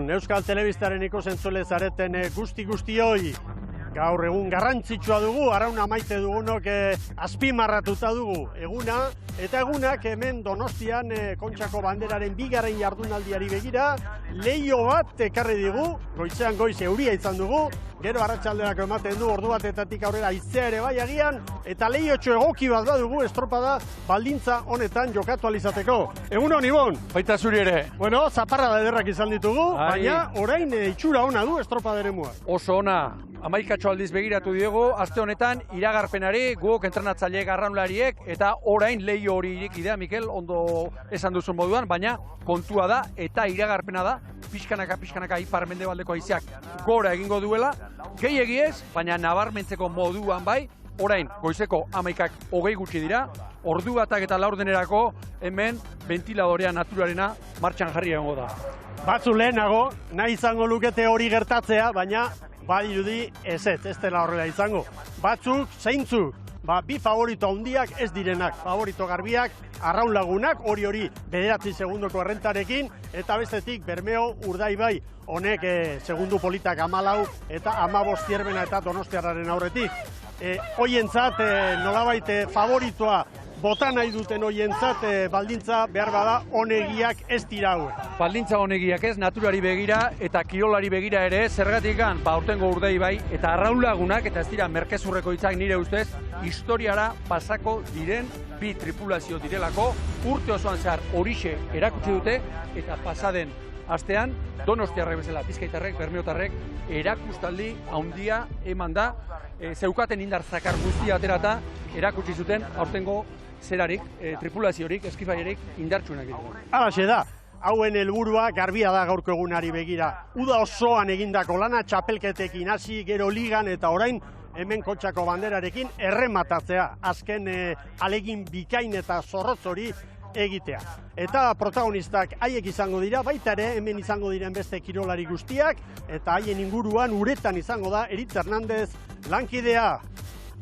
Egunon, Euskal Telebistaren ikusentzule zareten guzti-guztioi. Gaur egun garrantzitsua dugu, Arrauna maite dugunok azpimarratuta dugu eguna, eta egunak hemen Donostian Kontxako Banderaren bigarren jardunaldiari begira, leiho bat ekarri digu, goizean goiz euria izan dugu, gero arratsalderako ematen du ordu batetatik aurrera haizea ere bai agian, eta lehiotxo egoki bat badugu estropada baldintza honetan jokatu alizateko. Egunon, Ibon? Baita zuri ere. Bueno, zaparra da ederrak izan ditugu, baina orain itxura ona du estropadaren mua. Oso ona. Hamaikatxo aldiz begiratu diego, aste honetan iragarpenari, guk entrenatzaileek arraunlariek, eta orain leiho hori irekidea, Mikel, ondo esan duzun moduan, baina kontua da eta iragarpena da, pixkanaka ipar-mendebaldeko haizeak gora egingo duela, gehiegi ez, baina nabarmentzeko moduan bai, orain goizeko 11:20 gutxi dira, ordu batak eta laurdenerako hemen ventiladorea naturarena martxan jarri egongo da. Batzu lehenago, nahi izango lukete hori gertatzea, baina badirudi ez dela horrela izango. Batzuk, zeintzuk, bi favorito handiak ez direnak, favorito garbiak, arraun lagunak, hori 9 segundoko errentarekin, eta bestetik Bermeo Urdaibai, honek segundu politak 14 eta 15 Zierbena eta Donostiarraren aurretik. Hoientzat nolabait favoritoa bota nahi duten hoientzat baldintza behar bada onegiak ez dira hauek. Baldintza onegiak ez, naturari begira eta kirolari begira ere, zergatikan, aurtengo Urdaibai eta arraunlagunak, eta ez dira merkezurreko hitzak nire ustez, historiara pasako diren bi tripulazio direlako, urte osoan zehar horixe erakutsi dute, eta pasaden astean, Donostiarrek bezala, Bizkaitarrek, Bermeotarrek, erakustaldi handia eman da, zeukaten indar zakar guztia aterata, erakutsi zuten aurtengo zerarik, tripulaziorik, eskifaierik indartsuenak dira. Halaxe da, hauen helburua garbia da gaurko egunari begira. Uda osoan egindako lana txapelketekin hasi, gero ligan eta orain hemen Kontxako Banderarekin errematatzea, azken alegin bikain eta zorrotz hori egitea. Eta protagonistak haiek izango dira, baita ere hemen izango diren beste kirolari guztiak, eta haien inguruan uretan izango da Eritz Hernandez lankidea.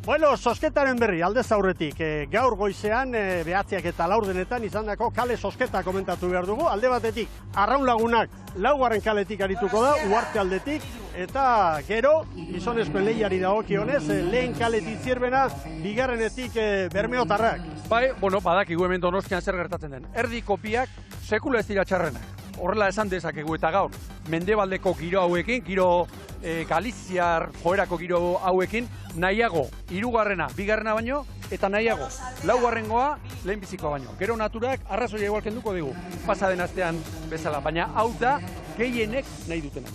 Bueno, sosketaren berri, aldez aurretik, gaur goizean, 9 eta laurdenetan izandako kale sosketa komentatu behar dugu, alde batetik, arraun lagunak, 4. kaletik arituko da, Uharte aldetik, eta gero, gizonezkoen lehiari dagokionez, lehen kaletik Zierbena, bigarrenetik Bermeotarrak. Bai, badakigu hemen Donostian zer gertatzen den. Erdi kopiak sekula ez dira txarrenak. Horrela esan dezakegu eta gaur, mendebaldeko giro hauekin, giro Galiziar joerako giro hauekin, nahiago 3. 2. baino, eta nahiago 4. lehenbizikoa baino. Gero naturak arrazoia igual kenduko digu, pasaden astean bezala, baina hau da gehienek nahi duten.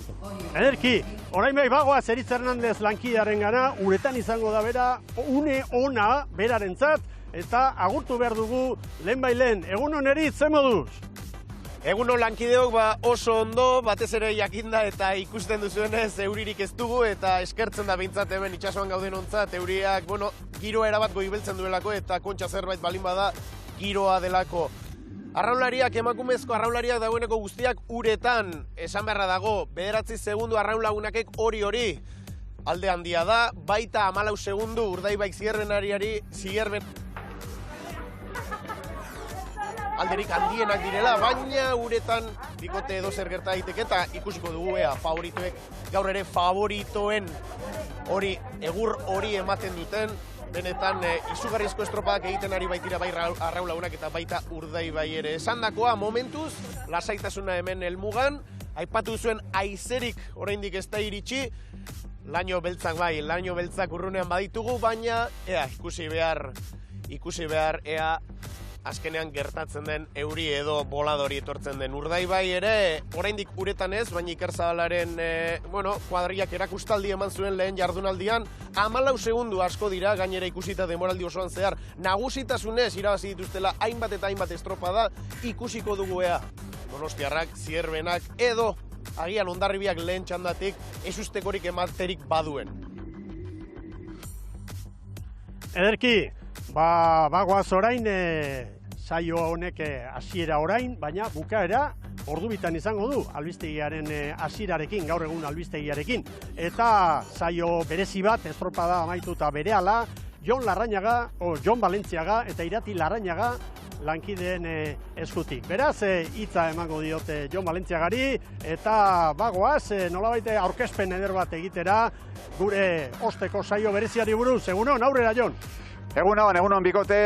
Ederki, orain bai bagoaz Eritz Hernandez lankidearen gana, uretan izango da bera, une ona berarentzat, eta agurtu behar dugu lehen, egunon Eritz, ze moduz? Egunon lankideok oso ondo, batez ere jakinda eta ikusten duzuenez euririk ez dugu eta eskertzen da behintzat hemen itsasoan gauden ontzat euriak, giroa erabat goibeltzen duelako eta kontxa zerbait balin bada giroa delako. Arraunlariak, emakumezko arraunlariak dagoeneko guztiak uretan, esan beharra dago, 9 segundu arraunlagunakek hori alde handia da, baita 14 segundu Urdaibaik Zierben alderik handienak direla, baina uretan bikote edo zer gerta daiteke eta ikusiko dugu favoritoek, gaur ere favoritoen hori, egur hori ematen duten, benetan izugarrizko estropadak egiten ari baitira bai arraunlagunak eta baita Urdaibai ere. Esandakoa, momentuz, lasaitasuna hemen helmugan, aipatu zuen haizerik oraindik ez da iritsi, laino beltzak laino beltzak urrunean baditugu, baina ikusi behar ea azkenean gertatzen den euri edo boladori etortzen den. Urdaibai ere, oraindik uretan ez, baina Ikerzabalaren kuadriak erakustaldi eman zuen lehen jardunaldian, 14 segundu asko dira, gainera ikusita demoraldi osoan zehar, nagusitasunez irabazi dituztela hainbat eta hainbat estropada, ikusiko dugu ea. Donostiarrak, Zierbenak, edo agian Hondarribiak lehen txandatik ezustekorik ematerik baduen. Ederki, bagoaz orain, saio honek hasiera orain, baina bukaera ordu bitan izango du albistegiaren hasierarekin, gaur egun albistegiarekin. Eta saio berezi bat, estropada amaituta berehala, Jon Larrañaga, Jon Valentziaga eta Irati Larrañaga lankideen eskutik. Beraz, hitza emango diote Jon Valentziagari, eta bagoaz, nolabait aurkezpen eder bat egitera, gure osteko saio bereziari buruz. Egunon, aurrera Jon! Egunon, bikote,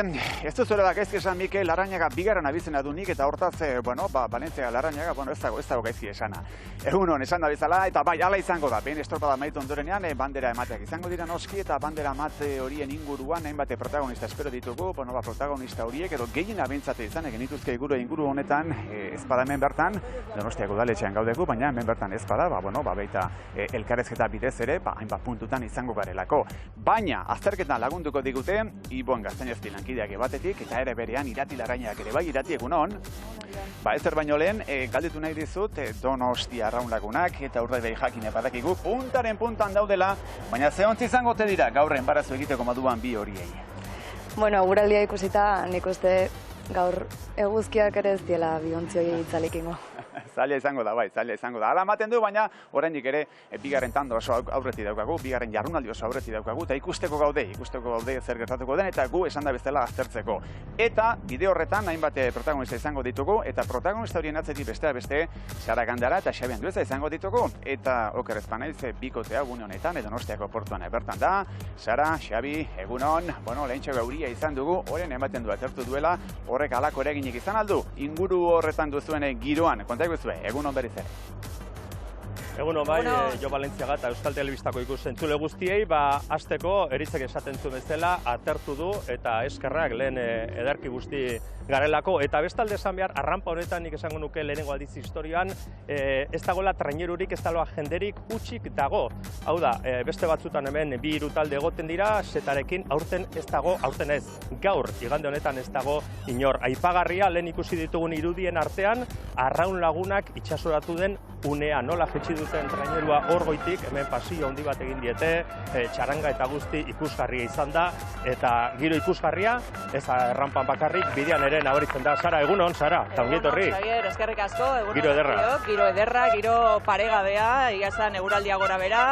ez duzuela da gaizki esan Mikel Larrañaga bigarren abizena du nik, eta hortaz, Valentziaga Larrañaga, ez dago gaizki esana. Egunon, esan da bezala, eta bai, ala izango da, behin estropada maitu ondorenean, bandera emateak izango dira noski, eta bandera emate horien inguruan, hainbate protagonista espero ditugu, protagonista horiek, edo gehien abentzate izan, genituzke inguru honetan, ez bada hemen bertan, Donostiako udaletxean gaudegu, baina hemen bertan ez bada, baita elkarrezketa bidez ere, hainbat puntutan izango garelako. Baina, azterketan lagunduko digute, Ibon Gaztainazpi lankideak batetik, eta ere berean Irati Larrañagak ere bai, Irati egunon. Ezer baino lehen, galdetu nahi dizut, Donostia Arraun Lagunak, eta Urdaibai jakine badakigu, puntaren puntan daudela, baina zehontzi izango te dira, gaur enbarazu egiteko moduan bi horiei. Bueno, guraldia ikusita, nik uste gaur eguzkiak ere ez diela biontzioi itzalekingo. Zaila izango da, zaila izango da. Hala ematen du, baina oraindik ere bigarren tando oso aurretik daukagu, bigarren jardunaldi oso aurretik daukagu, eta ikusteko gaude zer gertatuko den, eta gu esan da bezala aztertzeko. Eta bide horretan hainbat protagonista izango ditugu, eta protagonista horien atzetik besteak beste, Sara Gandara eta Xabi Andueza izango ditugu, eta oker ez banaiz bikotea gune honetan, Donostiako portuan bertan da. Sara, Xabi, egunon, lehentxo gauria izan dugu, horren ematen du atertu duela, horrek halako eraginik izan aldu, inguru horretan duzuen giroan, kontaik bezue, egunon berriz ere. Egunon bai, Jon Valentziaga eta Euskal Telebistako ikusentzule guztiei, hasteko eritzek esaten zuen bezala atertu du eta eskerrak lehen ederki guzti garelako, eta bestalde esan behar, arrampa honetan nik esango nuke lehenengo aldiz historioan, ez dagoela trainerurik, ez dagoela jenderik utxik dago. Hau da, beste batzutan hemen bi hiru talde egoten dira, setarekin aurten ez dago, aurten ez. Gaur, igande honetan ez dago inor. Aipagarria, lehen ikusi ditugun irudien artean, Arraun Lagunak itxasoratu den unea, nola jetxi duten trainerua hor goitik, hemen pasillo handi bat egin diete, txaranga eta guzti ikusgarria izan da, eta giro ikusgarria, ez errampan bakarrik, bidean ere nabaritzen da. Sara, egunon, Sara, eta ongi etorri. Xabier, eskerrik asko, egunon. Giro ederra. Giro ederra, giro paregabea, igazan eguraldia gora bera,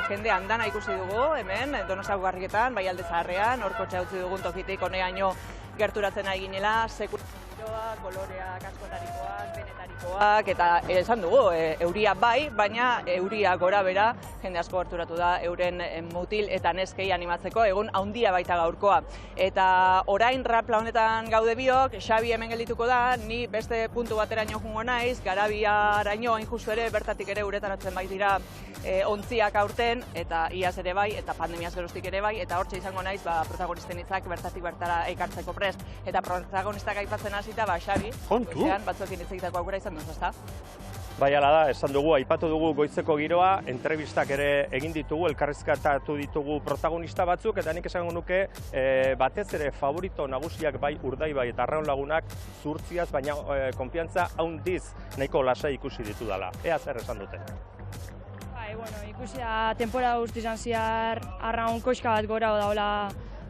jende andana ikusi dugu, hemen, Donostiako garriketan, bai alde zaharrean, horko txautzi dugun tokitik honeaino gerturatzen ari ginela, sekularoa, koloreak, askotarikoak, benetarikoak, eta esan dugu, euria bai, baina euria gora bera, jende asko gerturatu da euren mutil eta neskei animatzeko, egun handia baita gaurkoa. Eta orain rapla honetan gaude biok, Xabi hemen geldituko da, ni beste puntu bateraino jungo naiz, Garabiaraino hain justu ere, bertatik ere uretaratzen bai dira ontziak aurten, eta iaz ere bai, eta pandemiaz geroztik ere bai, eta hortxe izango naiz, protagonisten hitzak bertatik bertara ekartzeko prest. Eta protagonistak aipatzen hasita, Xabi, batzuekin hitz egiteko aukera izan duz, ezta? Bai, ala da, esan dugu, aipatu dugu goizeko giroa, entrevistak ere egin ditugu, elkarrizketatu ditugu protagonista batzuk, eta nik esango nuke batez ere favorito nagusiak bai Urdaibai eta Arraun Lagunak zuhurtziaz, baina konfiantza handiz nahiko lasai ikusi ditu dela. Ea zer esan dute. Ikusi da, temporada guztizan zehar Arraun koxka bat gora daula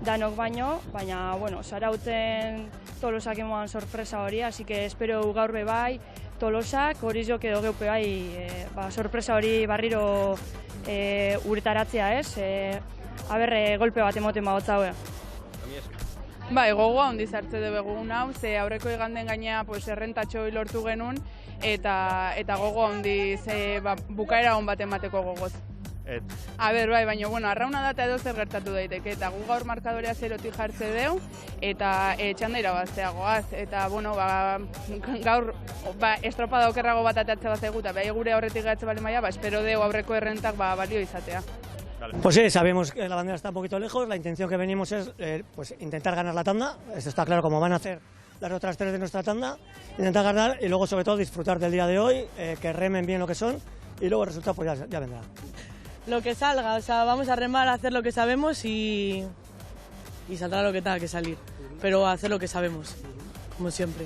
danok baino, baina, Zarauten Tolosak emoan sorpresa hori, así que espero gaur bai, Tolosak, hori zok edo geupe bai, sorpresa hori barriro uretaratzea ez, golpe bat emoten bagotza hori. Bai, gogoa handiz hartze dugu egun hau, ze aurreko iganden gainea errentatxo lortu genuen, eta gogoa handiz bukaera hon bat emateko gogoz. Bai, baina, Arrauna da eta edo zer gertatu daiteke, eta gu gaur markadorea zerotik jartze deu, eta txanda irabaztea goaz, eta, gaur estropada okerrago bat atatze bat zaigu, eta bai gure aurretik gatze bale maia, espero deu aurreko errentak balio izatea. Pues sí, sabemos que la bandera está un poquito lejos, la intención que venimos es intentar ganar la tanda, esto está claro como van a hacer las otras tres de nuestra tanda, intentar ganar y luego sobre todo disfrutar del día de hoy, que remen bien lo que son y luego el resultado pues ya vendrá. Lo que salga, vamos a remar, a hacer lo que sabemos y saldrá lo que tenga que salir, pero a hacer lo que sabemos, como siempre.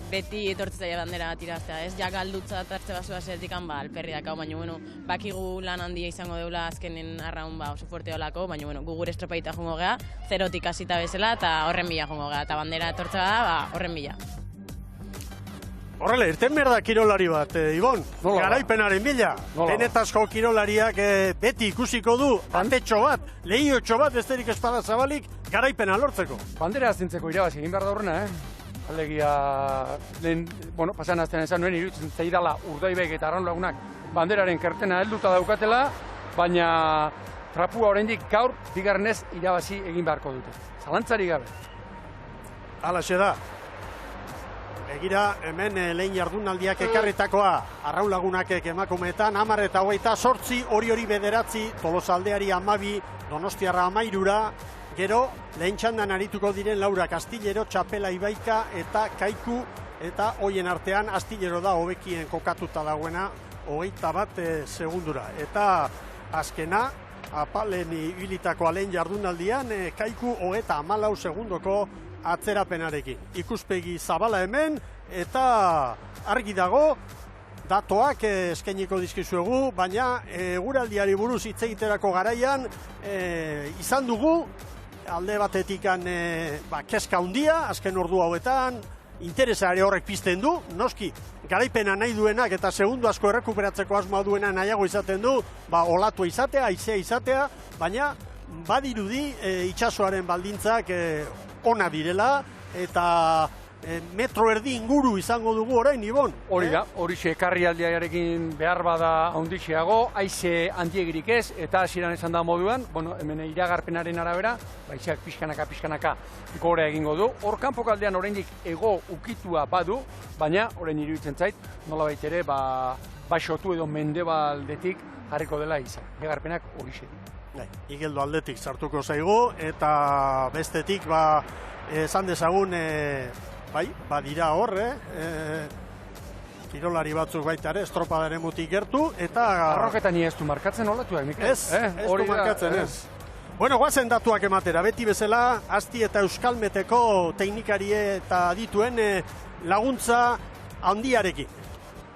Beti etortzaia bandera bat iraztea, ez? Galdutza tartze basua zertikan, alperri dakau, baina, bakigu lan handia izango deula azkenen Arraun oso fuerte olako, baina, gu gure estropaita jungo gea, zerotik hasita bezala, eta horren bila jungo gea, eta bandera etortza da, horren bila. Horrela, irten behar da kirolari bat, Ibon, garaipenaren bila. Benetazko kirolariak beti ikusiko du, batetxo bat, lehiotxo bat, besterik espada zabalik, garaipena lortzeko. Bandera zintzeko irabazi egin behar da horrena, Alegia, lehen, pasan aztean esan nuen, iruditzen zaidala Urdaibek eta Arraunlagunak banderaren kertena helduta daukatela, baina trapua oraindik gaur bigarrenez irabazi egin beharko dute. Zalantzari gabe. Halaxe da. Begira, hemen lehen jardunaldiak ekarritakoa, Arraunlagunak emakumeetan, 10 eta 28, hori bederatzi, Tolosaldeari 12, Donostiarra 13, gero, lehen txandan arituko diren Laura Castillero, Txapela Ibaika eta Kaiku, eta hoien artean Astillero da hobekien kokatuta dagoena, 21 segundura. Eta azkena, apalen ibilitakoa lehen jardunaldian, Kaiku 14 segundoko atzerapenarekin. Ikuspegi zabala hemen, eta argi dago, datoak eskainiko dizkizuegu, baina eguraldiari buruz hitz egiterako garaian izan dugu, alde batetikan kezka handia, azken ordu hauetan, interesare horrek pizten du, noski, garaipena nahi duenak eta segundu asko errekuperatzeko asmoa duena nahiago izaten du, olatua izatea, haizea izatea, baina badirudi itsasoaren baldintzak ona direla, eta metro erdi inguru izango dugu orain, Ibon. Hori da, horixe ekarrialdiarekin behar bada handixeago, haize handiegirik ez, eta hasieran esan da moduan, hemen iragarpenaren arabera, haizeak pixkanaka gora egingo du. Hor kanpokaldean oraindik hego ukitua badu, baina orain iruditzen zait, nolabait ere, baixotu edo mendebaldetik jarriko dela izan. Iragarpenak horixe. Igeldo aldetik sartuko zaigu, eta bestetik, esan dezagun, badira hor, kirolari batzuk baita ere, estropadaren mutik gertu, eta... Arroketan ez du markatzen olatuak, Mikel? Ez du markatzen, ez. Bueno, guazen datuak ematera, beti bezala, Asti eta Euskalmeteko teknikarie eta dituen laguntza handiarekin.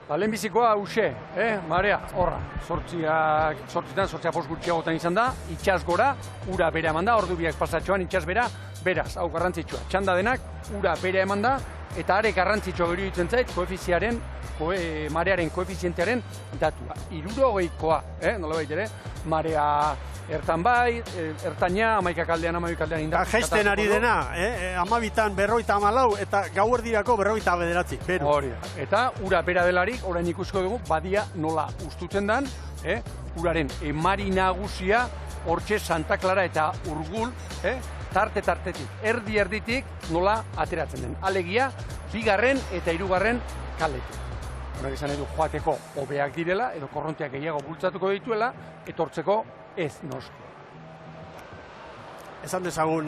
Lehenbizikoa hause, marea, horra, sortzitan post gutxiagotan izan da, itxas gora, ura bera eman da, ordu biak pasatxoan itxas bera, beraz, hau garrantzitsua. Txanda denak, ura bera eman da, eta are garrantzitsua gero ditzen zait, marearen koefizientearen datua. 60koa, nola baitere, marea ertan bai, ertaina, 11 aldean, 12 aldean indar. Jaisten ari dena, 12an 54 eta gauerdirako 49, beru. Hori da, eta ura bera delarik, orain ikusko dugu, badia nola ustutzen dan, uraren emari nagusia, hortxe Santa Clara eta Urgul, tarte-tartetik, erdi-erditik nola ateratzen den. Alegia, 2. eta 3. kaletik. Horak esan edu joateko hobeak direla, edo korronteak gehiago bultzatuko dituela, etortzeko ez noski. Esan dezagun,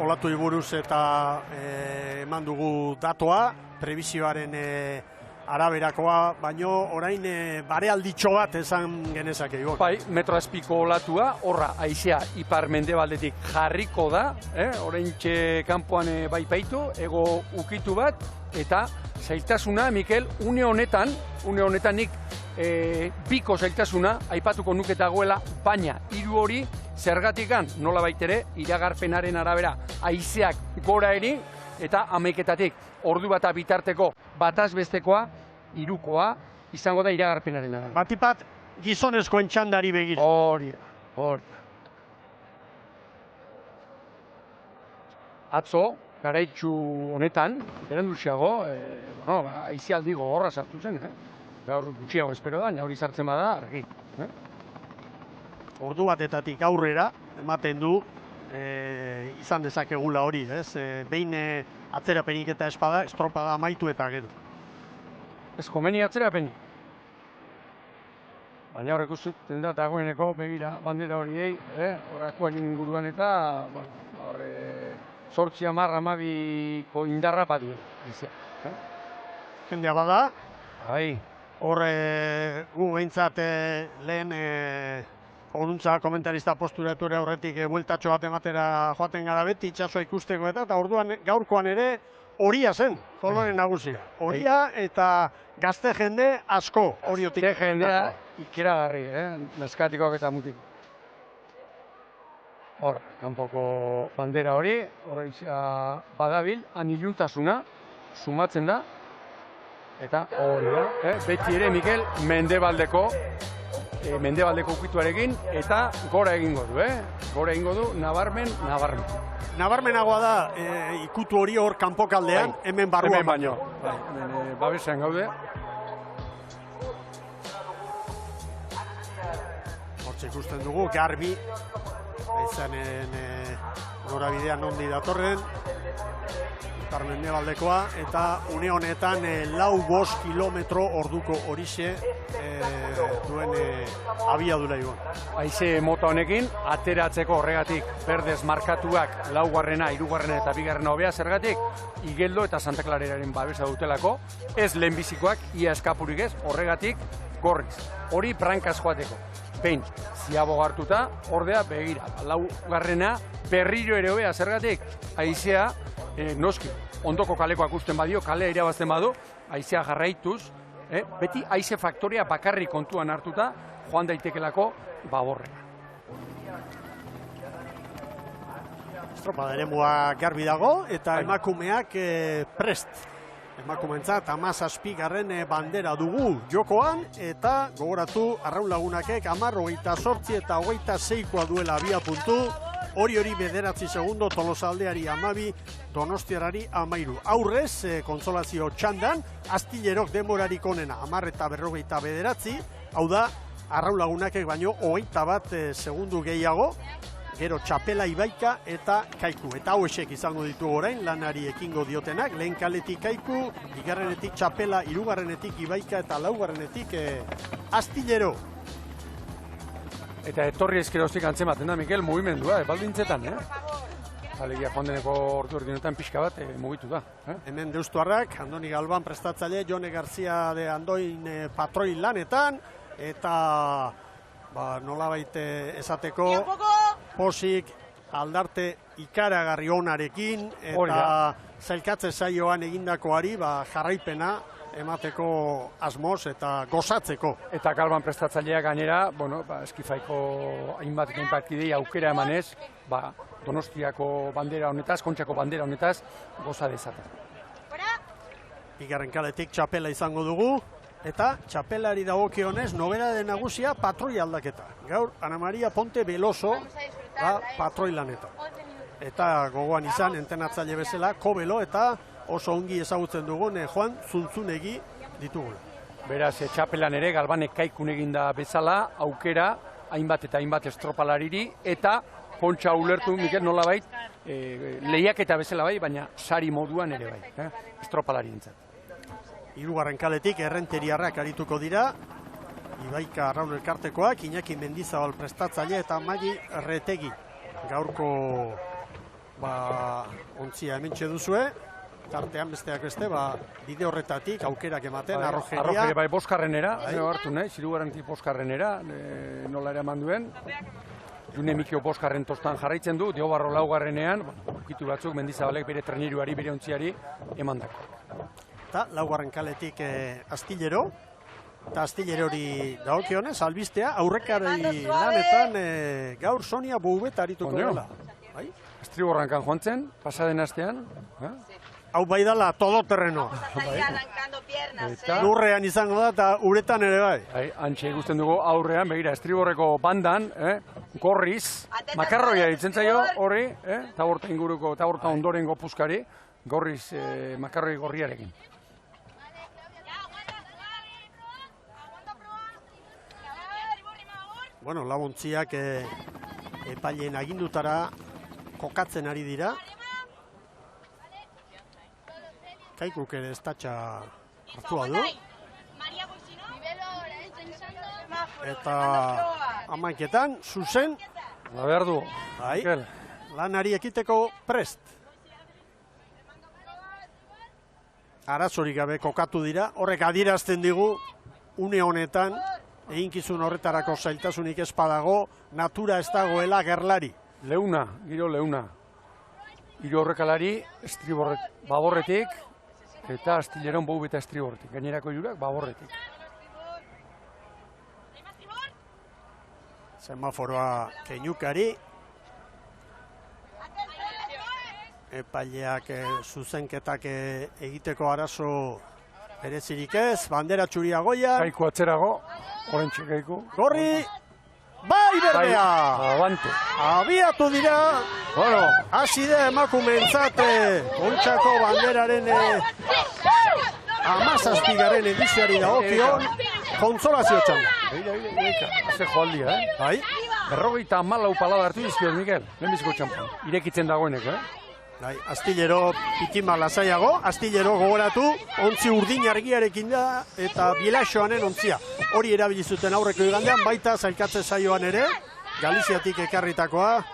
olatu buruz eta eman dugu datoa, prebizioaren araberakoa, baino orain barealditxo bat esan genezake. Bai, metro azpiko olatua, horra, haizea ipar mendebaldetik jarriko da, oraintxe kanpoan bai baitu, ego ukitu bat, eta zailtasuna, Mikel, une honetan nik biko zailtasuna aipatuko nuketagoela, baina 3 hori zergatikan nola baitere iragarpenaren arabera haizeak gora eri eta 11etatik ordu bata bitarteko bataz bestekoa 3koa izango da iragarpenaren arabera. Batipat gizonezkoen txandari begira. Hori. Atzo, garaitxu honetan, beranduziago, haizealdi gogorra sartu zen, gaur gutxiago espero da, hori sartzen bada, argi. Ordu batetatik aurrera, ematen du, izan dezakegula hori, behin atzerapenik eta estropada amaitu eta gero. Ez komeni atzerapenik. Baina horrek ustuten da, dagoeneko begira bandera horiei, horrekoan inguruan eta, horre, 8-10-12ko indarra badu. Jendea bada. Bai. Horre, gu behintzat lehen oduntza komentarista posturature horretik bueltatxo bat ematera joaten gara beti itxasoa ikusteko eta orduan gaurkoan ere horia zen, koloren nagusia. Horia eta gazte jende asko horiotik. Gazte jendea ikeragarri, neskatikoak eta mutik. Hor, kanpoko bandera hori, horreizia badabil, aniluntasuna, sumatzen da, eta hori da. Beti ere, Mikel, mendebaldeko mendebaldeko ukituarekin, eta gora egingo du, Gora egingo du, nabarmen. Nabarmenagoa da ikutu hori hor kanpokaldean, hemen barruan baino. Hemen babesean gaude. Hortxe ikusten dugu, garbi, izanen norabidean nondi datorren, Mendebaldeko eta une honetan 4-5 kilometro orduko horixe duen abiadura joan. Haize mota honekin, ateratzeko horregatik berdez markatuak 4., 3. eta 2. hobea zergatik, Igeldo eta Santa Clareraren babesa dutelako, ez lehenbizikoak, ia eskapurik ez, horregatik gorriz. Hori brankaz joateko. Behin, ziabogo hartuta, ordea begira. 4. berriro ere hobea zergatik, haizea, noski, ondoko kalekoak usten badio, kalea irabazten badu, haizea jarraituz, beti haize faktoria bakarrik kontuan hartuta, joan daitekelako baborrera. Estropada eremua garbi dago, eta emakumeak prest. Emakumeentzat 17. bandera dugu jokoan, eta gogoratu Arraun Lagunakek 10, 28 eta 26 duela abia puntu, hori 9 segundo, Tolosaldeari 12, Donostiarari 13. Aurrez, konsolazio txandan, Astillerok denborarik onena 10 eta 49, hau da, Arraun Lagunakek baino 21 segundu gehiago, gero Txapela, Ibaika eta Kaiku. Eta hauesek izango ditu orain, lanari ekingo diotenak, lehen kaletik Kaiku, 2. Txapela, 3. Ibaika eta 4. Astillero. Eta etorri ezkeroztik antzematen da, Mikel, mugimendua, baldintzetan, Alegia joan deneko ordu erdinoetan pixka bat mugitu da. Hemen deustuarrak, Andoni Galban prestatzaile, Jone Garzia de Andoin patroi lanetan, eta nolabait esateko posik aldarte ikaragarri onarekin, eta zailkatze saioan egindakoari jarraipena emateko asmoz eta gozatzeko. Eta Galban prestatzaileak gainera, eskifaiko hainbat kidei aukera emanez, Donostiako bandera honetaz, Kontxako bandera honetaz, goza dezaten. Bigarren kaletik Txapela izango dugu, eta Txapelari dagokionez nobedade nagusia patroi aldaketa. Gaur, Ana Maria Ponte Beloso da patroi lanetan. Eta gogoan izan, entenatzaile bezala, Kobelo eta oso ongi ezagutzen dugun Joan Zuntzunegi ditugula. Beraz, Txapelan ere, Galbanek Kaikun eginda bezala, aukera, hainbat eta hainbat estropalariri, eta Kontxa ulertu, Mikel, nolabait, lehiaketa bezala bai, baina sari moduan ere bai, estropalarientzat. 3. kaletik Errenteriarrak arituko dira, Ibaika Arraun Elkartekoak, Iñaki Mendizabal prestatzaile eta Magi Retegi. Gaurko ontzia hementxe duzue, tartean besteak beste, bide horretatik aukerak ematen, Arrojeria. Arrojeria bai, boskarrenera, hartu nahi, 3. boskarrenera, nola ere eman duen. June Mikio boskarren tostan jarraitzen du, Diobarro 4. Ukitu batzuk Mendizabalek bere treniruari, bere ontziari emandako. Eta 4. kaletik Astillero, eta Astillerori dagokionez, albistea, aurrekari lanetan gaur Sonia Boubet arituko dela. Estriborrankan joan zen, pasaden astean. Hau bai dala todoterrenoa. Lurrean izango da eta uretan ere bai. Antxe ikusten dugu aurrean, begira, Estriborreko bandan, gorriz, makarroia ditzen zaio horri, eta horta inguruko, eta horta ondorengo puskari, gorriz makarroi gorriarekin. Bueno, labontziak epaileen agindutara kokatzen ari dira. Kaikuk ere estatxa hartua du. Eta amaiketan, zuzen. Behar du. Lanari ekiteko prest. Arazorik gabe kokatu dira. Horrek adierazten digu, une honetan, eginkizun horretarako zailtasunik ez badago, natura ez dagoela gerlari. Leuna, giro leuna. Hiru horrekalari, baborretik, eta Astilleron Boubet eta Estriborretik. Gainerako hirurak baborretik. Semaforoa keinukari. Epaileak zuzenketak egiteko arazo berezirik ez, bandera txuria goian. Kaiku atzerago, orentxe kaiku. Gorri, bai berdea! Abante. Abiatu dira, Bueno, hasi da emakumeentzat Kontxako banderaren 17. edizioari dagokion kontsolazio txanda. Ze joaldia, Bai? 54 palada hartu dizkiot, Mikel, lehenbiziko txampan. Irekitzen dagoeneko, Bai, astillero pitima lasaiago, astillero gogoratu, ontzi urdin argiarekin da, eta bielaxoanen ontzia. Hori erabili zuten aurreko igandean, baita zailkatze saioan ere, Galiziatik ekarritakoa,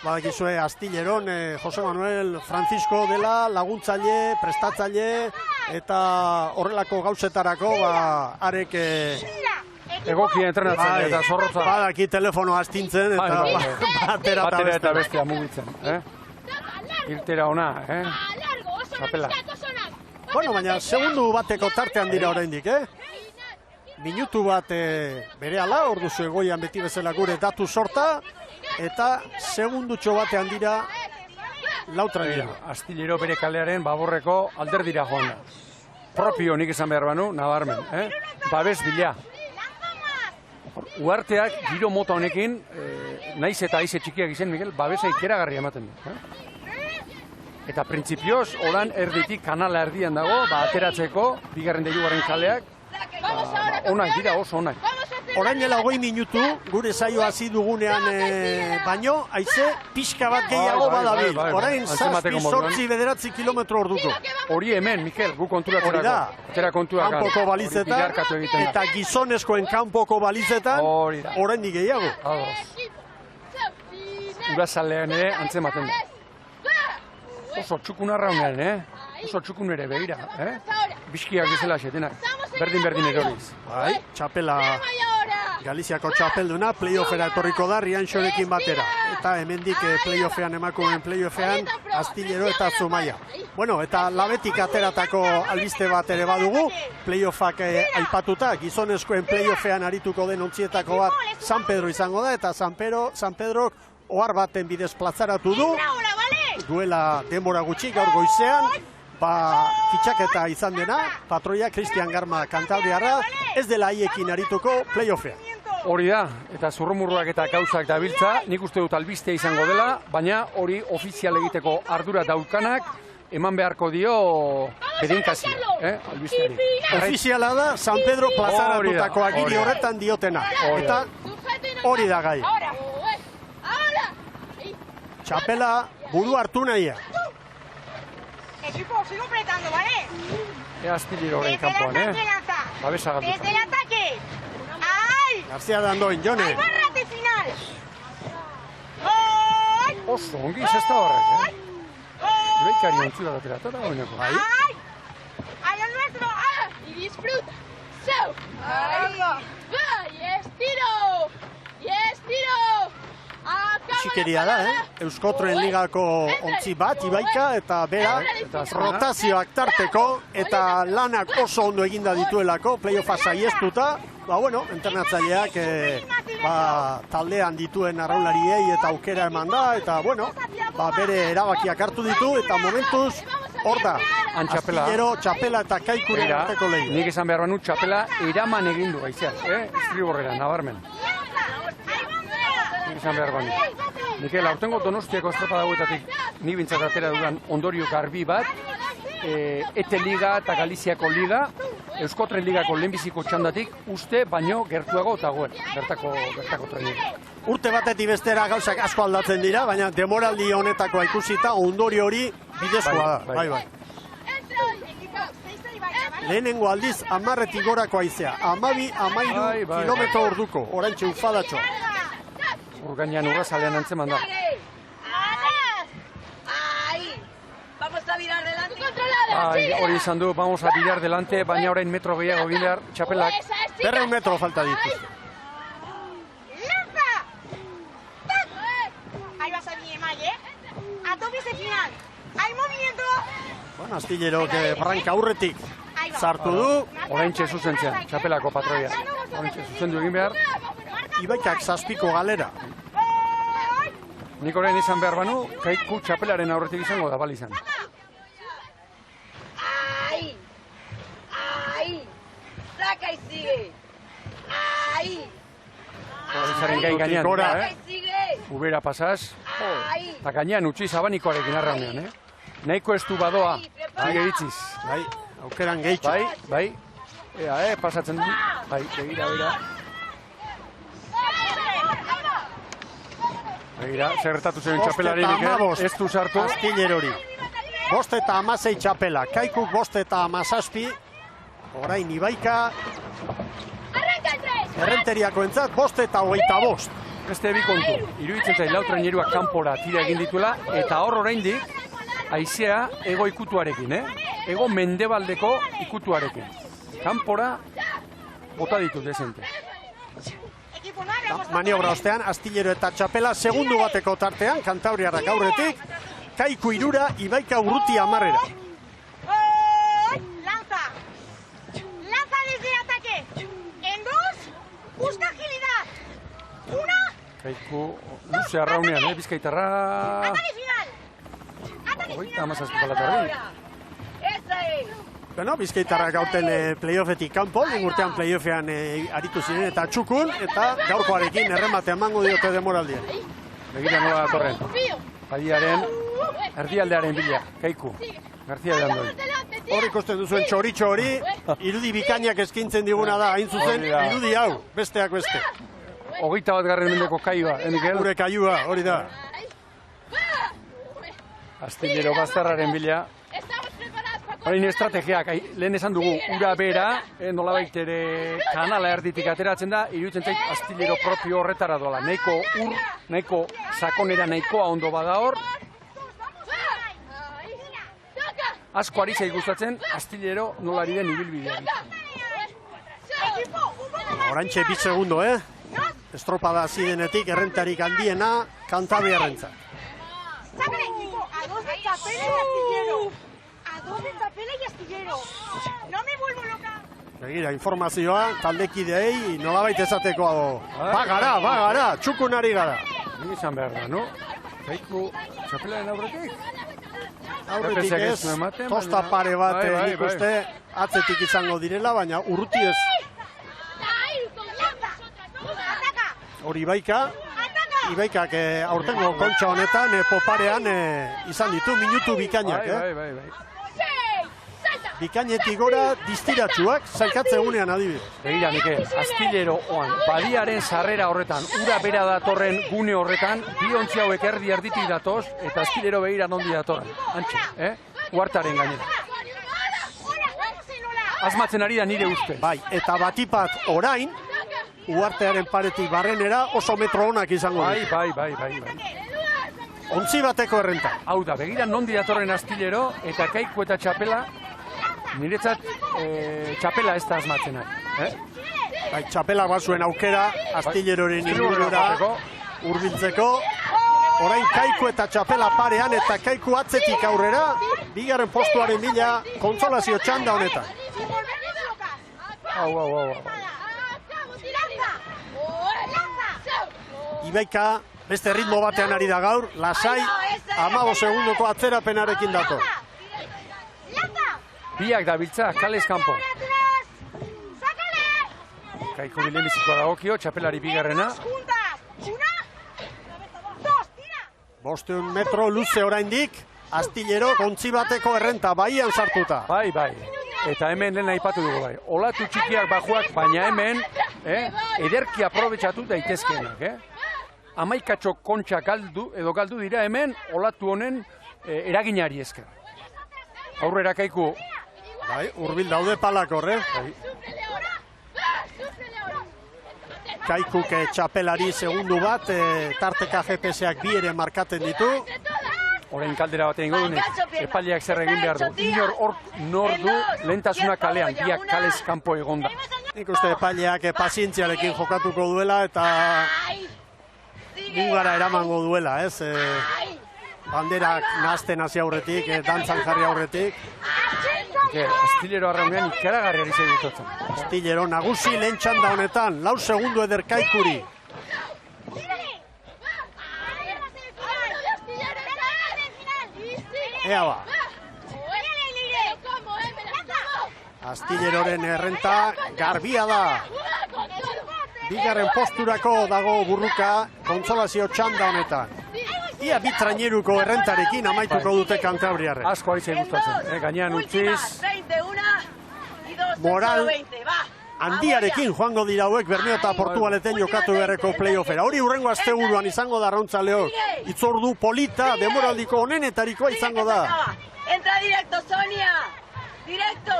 badakizue astilleron Jose Manuel Francisco dela laguntzaile, prestatzaile, eta horrelako gauzetarako, arek egokia entrenatzen eta zorrotza. Badaki telefono astintzen, eta batera eta bestea mugitzen, Irtera ona, Txapela. Bueno, baina segundu bateko tartean dira oraindik, Minutu bat berehala, orduzu egoian beti bezala gure datu sorta, eta segundutxo batean dira lautra dira. Astillero bere kalearen baborreko alderdira joan da. Propio nik esan behar banu, nabarmen, babes bila. Uarteak giro mota honekin, naiz eta aize txikiak izen, Miguel, babesa ikeragarri ematen du. Eta printzipioz, oran erditik kanala erdian dago, ateratzeko, bigarren deiugaren kaleak, onak dira, oso onak. Orain dela 20 minutu, gure saio hasi dugunean baino, haize pixka bat gehiago badabil. Orain 7-8 kilometro orduko. Hori hemen, Mikel, gu konturatzerako. Atera kontuak. Kanpoko balizetan, eta gizonezkoen kanpoko balizetan, oraindik gehiago. Urazalean ere antzematen da. Oso txukun arraunean, oso txukun ere begira, Bizkiak izela xetenak, berdin eroriz. Bai, txapela, Galiziako txapelduna, playoffera etorriko da, Rianxorekin batera. Eta hemendik playoffean emakumeen playoffean, Astillero eta Zumaia. Bueno, eta labetik ateratako albiste bat ere badugu, playoffak aipatuta, gizonezkoen playoffean arituko den ontzietako bat San Pedro izango da, eta San Pedrok ohar baten bidez plazaratu du, duela denbora gutxi gaur goizean, fitxaketa izan dena, patroia Cristian Garma kantaldiarra, ez dela haiekin arituko playoffean. Hori da, eta zurrumurruak eta gauzak dabiltza, nik uste dut albiste izango dela, baina hori ofizial egiteko ardura daukanak, eman beharko dio bedeinkazia, albisteari. Ofiziala da, San Pedro plazaratutako agiri horretan diotena, eta hori da gai. Txapela buru hartu nahia. Equipo, sigo apretando, ¿vale? Astillero horren kanpoan, babesa gatu. Desde el ataque. ¡Ay! García Dandoin, Jone. ¡Ay, barrate final! Oso, ongi izazta horrek, Ibaikari ontzu da batera, eta honeko. ¡Ay! ¡Ay, el nuestro! ¡Y disfruta! ¡So! ¡Ay! ¡Y estiro! ¡Y estiro! Txikeria da, Euskotren ligako ontzi bat, Ibaika, eta bera, rotazioak tarteko, eta lanak oso ondo eginda dituelako, playoffa saiestuta, internatzaileak taldean dituen arraunlariei eta aukera eman da, eta bere erabakiak hartu ditu, eta momentuz, hor da, Astillero, Txapela eta Kaikuren arteko lehi. Nik esan behar banu, Txapela eraman egindu gaizeak, estriborrera, nabarmen. Izan behar bani. Mikel, aurtengo Donostiako estropada hauetatik ni bintzat atera dudan ondorio garbi bat, Ete Liga eta Galiziako Liga, Euskotren Ligako lehenbiziko txandatik uste baino gertuago dagoen, bertako trenik. Urte batetik bestera gauzak asko aldatzen dira, baina demoraldi honetakoa ikusita ondorio hori bidezkoa da. Bai. Lehenengo aldiz 10 gorako haizea, 12-13 kilometro orduko, oraintxe ufadatxoa. Urgainean urrazalean antzeman da. Vamos a virar delante. Hori izan du, vamos a virar delante, baina orain metro gehiago egin behar, Txapelak. 100 metro falta dituzte. ¡Lanza! Ahí va a salir Emay, A tope ese final. Hay movimiento. Bueno, Astillero branka aurretik sartu du. Oraintxe zuzentzean, Txapelako patroia. Oraintxe zuzendu egin behar. Ibaikak 7 galera. Nik orain izan behar banu, Kaiku Txapelaren aurretik izango da balizan. lantzaren gainean. Gora. Ubera pasaz. Eta gainean utzi zabanikoarekin arraunean, Nahiko ez du badoa. Bai, itziz. Bai, aukeran gehitxu. Bai. Ea, pasatzen du. Bai, begira. Begira, zertatu zen txapelarinik, ez du sartu. Astillerori. 5 eta 16 txapela. Kaikuk 5 eta 17. Orain Ibaika. Errenteriako entzat, 5 eta 25. Beste bi kontu. Iruditzen zait lau traineruak kanpora tira egin dituela, eta hor oraindik haizea ego ikutuarekin, Ego mendebaldeko ikutuarekin. Kanpora bota ditut dezente. Maniobra ostean, Astillero eta txapela segundu bateko tartean, Kantabriarrak aurretik, Kaiku 3, Ibaika Urruti 10. Lanza desde el ataque. En 2, busca agilidad. 1. Kaiku luze arraunean, Bizkaitarra. Ataque final. Hogeita hamazazpi palatarri. Bueno, Bizkaitarrak gauten playoffetik kanpo, urtean playoffean aritu ziren eta txukun, eta gaurkoarekin errematean emango diote demoraldia. Begira nola datorren. Baiaren erdialdearen bila, Kaiku. García de Andoi. Hor ikusten duzuen txoritxo hori, irudi bikainak eskintzen diguna da, hain zuzen, irudi hau, besteak beste. 21. mendeko kaioa, Mikel? Gure kaioa, hori da. Astillero Bazterraren bila. Horein estrategiak, lehen esan dugu, ura bera, nolabait ere kanala erditik ateratzen da, iruditzen zait Astillero propio horretara doala. Nahiko sakonera nahikoa ondo bada hor. Asko ari zait gustatzen, Astillero nolari den ibilbidea. Orantxe 2 segundo, Estropada zidenetik, errentarik handiena, Kantabriarrentzat. A 2 de Chapela y Astillero. A 2 de Chapela y Astillero. No me vuelvo loca. Begira, informazioa, taldekideei, nolabait esateko, bagara, txukunari gara. Nik izan behar da, no? Kaiku, txapelaren aurretik? Aurretik ez, tosta pare bat nik uste atzetik izango direla, baina Urruti ez. Hori Ibaikak aurtengo kontxa honetan poparean izan ditu minutu bikainak. Bai. Bikainetik gora distiratsuak, zailkatze egunean adibidez. Begira, Mikel, Astillero oan, badiaren sarrera horretan, ura bera datorren gune horretan, bi ontzi hauek erditik datoz, eta Astillero begira nondi datorren. Antxe, Uartaren gainera. Asmatzen ari da nire uste. Bai, eta batipat orain, Uartearen paretik barrenera oso metro honak izango. Bai. Ontzi bateko errenta. Hau da, begira nondi datorren Astillero, eta Kaiku eta txapela, niretzat txapela ez da asmatzen ari. Bai, txapela bazuen aukera, Astilleroren ingurura hurbiltzeko. Orain Kaiku eta txapela parean, eta Kaiku atzetik aurrera, bigarren postuaren bila kontsolazio txanda honetan. Hau. Ibaika beste ritmo batean ari da gaur, lasai, 15 segundoko atzerapenarekin dator. Biak dabiltza, kalez kanpo. Kaiku bilemizikoa dagokio, txapelari bigarrena. 500 metro luze oraindik, Astillero kontzi bateko errenta baian sartuta. Bai. Eta hemen lehen aipatu dugu bai. Olatu txikiak bajuak, baina hemen ederki aprobetxatu daitezkenak. Amaikatxo kontxa galdu dira hemen olatu honen eraginari esker. Aurrera Kaiku. Bai, hurbil daude palak horre. Kaikuk txapelari segundu bat, tarteka GPS-ak bi ere markaten ditu. Orain kaldera bat egingo dune, epaileak zer egin behar du. Inor nor du lehentasuna kalean, biak kalez kanpo egonda. Nik uste epaileak pazientziarekin jokatuko duela eta mugara eramango duela, ez? Banderak nazten hasi aurretik, dantzan jarri aurretik. Astillero arraunean ikaragarri ari zegoetzen. Astillero nagusi lehen txanda honetan, 4 segundu eder Kaikuri. Ea ba. Astilleroren errenta garbia da. bigarren posturako dago burruka kontsolazio txanda honetan. Ia bi traineruko errentarekin amaituko dute Kantabriarrek. Asko ari gustatzen, gainean utziz. Moral handiarekin joango dira hauek Bermeo eta Portugaleten jokatu beharreko playoffera. Hori hurrengo asteburuan izango da arrautzaleok. Itzordu polita, demoraldiko onenetarikoa izango da. Entra directo, Sonia. Directo.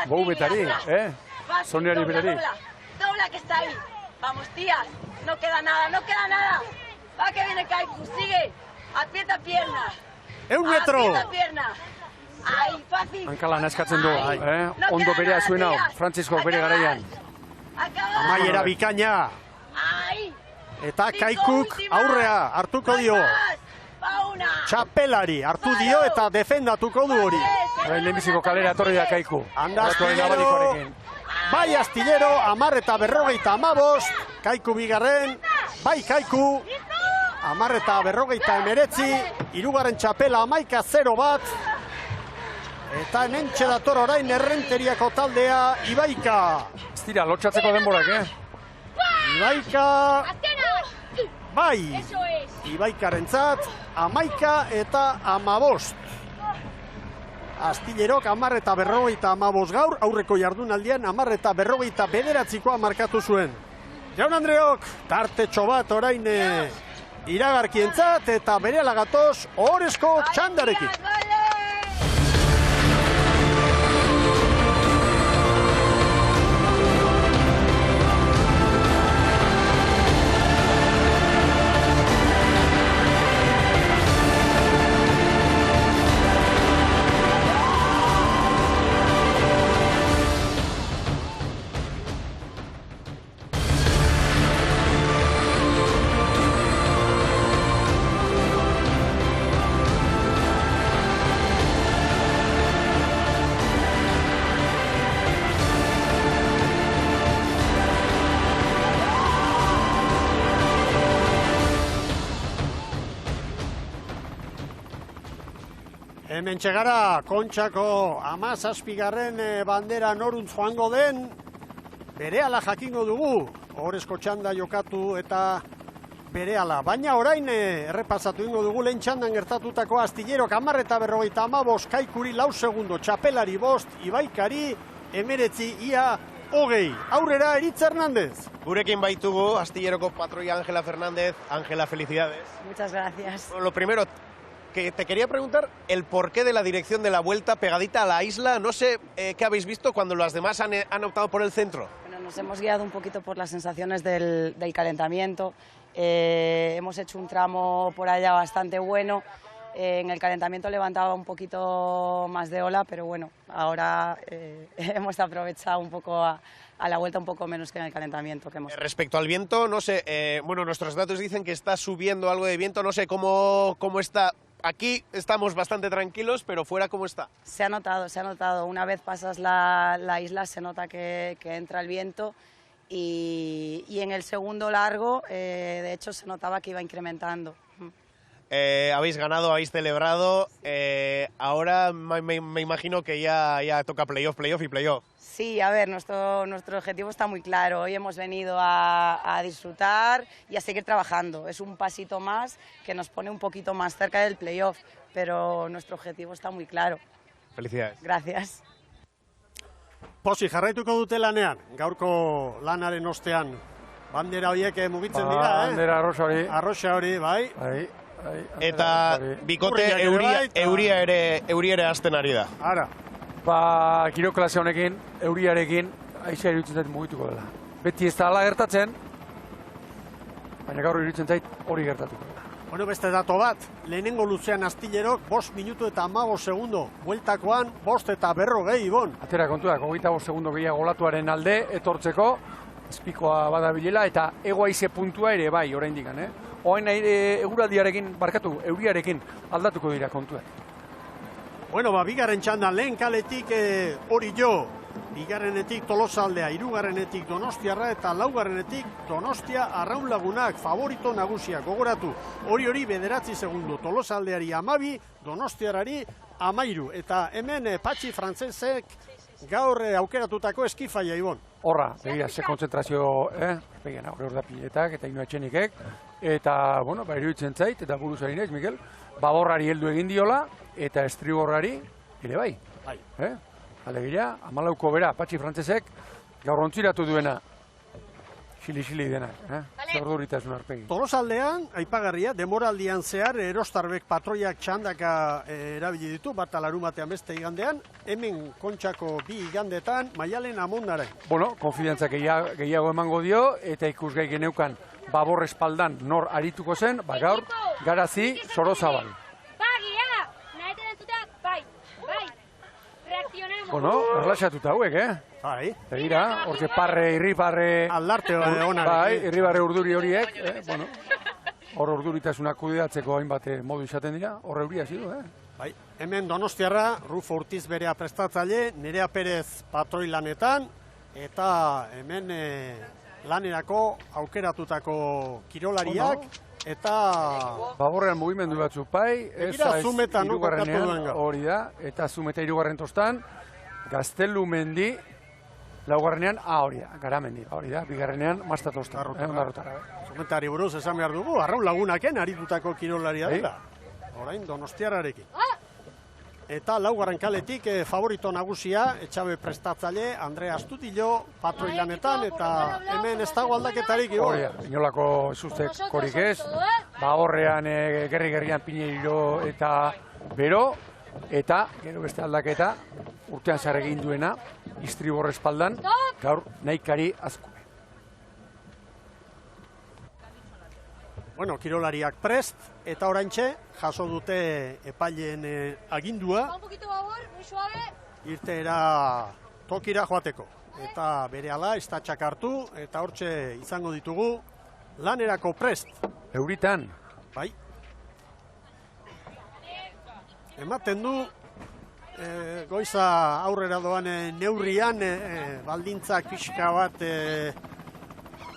Gou betari, Soniari berari. Dobla que está ahí. Vamos, tías. No queda nada, no queda nada. Va que viene Kaiku, sigue. Aprieta pierna. 1 metro. Aprieta pierna. Ahí, fácil. Hankalan eskatzen du, ondo berea zuen hau, Frantzisko bere garaian. Amaiera bikaina. Eta Kaikuk aurrea hartuko dio. Txapelari hartu dio eta defendatuko du hori. Lehenbiziko kalera etorri da Kaiku. Astillero. Bai Astillero, 10:55. Kaiku bigarren. Bai Kaiku. 10:59. Hirugarren txapela 11-0 bat. Eta hementxe dator orain Errenteriako taldea Ibaika. Ez dira, lotxatzeko denborak, Ibaika. Bai. Ibaikarentzat 11 eta 15. Astillerok 10:55 gaur, aurreko jardunaldian 10:59 markatu zuen. Jaun Andreok, tartetxo bat orain iragarkientzat eta berehala gatoz ohorezko txandarekin. Hemen txegara, Kontxako 17. bandera noruntz joango den, berehala jakingo dugu, ohorezko txanda jokatu eta berehala. Baina orain errepasatu ingo dugu lehen txandan gertatutako Astillerok 10:55, Kaikuri 4 segundo, txapelari 5, Ibaikari 19 ia 20. Aurrera Eritz Hernández. Gurekin baitugu Astilleroko patroia Ángela Fernández. Ángela, felicidades. Muchas gracias. Lo primero, que te quería preguntar el porqué de la dirección de la vuelta pegadita a la isla. No sé qué habéis visto cuando las demás han optado por el centro. Bueno, nos hemos guiado un poquito por las sensaciones del calentamiento. Hemos hecho un tramo por allá bastante bueno. En el calentamiento levantaba un poquito más de ola, pero bueno, ahora hemos aprovechado un poco a la vuelta un poco menos que en el calentamiento que hemos. Respecto al viento, no sé, bueno, nuestros datos dicen que está subiendo algo de viento, no sé cómo está. Aquí estamos bastante tranquilos, pero fuera, ¿cómo está? Se ha notado. Una vez pasas la isla se nota que entra el viento y en el segundo largo, de hecho, se notaba que iba incrementando. Habéis ganado, habéis celebrado, ahora me imagino que ya toca playoff y playoff. Sí, a ver, nuestro objetivo está muy claro. Hoy hemos venido a disfrutar y a seguir trabajando. Es un pasito más que nos pone un poquito más cerca del playoff, pero nuestro objetivo está muy claro. Felicidades. Gracias. Posi, jarraituko dute lanean, gaurko lanaren ostean. Bandera horiek mugitzen dira, Bandera arroxa hori, bai. Eta bikote euria ere hasten ari da. Ara. Giro klase honekin, euriarekin, aizea iruditzen zait mugituko dela. Beti ez da ala gertatzen, baina gaur iruditzen zait hori gertatuko dela. Bueno, beste dato bat, lehenengo luzean Astillerok 5 minutu eta 15 segundo, bueltakoan 5 eta 40, Ibon. Atera kontuak, 25 segundo gehiago olatuaren alde etortzeko, espikoa badabilela eta hego haize puntua ere bai oraindik, Oain eguraldiarekin, barkatu, euriarekin aldatuko dira kontuak. Bueno, bigarren txandan lehen kaletik hori jo, bigarrenetik Tolosaldea, hirugarrenetik Donostiarra eta laugarrenetik Donostia Arraunlagunak, favorito nagusia, gogoratu. Hori 9 segundo, Tolosaldeari 12, Donostiarrari 13. Eta hemen Patxi Frantzesek gaur aukeratutako eskifaia, Ibon. Horra, begira, ze kontzentrazio, begira, hor da piletak eta ino etxenikek, eta, bueno, iruditzen zait, eta buruz ari naiz, Mikel, baborrari heldu egin diola, eta estriborrari, ere bai. Alegia, 14 bera, Patxi Frantzesek, gaur ontziratu duena, xili-xili denak, zer duritasun arpegi. Tolosaldean, aipagarria, demoraldian zehar, Erostarbek patroiak txandaka erabili ditu, bat alarumatean beste igandean, hemen Kontxako bi igandetan, Maialen Amondara. Bueno, konfidentzak gehiago emango dio, eta ikusgai geneukan babor espaldan nor arituko zen, gaur, Garazi, Sorozabal. Bagia, naheten entzuteak, bai, reakzionemos. Bueno, erlaxatuta hauek, Bai. Begira, horke parre, irriparre... Aldarte honarekin. Bai, irribarre urduri horiek, bueno, hor urduritasunak kudeatzeko hainbat modu izaten dira, hor euria zidu, Bai, hemen Donostiarra, Rufo Urtiz berea prestatzaile, Nerea Perez patroi lanetan, eta hemen lanerako aukeratutako kirolariak, eta... Baborrean mugimendu batzuk, bai, ez irugarrenean hori da, eta Zumeta irugarren tostan, Gaztelu Mendi, laugarrenean, hori da, Garamendi, hori da, bigarrenean, Maztatostan, ondarrotara. Zumetari buruz esan behar dugu, Arraun Lagunaken aritutako kirolaria dela, orain Donostiarrarekin. Eta laugarren kaletik favorito nagusia, Etxabe prestatzaile, Andrea Astutillo, patroi lanetan, eta hemen ez dago aldaketarik. Hori da, inolako zuztek korik ez, horrean gerri-gerrian Piñeiro eta Bero, eta gero beste aldaketa, urtean zahar egin duena, Istribor espaldan, gaur Naikari Azkue. Bueno, kirolariak prest, eta oraintxe jaso dute epaileen agindua, irteera tokira joateko. Eta berehala, estatxak hartu, eta hortxe izango ditugu, lanerako prest. Euritan. Bai. Ematen du, goiza aurrera doan neurrian, baldintzak pixka bat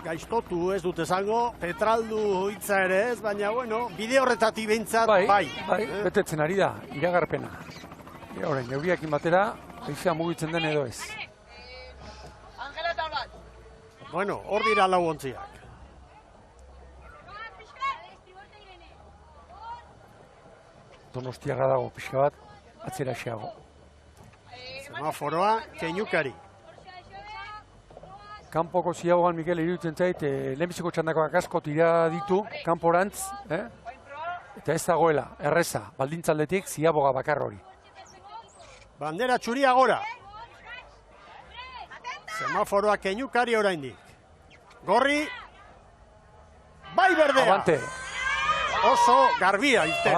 gaiztotu ez dut esango, petraldu hitza ere ez, baina bueno, bide horretatik behintzat, bai. Betetzen ari da, iragarpena. Horrein, neurriakin batera, haizea mugitzen den edo ez. Bueno, hor dira lau ontziak. Donostiarra dago pixka bat, atzera xeago. Semaforoa, Keinukari. Kanpoko ziagoan, Mikel, iruditzen zait, lehenbiziko txandakoak asko tira ditu, kanporantz, eta ez dagoela, erreza, baldintzaldetik ziaboga bakar hori. Bandera txuria gora. Semaforoa Keinukari oraindik. Gorri, bai berdea. Abante. Oso garbia irten.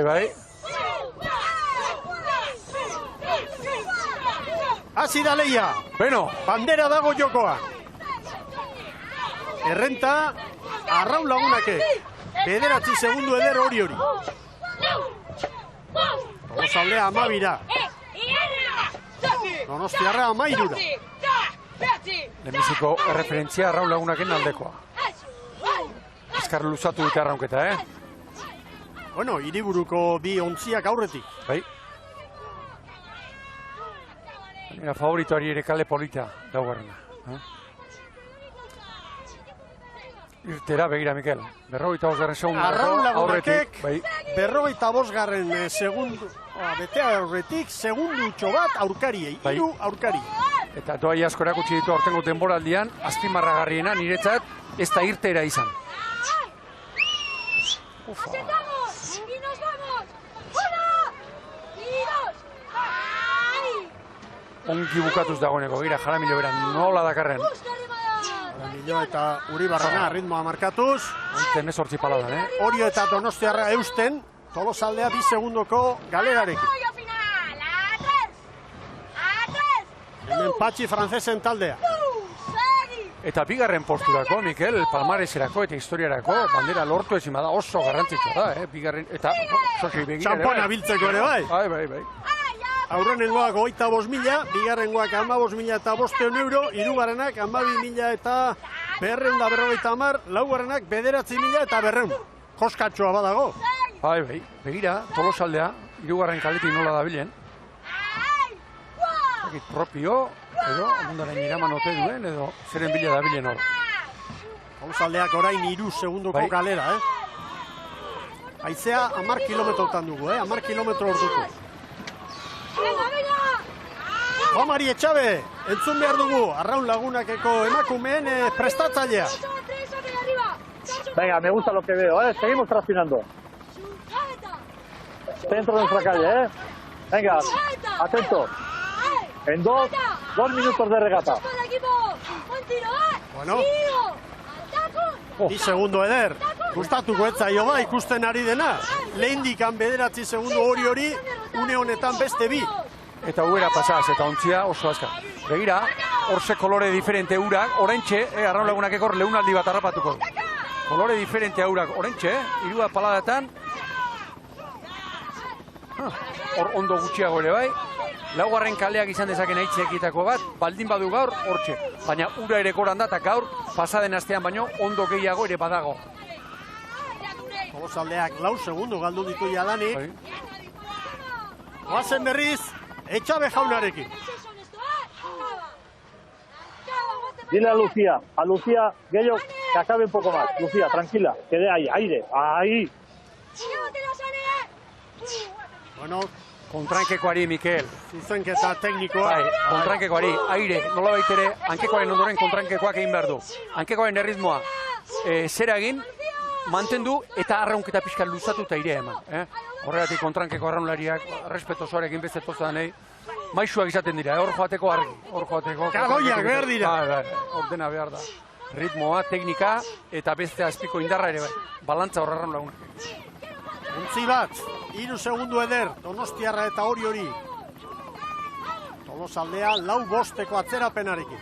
Bai. Hasi da leia. Beno. Bandera dago jokoa. Errenta, Arraun Lagunake. 9 segundu eder hori. Tolosaldea 12. Donostiarra 13. Lehenbiziko erreferentzia Arraun Lagunaken aldekoa. Azkar luzatu dute arraunketa, Bueno, hiriburuko bi ontziak aurretik. Bai. Favoritoari ere kale polita daugarrena. Irtera begira, Mikel. 45. segundu. Arraun Lagunakek 45. segundu. Bete aurretik, segundutxo bat aurkariei. Hiru aurkari. Eta doai asko erakutsi ditu aurtengo denboraldian, azpimarragarriena niretzat ez da irtera izan. ¡Asentamos! ¡Y nos vamos! ¡1! ¡Y 2! Ongi bukatuz dagoeneko, gira, Jaramillo beran nola dakarren. Jaramillo eta Uribarrena ritmoa markatuz. Onten ez hortzi paladan, Orio eta Donostiarra eusten, Tolosaldea 2 segundoko galerarekin. Hemen Patxi Frantzesen taldea. Eta bigarren posturako, Mikel, palmareserako eta historiarako, bandera lortu ezin bada oso garrantzitsua da, bigarren, eta sosei begira. Txampona biltzeko ere, bai. Bai. Aurrenengoak 25.000, bigarrengoak 15.000 eta 500 euro, hirugarrenak 12.000 eta 250, laugarrenak 9.000 eta 200. Koskatxoa badago. Bai, begira, Tolosaldea, hirugarren kaletik nola dabilen. dakit, propio, edo, ondaren iraman ote duen, edo, zeren bila da bilen hor. Tolosaldeak orain 3 segundoko galera, Haizea 10 kilometrotan dugu, 10 kilometro orduko. Mari Etxabe, entzun behar dugu, Arraun Lagunakeko emakumeen prestatzailea. Venga, me gusta lo que veo, seguimos traccionando. Centro de nuestra calle, Venga, atento. En 2 minutos de regata. Bueno. 2 segundo eder. Gustatuko ez zaio ba ikusten ari dena. Lehendikan 9 segundo hori, une honetan beste 2. Eta uera pasaz, eta ontzia oso azka. Begira, horze kolore diferente urak, orentxe, Arraun Lagunakeko leunaldi bat harrapatuko. Kolore diferente urak, orentxe, 3 paladatan. Hor ondo gutxiago ere bai. Laugarren kaleak izan dezaken aitzekitako bat, baldin badu gaur, hortxe. Baina ura ere goran da, eta gaur, pasaden astean baino, ondo gehiago ere badago. Tolosaldeak 4 segundo galdu ditu jadanik. Oazen berriz, Etxabe jaunarekin. Dile a Lucía, Gello, que acabe un poco más. Lucía, tranquila, que dé ahí, aire, ahí. Bueno, kontrankekoari, Mikel. Zuzenketa teknikoa. Kontrankekoari, aire, nola baitere, hankekoaren ondoren kontrankekoak egin behar du. Hankekoaren erritmoa, zera egin, mantendu eta arraunketa pixka luzatu eta ire eman. Horregatik kontrankeko arraunlariak, respeto zoarekin beste tozan, maixuak izaten dira, hor joateko argi. Hor joateko. Kaloiak behar dira. Ordena behar da. Ritmoa, teknika eta beste azpiko indarra ere, balantza hor Arraun Lagunak. Untzi bat, 3 segundo eder, Donostiarra eta hori. Tolosaldea 4-5 atzerapenarekin.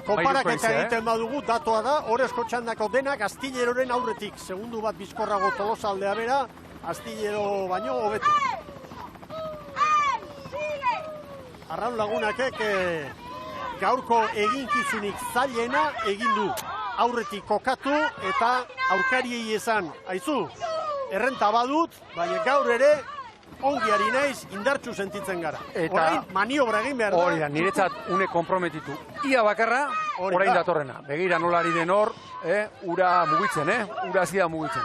Konparaketa egiten badugu, datoa da, Orezko txandako denak Astilleroren aurretik. Segundu bat bizkorrago Tolosaldea bera, Astillero baino hobeto. Arraun Lagunakek gaurko eginkizunik zailena egin du. Aurretik kokatu eta aurkariei esan, aizu, errenta badut, baina gaur ere ongi ari naiz indartsu sentitzen gara. Orain maniobra egin behar da. Hori da, niretzat une komprometitu. Ia bakarra, orain datorrena. Begira nolari den hor, ura mugitzen, ura azida mugitzen.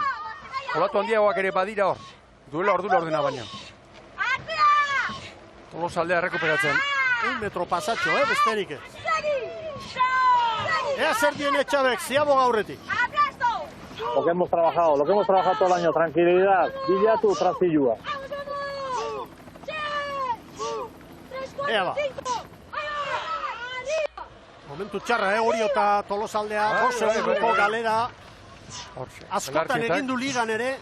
Olatu handiagoak ere badira hor. Duela ordena baina. Tolosaldea rekuperatzen. 1 metro pasatxo, besterik ez. Ea zer dien Etxabek, ziabo gaurretik. Lo que hemos trabajado todo el año, tranquilidad, bilatu trazilua. Ea ba. Momentu txarra, hori eta Tolosaldea, 2 segunduko galera. Askotan egin du ligan ere,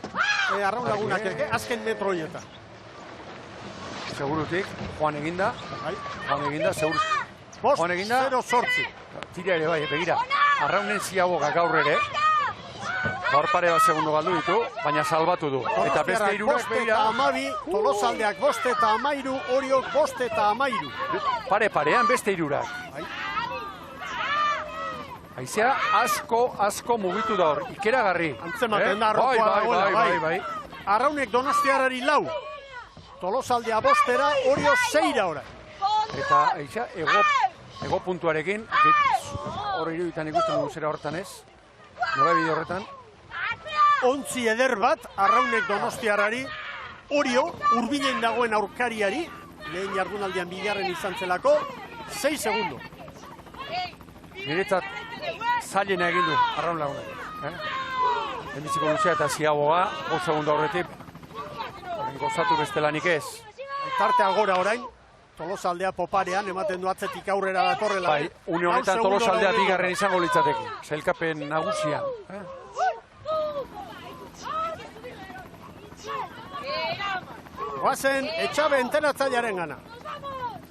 Arraun Lagunak, azken metroietan. Segurutik, Juan eginda, seguru. Juan eginda, 0-8. Tira ere bai, begira, Arraunen ziaboga gaur ere, gaur pare bat segundo galdu ditu, baina salbatu du. Eta beste irurak begira... Tolosaldeak 5 eta 13, Oriok 5 eta 13. Pare-parean beste irurak. Haizea asko mugitu da hor, ikeragarri. Antzematen da arrokoa dagoela, bai. Arraunek Donostiarrari 4. Tolosaldea 5, Orio 6 ora. Eta haizea, ego puntuarekin, hor iruditan ikusten dugu zera horretan ez, nora bide horretan. Ontzi eder bat, Arraunek Donostiarrari, Orio, hurbilen dagoen aurkariari, lehen jardunaldian bigarren izan zelako, 6 segundo. Niretzat, zailena egin du, Arraun Lagunak. Lehenbiziko luzea eta ziaboga, 5 segundo horretik, gozatu bestelanik ez. Tartea gora orain, Tolosaldea poparean, ematen du atzetik aurrera datorrela. Bai, une honetan Tolosaldea bigarren izango litzateke, sailkapen nagusian. Oazen, Etxabe entenatzailearen gana.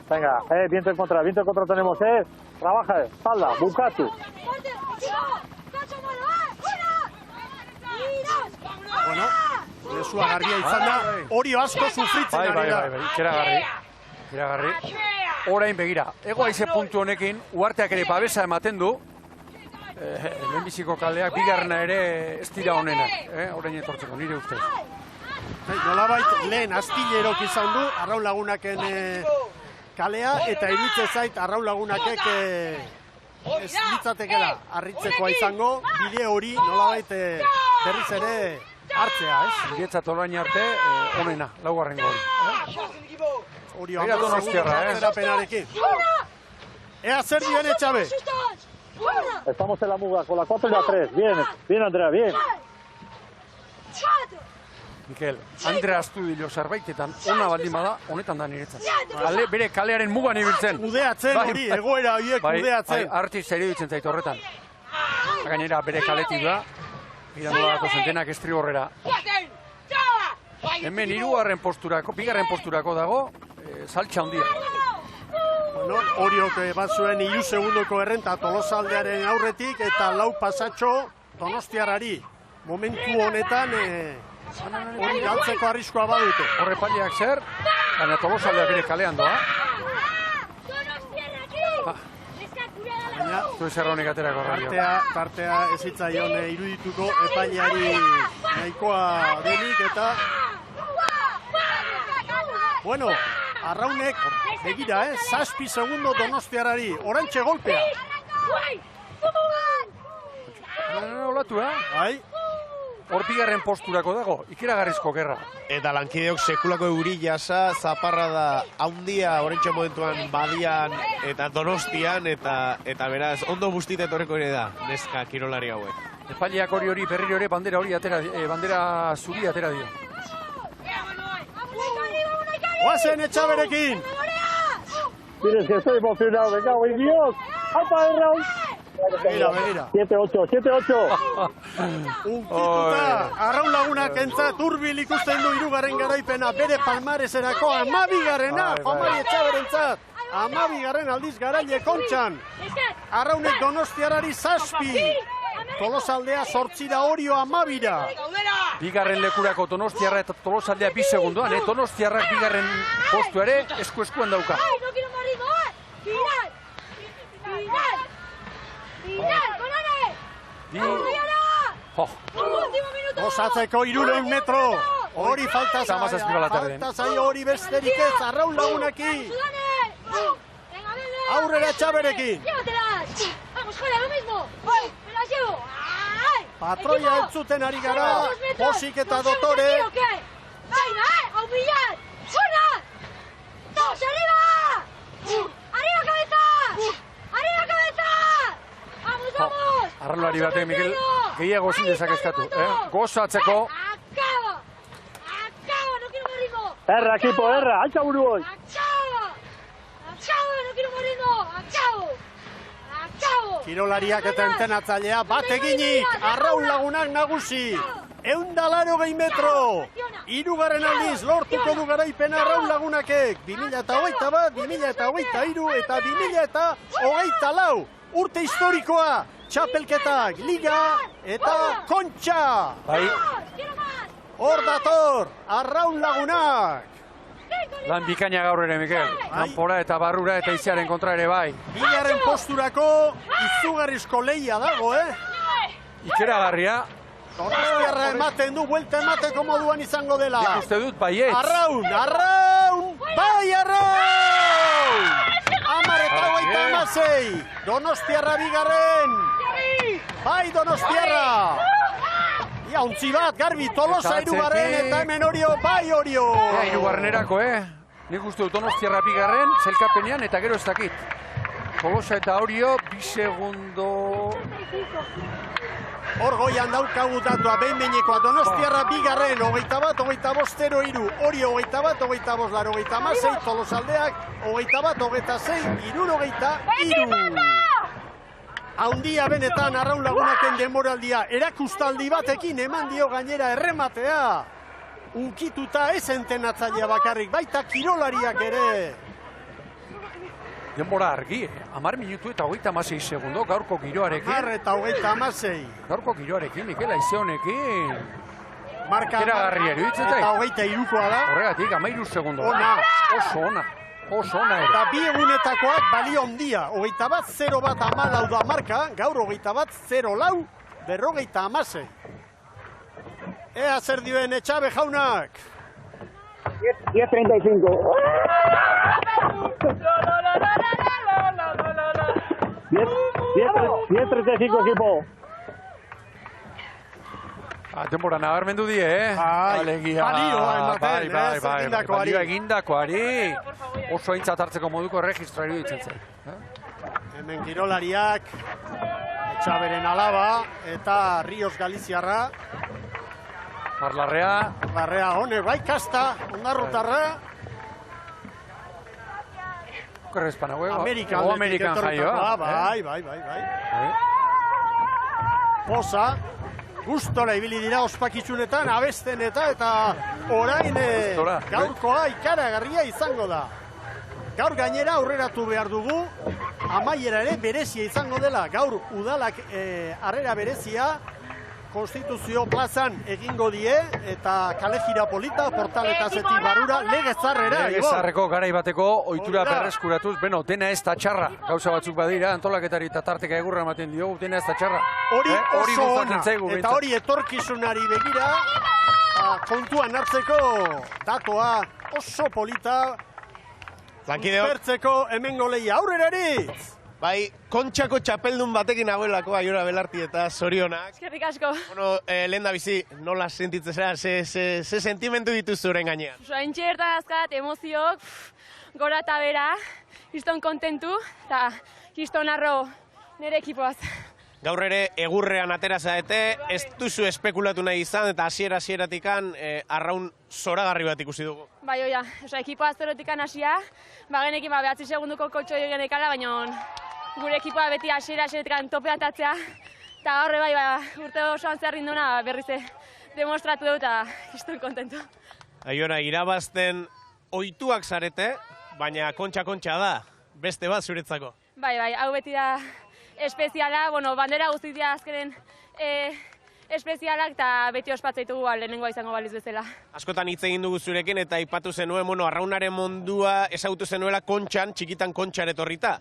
Venga, viento en contra tenemos, trabaja, espalda, bukatu. Bueno, lesua garbia izan da, Orio asko sufritzen ari da. Bai, ikeragarri. Orain begira, ego aize puntu honekin, Uarteak ere babesa ematen du, lehenbiziko kaleak bigarrena ere ez dira honenak, orain etortzeko, nire ustez. Nolabait lehen Astillerok izan du, Arraun Lagunaken kalea eta iruditzen zait Arraun Lagunakek ez litzatekela harritzekoa izango, bide hori nolabait berriz ere hartzea, ez? Niretzat orain arte, onena, laugarrengo hori. Hori atzerapenarekin. Ea zer dien Etxabe? Estamos en la muga, con la 4 y la 3. Bien, Andrea, bien. Mikel, Andrea Astudillo zerbaitetan ona baldin bada, honetan da niretzat. Bere kalearen mugan ibiltzen. Kudeatzen hori, egoera horiek kudeatzen. Bai, artista iruditzen zait horretan. Gainera bere kaletik da, mirando dago zentenak estriborrera. Hemen bigarren posturako dago, saltxa handia. Horiok bat zuen 3 segundoko errenta Tolosaldearen aurretik eta 4 pasatxo Donostiarrari. Momentu honetan hori galtzeko arriskoa badute. Horre paliak zer, baina Tolosaldea bere kalean doa. Zu ez erronik aterako radio. Tartea ez zitzaion irudituko epaileari nahikoa denik eta... Bueno, Arraunek begira, 7 segundo Donostiarrari, orantxe golpea. Olatu, Bai. Hor bigarren posturako dago, ikeragarrizko gerra. Eta lankideok sekulako euri jasa, zaparra da haundia orentxe momentuan Badian eta Donostian, eta beraz, ondo bustita etorreko ere da, neska kirolari hauek. Epaileak hori berriro ere bandera zuri atera dio. Oazen Etxaberekin! Tienes que estoy emocionado, me cago en Dios. ¡Apa, Raúl! Begira. 7-8. Unkituta, Arraun Lagunak entzat hurbil ikusten du 3. garaipena, bere palmareserako 12. Pamari Etxaberentzat. 12. aldiz garaile Kontxan. Arraunek Donostiarrari 7. Tolosaldea 8 Orio 12. Bigarren lekurako Donostiarra eta Tolosaldea 2 segundoan, Donostiarrak bigarren postu ere eskuan dauka. Osatzeko 300 metro. Hori falta zaio hori besterik ez Arraun Lagunaki. Aurrera Etxaberekin. Patroia entzuten ari gara, Posik eta Dotore. ¡Hau billar! ¡Zona! ¡Todos arriba! ¡Arriba cabeza! ¡Arriba cabeza! ¡Vamos, vamos! Arraunlari batek, Mikel, gehiago ezin dezakeskatu. Gozatzeko. ¡Acaba! ¡Acaba! ¡No quiero más ritmo! Erra, equipo, erra, altza buru hoi. ¡Acaba! ¡Acaba! ¡No quiero más ritmo! ¡Acabo! Kirolariak eta entenatzailea bat eginik, Arraun Lagunak nagusi. 180 metro. 3. aldiz lortuko du garaipena Arraun Lagunakek. 2021, 2023 eta 2024. Urte historikoa, txapelketak, liga eta kontxa. Bai. Hor dator, Arraun Lagunak. Lan bikaina gaur ere, Mikel. Kanpora eta barrura eta iziaren kontra ere bai. Bigarren posturako izugarrizko lehia dago, Ikeragarria. Donostiarra ematen du, buelta emateko moduan izango dela. Nik uste dut baietz. Arraun! Bai, Arraun! 10-26. Donostiarra bigarren. Bai, Donostiarra. Ia, ontzi bat, Garbi, Tolosa 3. eta hemen Orio, bai Orio. 3. Nik uste dut Donostiarra bigarren, zelkapenean eta gero ez dakit. Tolosa eta Orio, 2 segundo... Hor goian daukagu datua, behin-behinekoa, Donostiarra bigarren, 21-25-03, Orio 21-25-86, Tolosaldeak 21-26-63. Haundia benetan Arraun Lagunaken demoraldia, erakustaldi batekin eman dio gainera errematea. Unkituta ez entenatzailea bakarrik, baita kirolariak ere. Denbora argi, 10 minutu eta 36 segundo gaurko giroarekin. 10 eta 36. Gaurko giroarekin, Mikel, aize honekin. Marka ikeragarria iruditzen zait. Eta 23koa da. Horregatik, 13 segundo. Ona. Oso ona. Oso ona ere. Eta bi egunetakoak balio ondia. 21-0-1 da marka, gaur 21-0-4, 56. Ea zer dioen Etxabe jaunak. 10-35. ...10-35 equipo. Denbora nabarmendu die, Alegia. Balioa egindakoari. Oso aintzat hartzeko moduko erregistroa iruditzen zen. Hemen kirolariak, Etxaberen alaba eta Rios Galiziarra. Marlarrea. Hone, bai kasta, ondarrutarra. Korrezpana huego. Amerikan jaioa. Bai. Poza. Gustora ibili dira ospakitzunetan, abesten eta orain gaurkoa ikaragarria izango da. Gaur gainera aurreratu behar dugu, amaiera ere berezia izango dela. Gaur udalak harrera berezia Konstituzio plazan egingo die eta kale gira polita, portaletazetik barrura, legezarrera. Legezarreko garai bateko ohitura berreskuratuz, dena ez da txarra. Gauza batzuk badira, antolaketari eta tarteka egurra ematen diogu, dena ez da txarra. Hori oso ona, eta hori etorkizunari begira, kontuan hartzeko datoa oso polita, suspertzeko hemengo lehia aurreraritz! Bai, Kontxako txapeldun batekin nagoelako Aiora Belarti eta zorionak. Eskerrik asko. Bueno, lehen da bizi, nola sentitzen zera, ze sentimentu dituzu horren gainean? Haintxe bertagazkat, emoziok, gora eta bera, kriston kontentu, eta kriston arro nire ekipoaz. Gaur ere, egurrean atera zaete, ez duzu espekulatu nahi izan, eta hasiera-hasieratikan arraun zoragarri bat ikusi dugu. Bai, oia, ekipoa zerotikan hasia, bagenekin 9 segunduko kotxo genekala, baina gure ekipoa beti hasiera-hasieratik tope atatzea, eta gaur bai, urte osoan zehar rindona berriz demostratu dut, eta kriston kontentu. Aiora, irabazten ohituak zarete, baina kontxa da, beste bat zuretzako. Bai, hau beti da espeziala, bandera guztik dira azkenen espezialak eta beti ospatzaitu lehenengoa izango baliz bezala. Askotan hitz egin dugu zurekin eta aipatu zenuen, arraunaren mundua ezagutu zenuela kontxan, txikitan kontxar etorrita.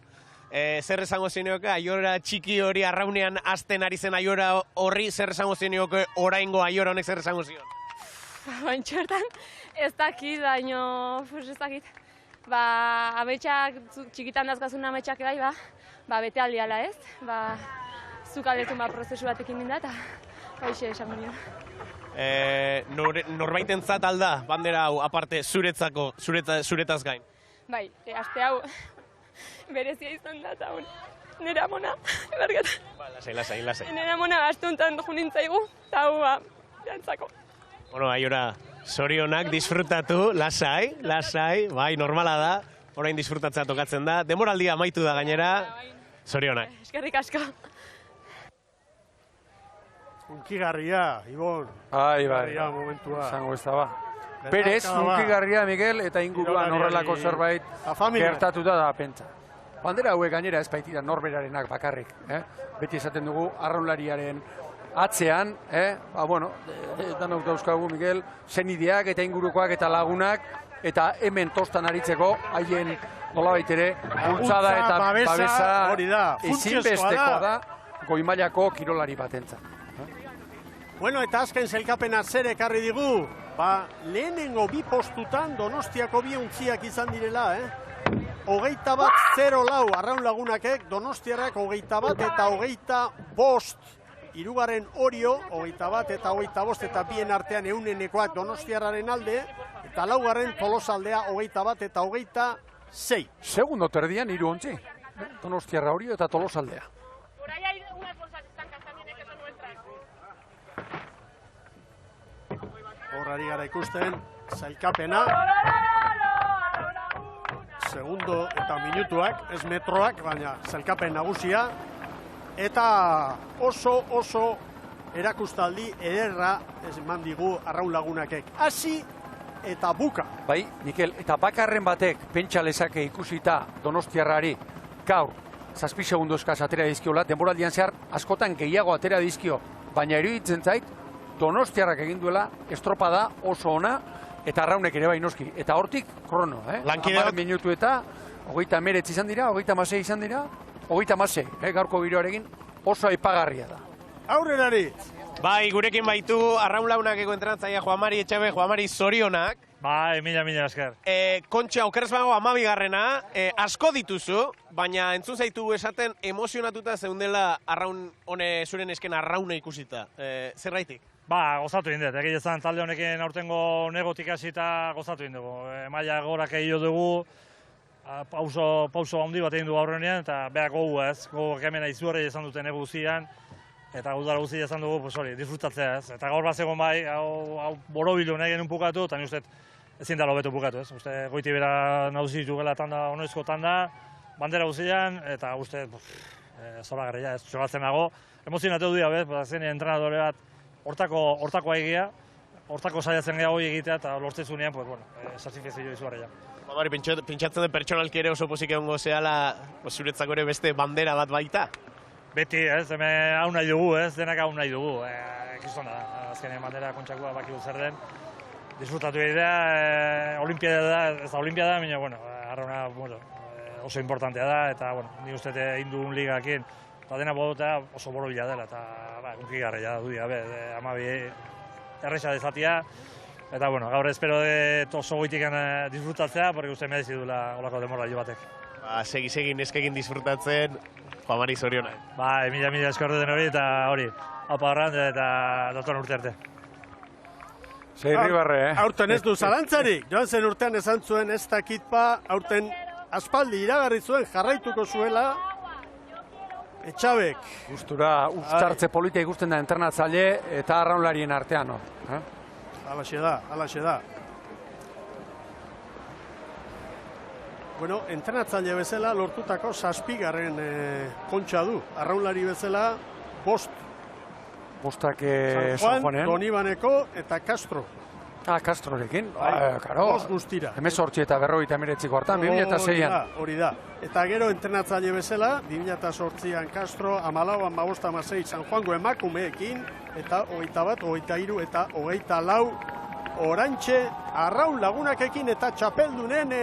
Zer esango zenioke, Aiora txiki hori arraunean azten ari zen Aiora horri, zer esango zenioke oraingo Aiora honek zer esango zion? Bantxertan ez dakit, baino, ez dakit. Ametxak, txikitan dazkazun ametxak bai, bete aldiala ez, zuk aldetu prozesu batekin ninda eta hoxe esango nion. Norbaitentzat alda, bandera hau, aparte zuretaz gain? Bai, aste hau berezia izan da eta nire amona, bergeta. Lasai. Nire amona astuntan junintzaigu, eta hau jantzako. Aiora, zorionak disfrutatu, lasai, bai, normala da, orain disfrutatzea tokatzen da, demoraldia amaitu da gainera, zorionak. Eskerrik asko. Unkigarria, Ibon. Bai, momentua. Zango ez da ba. Berez, unkigarria, Miguel, eta inguruan horrelako zerbait gertatuta da pentsa. Bandera hauek gainera ez baitira norberarenak bakarrik. Beti esaten dugu, arraunlariaren atzean, danok dauzkagu, Miguel, zenideak eta ingurukoak eta lagunak, eta hemen tostan aritzeko, haien nolabait ere, bultzada eta babesa ezinbestekoa da goimailako kirolari batentzat. Eta azken zelkapena zer ekarri digu, lehenengo 2 postutan Donostiako 2 untziak izan direla, 21-0 arraun lagunakek, Donostiarrak 21 eta 25, hirugarren Orio, 21 eta 25 eta bien artean eunenekoak Donostiarraren alde, eta laugarren Tolosaldea 21 eta 26. Segundo terdian 3 ontzi, Donostiarra Orio eta Tolosaldea. Por ahí hay unas bolsas estancas también que son nuestras. Horrari gara ikusten, zailkapena. Segundo eta minutuak, ez metroak, baina zailkapen nagusia. Eta oso erakustaldi ederra eman digu arraun lagunakek. Hasi eta buka. Bai, Mikel, eta bakarren batek pentsa lezake ikusita Donostiarrari gaur 7 segundu eskaz atera dizkiola, denboraldian zehar askotan gehiago atera dizkio, baina iruditzen zait Donostiarrak egin duela estropada oso ona eta arraunek ere bai noski. Eta hortik krono, 10 minutu eta 39 izan dira, 36 izan dira, 36, gaurko giroarekin oso aipagarria da. Aurrerari! Bai, gurekin baitu, arraun lagunakeko entrenatzaia Juan Mari Etxabe, Juan Mari zorionak. Bai, mila esker. Kontxa, okerrez banago 12garrena, asko dituzu, baina entzun zaitu esaten emozionatuta zeundela arraun hone zuren esken arrauna ikusita. Zerraitik? Ba, gozatu indet, egia ezan talde honekin aurtengo negotik hasi eta gozatu indugu. Maila gorak egio dugu, pauso handi bat egin dugu aurrenean, eta behar gogu ez, gogak hemen aizuarri izan duten egu guztian, eta udara guztia izan dugu, disfrutatzea ez. Eta gaur bat zegoen bai, hau borobilu nahi genuen pukatu, eta ni uste ezin da lobetu bukatu, ez? Uste goiti bera nagusi jugela tanda, onoizko tanda, bandera guzian, eta uste zoragarria, ez txogatzen nago. Emozionatu du dira, zen entrenadore bat hortako egia, hortako saiatzen gehiago egitea, eta lortzezunean, satisfazio izugarria. Bari, pentsatzen den pertsonalki ere oso pozik egongo zehala, zuretzako ere beste bandera bat baita? Beti, ez, hemen hau nahi dugu, ez, denak hau nahi dugu. Kiston da, azkenean bandera kontxakua bakigu zer den. Disfrutatu idea, olimpiada da, ez da olimpiada, baina, arrauna oso importantea da, eta, ni uste egin dugun ligakin, eta dena bodotea oso borobila dela, eta unkigarria da dudia, amabi erresa dezatia, eta, gaur espero oso goitiken disfrutatzea, porque uste merezi duela olako demora jo batek. Segi neskekin disfrutatzen, Juan-Mari zoriona. Mila esker den hori, eta hori, haupa horran, eta datorren urte arte. Aurten ez du zalantzarik, joan zen urtean esan zuen ez dakitpa, aurten aspaldi iragarri zuen jarraituko zuela Etxabek. Gustura, uztartze politia ikusten da entrenatzaile eta arraunlarien artean. Halaxe da. Entrenatzaile bezala lortutako 7. Kontxa du. Arraunlari bezala 5. Bostak San Juan, Donibaneko eta Castro. Castrorekin, karo. 5 guztira. 18 eta 59ko hartan, 2006an. Hori da. Eta gero entrenatzaile bezala, 2008an Castro, 14an 15-16 San Juango emakumeekin, eta 21, 23 eta 24 orantxe arraun lagunakekin eta txapeldunen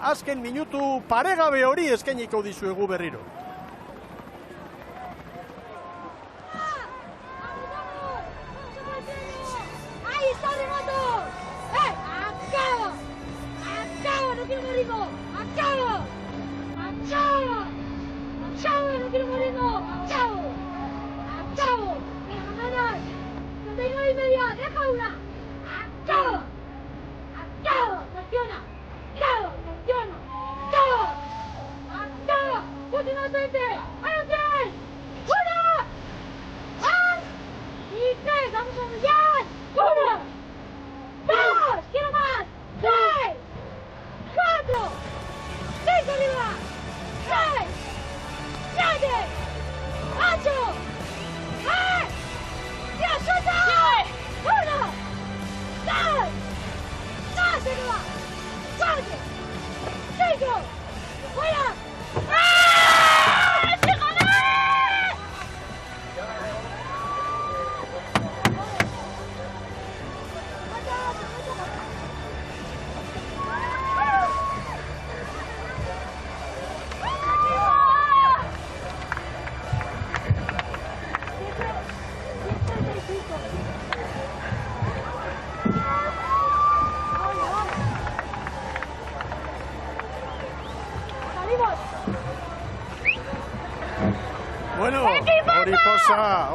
azken minutu paregabe hori eskainiko dizuegu berriro.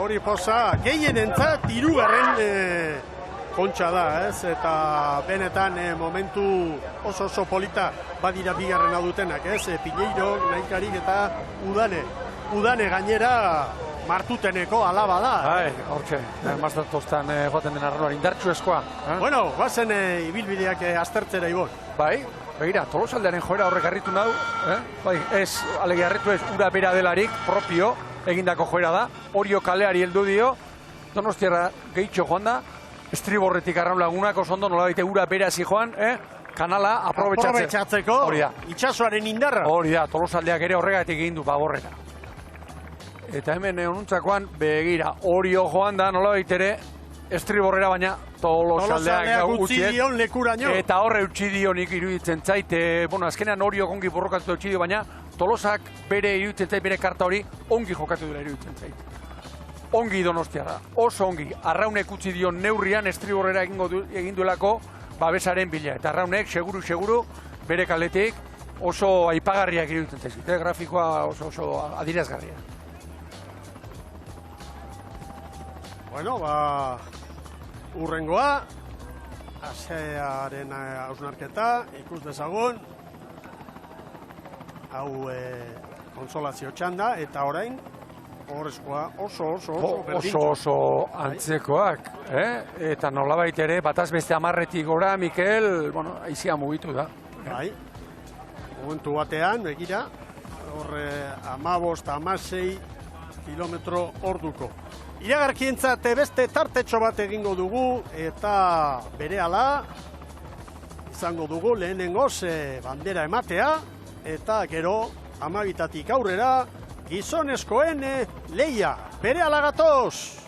Hori posa, gehienentzat 3. kontxa da, ez? Eta benetan momentu oso polita badira 2. dutenak, ez? Piñeiro, Naikarik eta Udane gainera martuteneko alaba da. Hortxe, maztatoztan joaten den arroan indartxu eskoa. Guazen ibilbideak aztertzera ibon. Begira, Tolosaldearen joera horrek harritu nahu, ez, alegia harritu ez, ura bera delarik, propio, egindako joera da, Orio kaleari heldu dio, Donostiarra gehitxo joan da, estriborretik arraun lagunak oso ondo nola baite ura berazi joan, kanala aprobetxatzeko, itxasoaren indarra. Hori da, Tolosaldeak ere horregatik egin du baborreta. Eta hemen honuntzakoan, begira, Orio joan da nola baitere, estriborrera baina Tolosaldeak utzi dion lekuraino. Eta horre utzi dionik iruditzen zaite, azkenean Orio ongi borrokatu utzi dio, baina Tolosak bere iruditzen zait, bere karta hori ongi jokatu dela iruditzen zait. Ongi Donostiarra, oso ongi, arraunek utzi dion neurrian estriborrera egin duelako, babesaren bila. Eta Arraunek, seguru, bere kaletik oso aipagarriak iruditzen zaizkit. Grafikoa oso adierazgarria. Bueno, urrengoa, asearen hausnarketa, ikus dezagun. Hau konsolazio txanda, eta orain, horrezkoa oso berdintxo. Oso antzekoak, Eta nolabait ere, bataz beste 10-etik gora, Mikel, aizia mugitu da. Bai, momentu batean, begira, horre 15-16 kilometro orduko. Iragarkientzat beste tartetxo bat egingo dugu, eta berehala izango dugu lehenengoz bandera ematea, eta gero 12-tik aurrera gizonezkoen lehia. Berehala gatoz!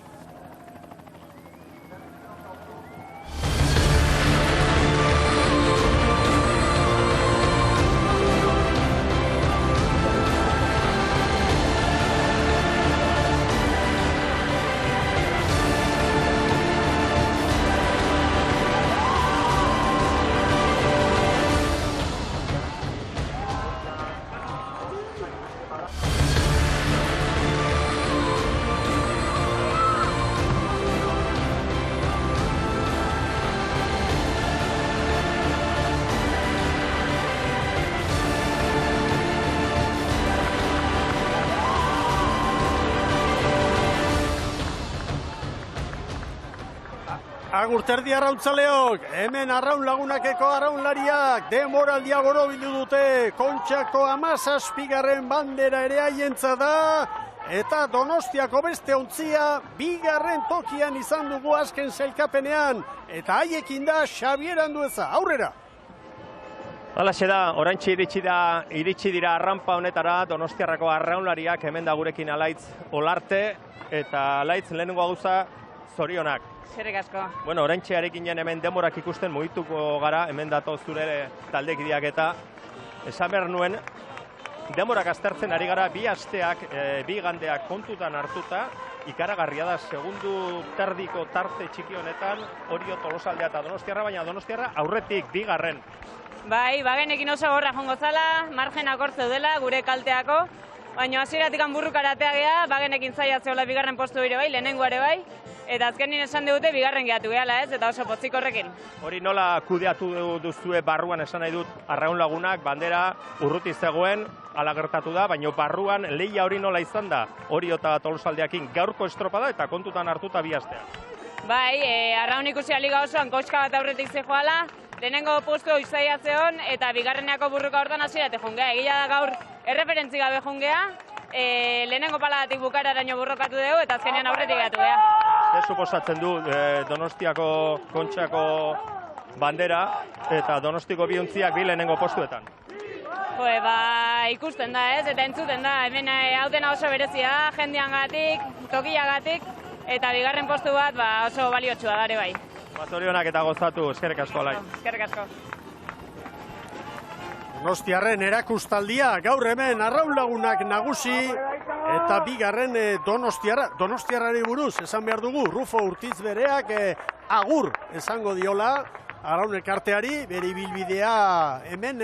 Agurterdi arrautzaleok, hemen arraun lagunakeko arraunlariak, denboraldia goro bildu dute, Kontxako 17. bandera ere haientza da, eta Donostiako beste ontzia, 2. tokian izan dugu azken sailkapenean, eta haiekin da Xabier Andueza, aurrera! Halaxe da, oraintxe iritsi dira arrampa honetara, Donostiarrako arraunlariak hemen da gurekin Alaitz Olarte, eta Alaitz lehenengo gauza zorionak. Eskerrik asko. Bueno, oraintxe arekinen hemen demorak ikusten mugituko gara, hemen dato zure taldekideak eta esan behar nuen, demorak aztertzen ari gara 2 asteak, 2 igandeak kontutan hartuta, ikaragarria da, segundu terdiko tarte txiki honetan, Orio, Tolosaldea eta Donostiarra, baina Donostiarra aurretik 2. Bai, bagenekin oso gorra jongo zala, margenak hor zeudela, gure kalteako, baina hasieratik burrukaratea gea, bagenekin zaiatzeola 2. postu ere bai, lehenengo ere bai, eta azkenin esan digute 2. gehiatu gehala ez, eta oso potzik horrekin. Hori nola kudeatu duzue barruan esan nahi dut arraun lagunak, bandera urruti zegoen, ala gertatu da, baina barruan lehia hori nola izan da, Orio eta Tolosaldeakin gaurko estropada eta kontutan hartuta 2 asteak. Bai, arraun ikusia liga osoan koska bat aurretik zehoala, lehenengo postu izaiatzeon eta 2. burruka hortan hasieratik jungea. Egia da gaur erreferentzi gabe jungea, lehenengo paladatik bukararaino burrokatu dugu eta azkenean aurretik gatu geha. Ez suposatzen du Donostiako Kontxako bandera eta Donostiko biontziak 2 lehenengo postuetan? Ikusten da ez, eta entzuten da, hemen hau dena oso berezia, jendeangatik, tokiagatik, eta 2. postu bat oso baliotsua da ere bai. Zorionak eta gozatu, eskerrik asko Alai. Eskerrik asko. Donostiarren erakustaldia, gaur hemen arraun lagunak nagusi, eta 2. Donostiarrari buruz, esan behar dugu, Rufo Urtiz bereak agur esango diola, arraun elkarteari, bere ibilbidea hemen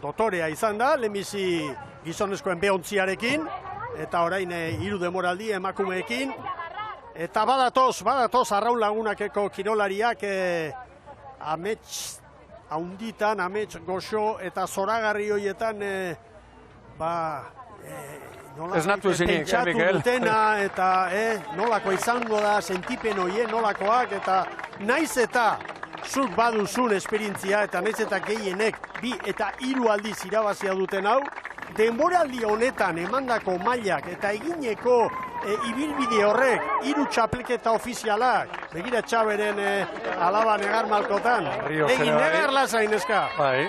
dotorea izan da, lehenbizi gizonezkoen behontziarekin, eta orain 3 demoraldi emakumeekin, eta badatoz arraun lagunakeko kirolariak amets haunditan, amets goxo eta zoragarri horietan pentsatu dutena eta nolako izango da sentipen horien nolakoak eta naiz eta zuk baduzun esperientzia eta naiz eta gehienek 2 eta 3 aldiz irabazia duten hau, denboraldi honetan emandako mailak eta egineko ibilbide horrek 3 txapelketa ofizialak, begira Txaberen alaba Negar Malkotan, egin Negar lasain eska. Bai,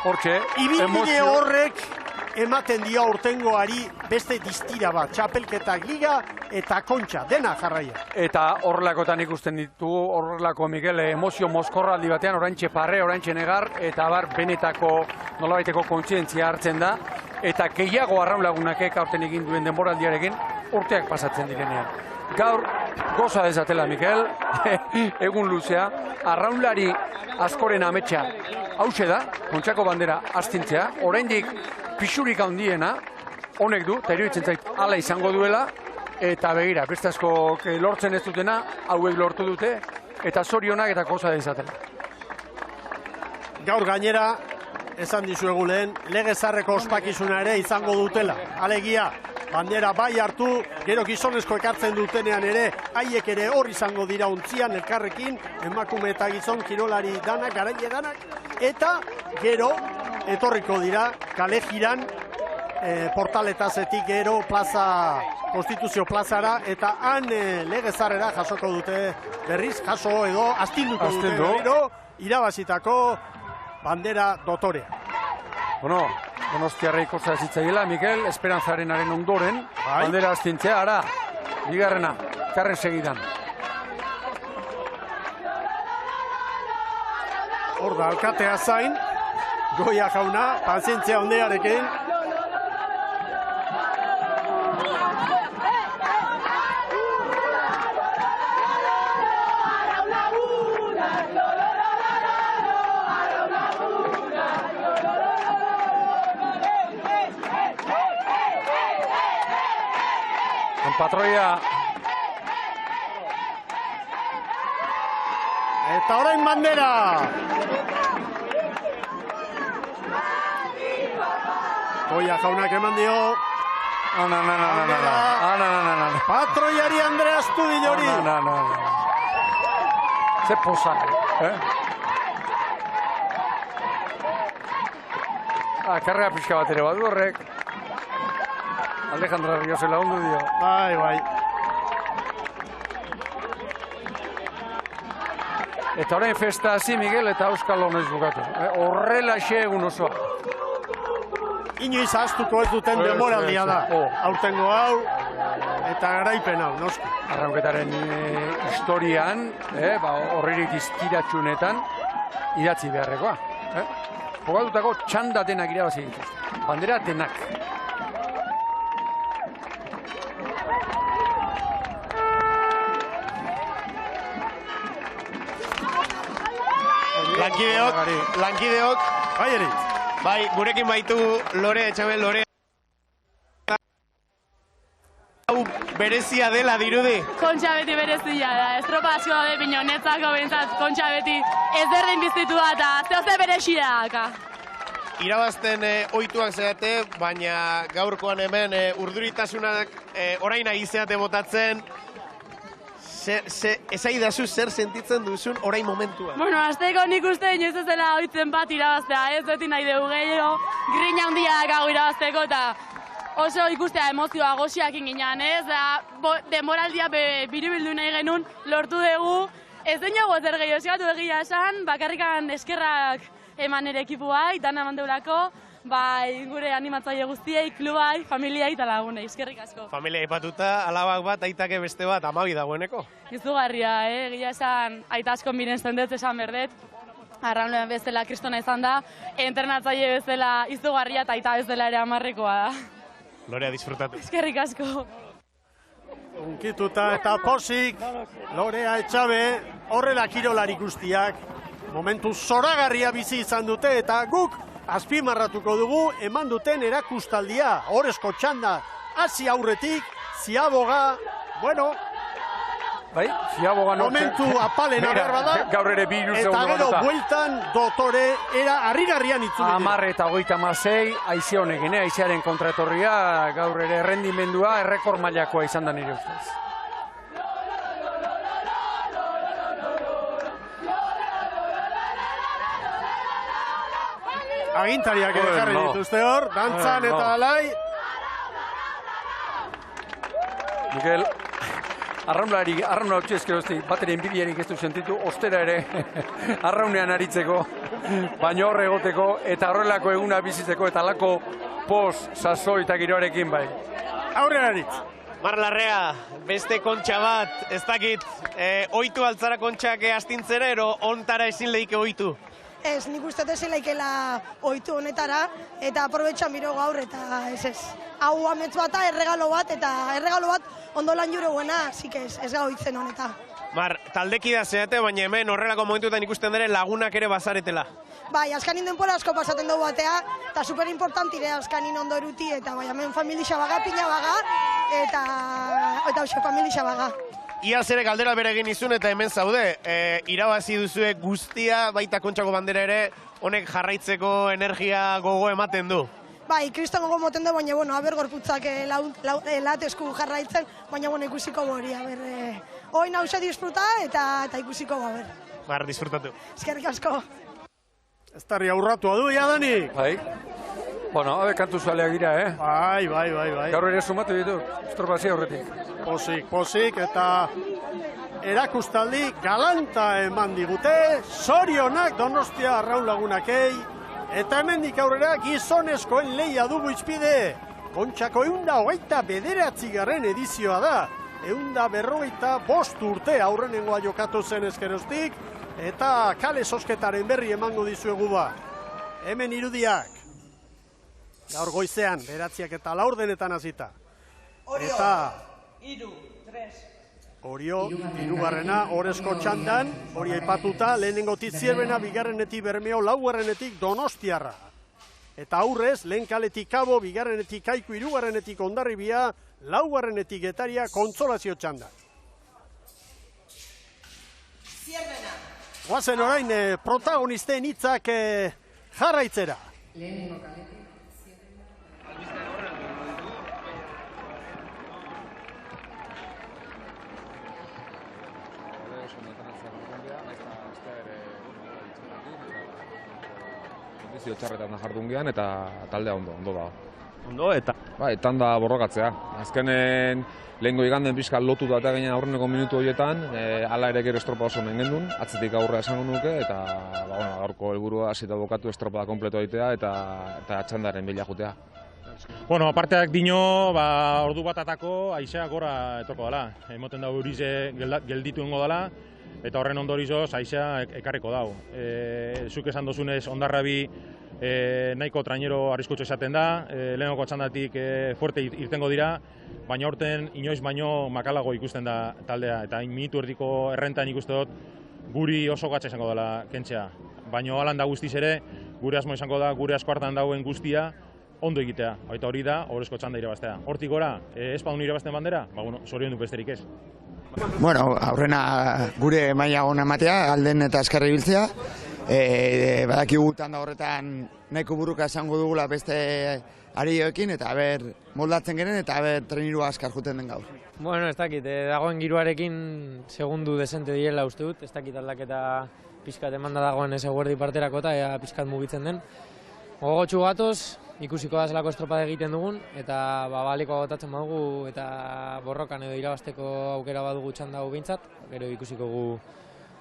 hortxe, ibilbide horrek ematen dio aurtengoari beste distira bat, txapelketak liga eta Kontxa, dena jarraia. Eta horrelakotan ikusten ditugu, horrelako Miguel emozio mozkorraldi batean, oraintxe Parre, oraintxe Negar, eta benetako nolabaiteko kontzientzia hartzen da, eta gehiago arraun lagunakek aurten egin duen denboraldiarekin urteak pasatzen direnean. Gaur, goza dezatela, Mikel, egun luzea, arraunlari askoren ametsa hause da, Kontxako bandera astintzea, oraindik pixurik handiena, honek du, eta iruditzen zait, hala izango duela, eta begira, beste asko lortzen ez dutena, hauek lortu dute, eta zorionak eta goza dezatela. Gaur gainera, esan dizuegu lehen, lege zarreko ospakizuna ere izango dutela. Alegia, bandera bai hartu, gero gizonezko ekartzen dutenean ere, haiek ere hor izango dira untzian elkarrekin, emakume eta gizon kirolari danak, garaile danak, eta gero etorriko dira kale jiran, portaletazetik gero Konstituzio plazara, eta han lege zarrera jasoko dute berriz, jaso edo astinduko dute gero, irabazitako bandera dotorea. Bueno, Donostiarra ikosta zitzaiela, Mikel, Esperantzarenaren ondoren, bandera astintzea, ara, bigarrena, karren segidan. Hor da, alkatea zain, Goia jauna, pazientzia ondearekin. Patroia. Eta orain bandera. Goia jaunak eman dio. Patroiari Andrea Astudillori. Ze posa, karrera pixka bat ere badu horrek. Alejandra Riosela ondo dio. Bai. Eta orain festa hasi, Miguel, eta Euskal Honez bukatu. Horrela egun osoa. Inoiz ahaztuko ez duten demoraldia da. Aurtengo hau, eta garaipen hau, noski. Arraunketaren historian, horririk izkiratxunetan, idatzi beharrekoa. Jokatutako txandatenak irabazi dituzte. Bandera denak. Lankideok, bai, gurekin baitu Lore, Etxabel, Lore. Hau berezia dela dirudi. Kontxa beti berezia da, estropa asko daude pinonetzako bentsat, kontxa beti ez berdin biztitu da, eta zehoze berezia daka. Irabazten ohituak zeate, baina gaurkoan hemen urduritasunak orain aizeate botatzen. Esaidazu zer sentitzen duzun orain momentua? Bueno, azteko nik uste inoiz ez dela oitzen bat irabaztea, ez beti nahi dugu gehiago, grina handia dakago irabazteko, eta oso ikustea emozioa goxiakin ginean, ez? Demoraldia biribildu nahi genuen, lortu dugu, ez dugu zer gehiago eskatu egia esan, bakarrikan eskerrak eman ere ekipuai, dana eman deulako, bai gure animatzaile guztiei, klubai, familiai eta lagunei, eskerrik asko. Familia ipatuta, alabak bat, aitake beste bat, 12 dagoeneko. Izugarria, egia esan, aita asko miren zendetz esan berdet, arraunean bezala kristona izan da, entrenatzaile bezala izugarria eta aita bezala ere 10-rekoa da. Lorea, disfrutatu. Eskerrik asko. Unkituta eta posik, Lorea Etxabe, horrela kirolari guztiak, momentu zoragarria bizi izan dute eta guk azpimarratuko dugu eman duten erakustaldia, horrezko txanda, hasi aurretik, Ziaboga, bueno, bai, Ziaboga momentu apalena berra da, gaur ere 2 segundu eta gero bueltan dotore era harrigarrian itzulik. 10 eta 36, haize honekin, haizearen kontraetorria, gaur ere errendimendua, errekor mailakoa izan da nire ustez. Agintariak ere jarri dituzte hor, dantzan eta alai. Mikel, arraunla hotxe ezkeroztik, bat ere enbidiarik ez du sentitu, ostera ere arraunean aritzeko, baino horre egoteko, eta horrelako eguna bizitzeko, eta alako pos, sasoi eta giroarekin bai. Aurrean aritz. Mar Larrea, beste kontxa bat, ez dakit, oitu altzara kontxak astintzera, ero ontara ezin lehike oitu? Ez, nik uste ezin laikela oitu honetara, eta aprobetxan biro gaur, eta ez. hau amets bata, erregalo bat, eta erregalo bat ondo lan jure guena, zik ez gau itzen honeta. Mar, taldekidea zeate, baina hemen horrelako momentuetan ikusten dere lagunak ere bazaretela. Bai, azkanin denpora asko pasaten dugu batea, eta superimportantire azkanin ondo eruti, eta bai, hemen familia baga, pina baga, eta hoxe familia baga. Iaz ere galdera bere egin izun eta hemen zaude, irabazi duzue guztia, baita Kontxako bandera ere, honek jarraitzeko energia gogo ematen du. Bai, kriston gogo moten du, baina, bueno, aber gorputzak latesku jarraitzen, baina, bueno, ikusiko gori, aber, hoi nauze disfruta eta ikusiko aber. Bar, disfrutatu. Eskerrik asko. Ez tarri aurratua du, Jadanik? Bai. Bueno, habe kantu zaleak dira, Bai. Gaur ere sumatu ditu, estropazia horretik. Pozik, eta erakustaldi galanta eman digute, zorionak Donostia Arraun Lagunakei, eta hemendik aurrera gizonezkoen lehia dugu izpide. Kontxako 129. edizioa da, 145 urte aurrenengoa jokatu zen ezkeroztik, eta kale sosketaren berri emango dizuegu ba. Hemen irudiak, gaur goizean, 9:04 hasita. Eta Orio, hirugarrena, Orezko txandan, hori aipatuta, lehenengotik Zierbena, bigarrenetik Bermeo, laugarrenetik Donostiarra. Eta aurrez, lehen kaletik Kabo, bigarrenetik Kaiku, hirugarrenetik Hondarribia, laugarrenetik Getaria, kontsolazio txandan. Zierbena. Guazen orain, protagonisten hitzak jarraitzera. Lehenengo kaletik. Kondizio txarretan jardun gehan eta taldea ondo da. Ondo eta? Bai, tanda borrokatzea. Azkenen lehengo iganden pixka lotu da eta gaina aurreneko minutu horietan, hala ere gero estropa oso men gendun, atzetik aurrea esango nuke, eta gaurko helburua hasita bokatu estropa kompleto egitea eta txandaren bila jutea. Bueno, aparteak dino, ordu bat atako, aizea gora etorko dela. Emoten dago eurize gelditu ingo dela, eta horren ondorizoz aizea ekarriko dago. Zuk esan dozunez, Hondarrabi nahiko trainero arriskutsu esaten da, lehenoko txandatik fuerte irtengo dira, baina horten inoiz baino makalago ikusten da taldea, eta minutu erdiko errentan ikusten dut guri oso gatza izango dela kentzea. Baina alan da guztiz ere, gure asmo izango da, gure asko hartan dauen guztia, ondo egitea, eta hori da, Orezko txanda irabaztea. Hortik gora, ez badun irabazten bandera, zoriondu besterik ez. Bueno, aurrena gure maila ona ematea, alden eta azkarra ibiltzea. Badakigu tanda horretan nahiko burruka esango dugula beste arioekin, eta moldatzen geren, eta trenirua azkar juten den gaur. Bueno, ez dakit, dagoen giroarekin segundu desente direla uste dut, ez dakit aldaketa pixkat emanda dagoen ez eguerdi parterako eta ea pixkat mugitzen den. Gogotxu gatoz, ikusiko da zelako estropada egiten dugun, eta baliko agotatzen badugu eta borrokan edo irabazteko aukera badugu txanda hau behintzat, gero ikusiko gu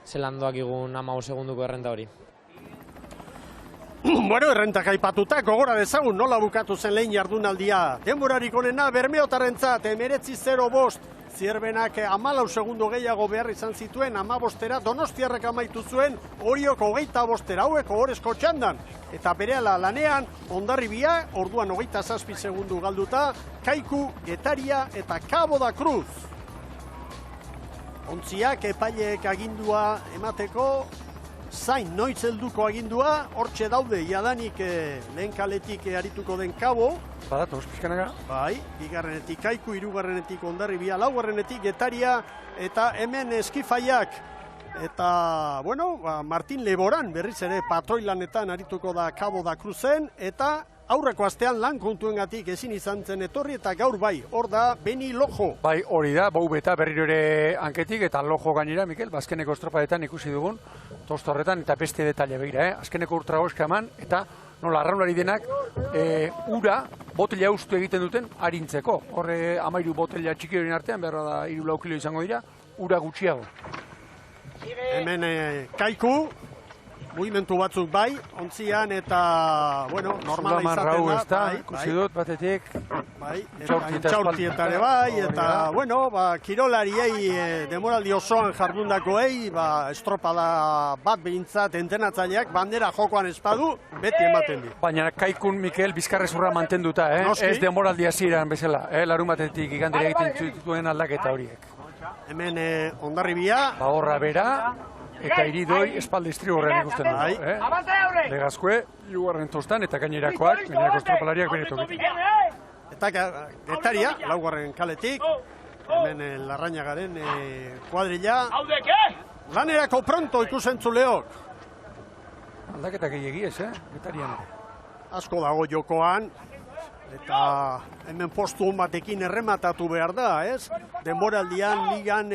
zelandoak igun 15 segunduko errenta hori. Bueno, errentak aipatuta, gogora dezagun nola bukatu zen lehen jardunaldia. Denborarik onena Bermeotarrentzat 19:05, Zierbenak 14 segundo gehiago behar izan zituen, 15era, Donostiarrak amaitu zuen, Oriok 25era, hauek Orezko txandan. Eta berehala lanean, Hondarribia, orduan 27 segundu galduta, Kaiku, Getaria eta Cabo da Cruz. Ontziak epaileek agindua emateko, zain noiz helduko agindua, hortxe daude jadanik lehen kaletik arituko den Kabo. Badatoz, pixkanaka. Bai, bigarrenetik Kaiku, hirugarrenetik Hondarribia, laugarrenetik Getaria, eta hemen Eskifaiak. Eta, bueno, Martin Leboran berriz ere patroilanetan arituko da Cabo da Cruzen, eta aurreko astean lan kontuengatik ezin izan zen etorri, eta gaur bai, hor da Beni Lojo. Bai, hori da, bau beta berriro ere hanketik, eta Lojo gainera, Mikel, azkeneko estropadetan ikusi dugun, tosto horretan, eta beste detalle begira, azkeneko ultragoska eman, eta nola arraunari denak, ura, botella ustu egiten duten, harintzeko. Horre, 13 botella txiki horien artean, behar da 3-4 kilo izango dira, ura gutxiago. Hemen Kaiku, mugimendu batzuk bai, ontzian eta, bueno, normala izaten da. Ikusi dut, batetik, Intxaurtietare bai, eta, bueno, kirolariei demoraldi osoan jardundakoei, estropada bat behintzat entenatzaileak bandera jokoan espadu, beti ematen di. Baina Kaikun, Mikel, bizkarrezurra mantenduta, ez demoraldi hasieran bezala, larumatetik igandera egiten zituen aldaketa horiek. Hemen Hondarribia. Horra bera, eta Iridoi espalde istriborrean ikusten du. Legazkue, hirugarren tostan, eta gainerakoak, gainerako estropalariak benetoketik. Eta Getaria, laugarren kaletik, hemen Larrañagaren kuadrilla. Lanerako pronto ikusentzuleok. Aldaketa gehiagi ez, Getarian ere. Asko dago jokoan, eta hemen postu hon batekin errematatu behar da, ez? Denboraldian, ligan,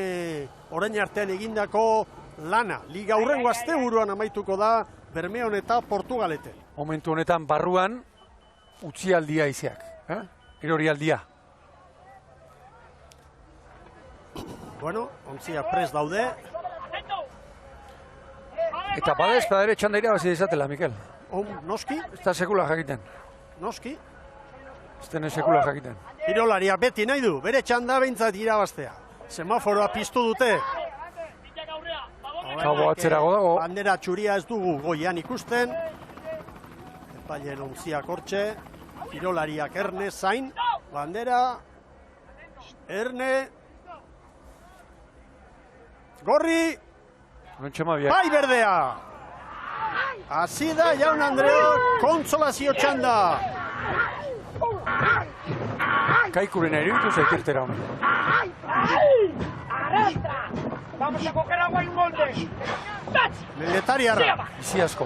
orain artean egindako lana. Liga hurrengo asteburuan amaituko da Bermeon eta Portugalete. Momentu honetan barruan utzialdia izeak, erorialdia. Bueno, ontzia prest daude. Eta bada espadare txandaira bazi izatela, Mikel. Noski? Ez da sekula jakiten. Noski? Ez dene sekula jakiten. Kirolaria beti nahi du, bere txanda behintzat irabaztea. Semaforoa piztu dute. Kabo atzerago dago. Bandera txuria ez dugu goian ikusten. Epailen ontziak hortxe. Kirolariak Erne zain. Bandera. Erne. Gorri. Bai berdea. Hasi da Jaun Andreo kontsolazio txanda. Kaikuren eritu zaiteztera hona. Vamos a coger agua y molde. Meletariarra. Izi asko.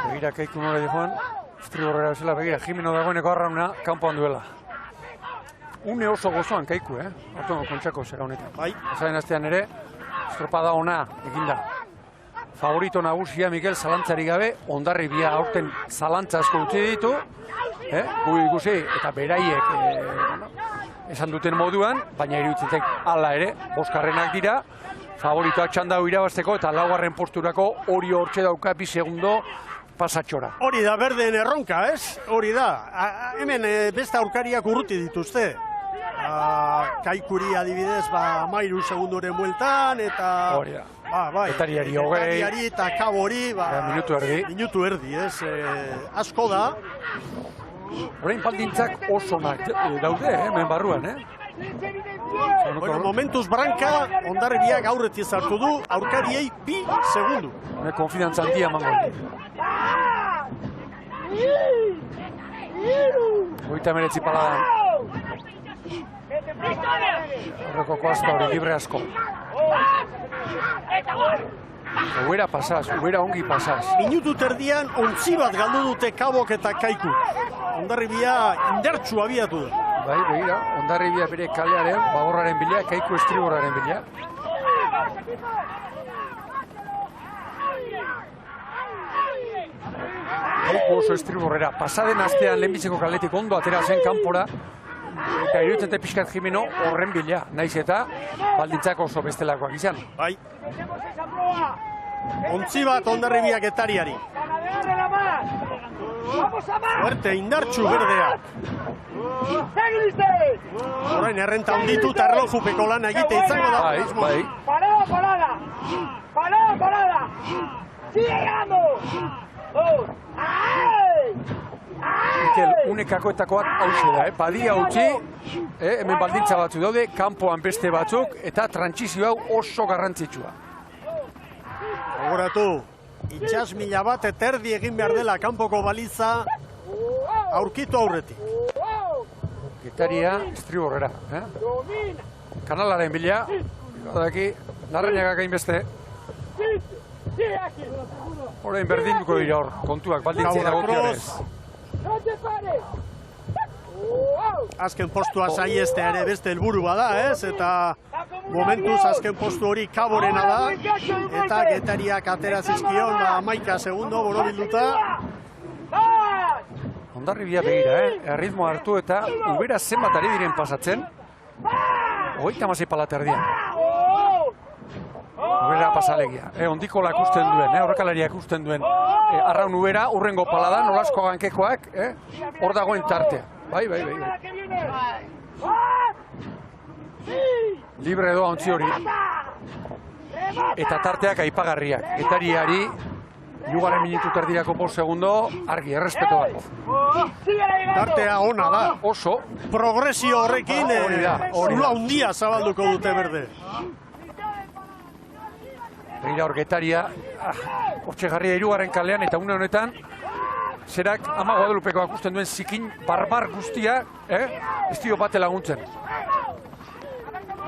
Begira Kaiku nola joan, estriborrera bezala begira, Jimeno dagoeneko arrauna, kanpoan duela. Une oso gozoan Kaiku, Hortongo kontxako zera honetan. Bai. Ezaren astean ere, estropada ona eginda. Favorito nagusia Mikel zalantzari gabe, Hondarribia aurten zalantza asko utzi ditu, gu ikusi eta beraiek esan duten moduan, baina iruditzen zait hala ere, boskarrenak dira, favoritoak txanda hau irabazteko eta laugarren posturako hori hortxe dauka 2 segundo pasatxora. Hori da berdeen erronka, ez? Hori da. Hemen beste aurkariak urruti dituzte. Kaikuri adibidez, 13 segundoren bueltan, eta... Hori da. Getariari hogei. Getariari eta Kabori... Minutu erdi. Minutu erdi, ez? Asko da. Horein baldintzak osonak daude, hemen barruan, Bueno, momentuz Branka, Hondarribiak aurretiz hartu du, aurkariei 2 segundu. Konfidantza handia emango. Hogeita 19 paladan. Horreko koazta hori, libre asko. Ubera pasaz, ubera ongi pasaz. Minutu terdian ontzi bat galdu dute Kabok eta Kaiku. Hondarribia indartsu abiatu da. Bai, begira, Hondarribia bere kalearen, bagorraren bila, Kaiku estriborraren bila. Kaiku oso estriborrera. Pasaden astean lehenbizeko kaletik ondo atera zen kanpora. Eta iruditzen pixkat Jimeno horren bila. Naiz eta baldintzak oso bestelakoak izan. Bai. Ontzi bat Hondarribiak Getariari. Fuerte, indartsu berdeak. Horain errenta onditu eta erlojupeko lana egite izango da. Bai. Parada. Sigue llegando. Mikel, unekakoetakoak hauxe da, Badia utzi, hemen baldintza batzu daude, kanpoan beste batzuk, eta trantsizio hau oso garrantzitsua. Gogoratu, itxas 1000 bat eta erdi egin behar dela kanpoko baliza aurkitu aurretik. Getaria, estriborrera. Kanalaren bila, daki, Larrañagak hainbeste. Horein berdinduko dira hor, kontuak, baldintzei dagokionez. Azken postua saiestea ere beste helburu bada, ez? Eta momentuz azken postu hori Kaborena da. Eta Getariak atera zizkion 11 segundo borobilduta. Hondarribia begira, erritmo hartu eta ubera zenbat ari diren pasatzen. 36 palata erdian. Ubera pasalegia. Ondikola ikusten duen, horrekalariak ikusten duen Arraun ubera, urrengo paladan, nolasko gankekoak, hor dagoen tartea. Bai. Libre doa ontzi hori. Eta tarteak aipagarriak. Getariari, Hirugarren minutu terdirako 5 segundo, argi, errespeto bat. Tartea ona da. Oso. Progresio horrekin, zula handia zabalduko dute berde. Begira hor Getaria, Hortxegarria Hirugarren kalean, eta une honetan, zerak Ama Guadalupekoak usten duen zikin barbar guztia, ez dio bate laguntzen.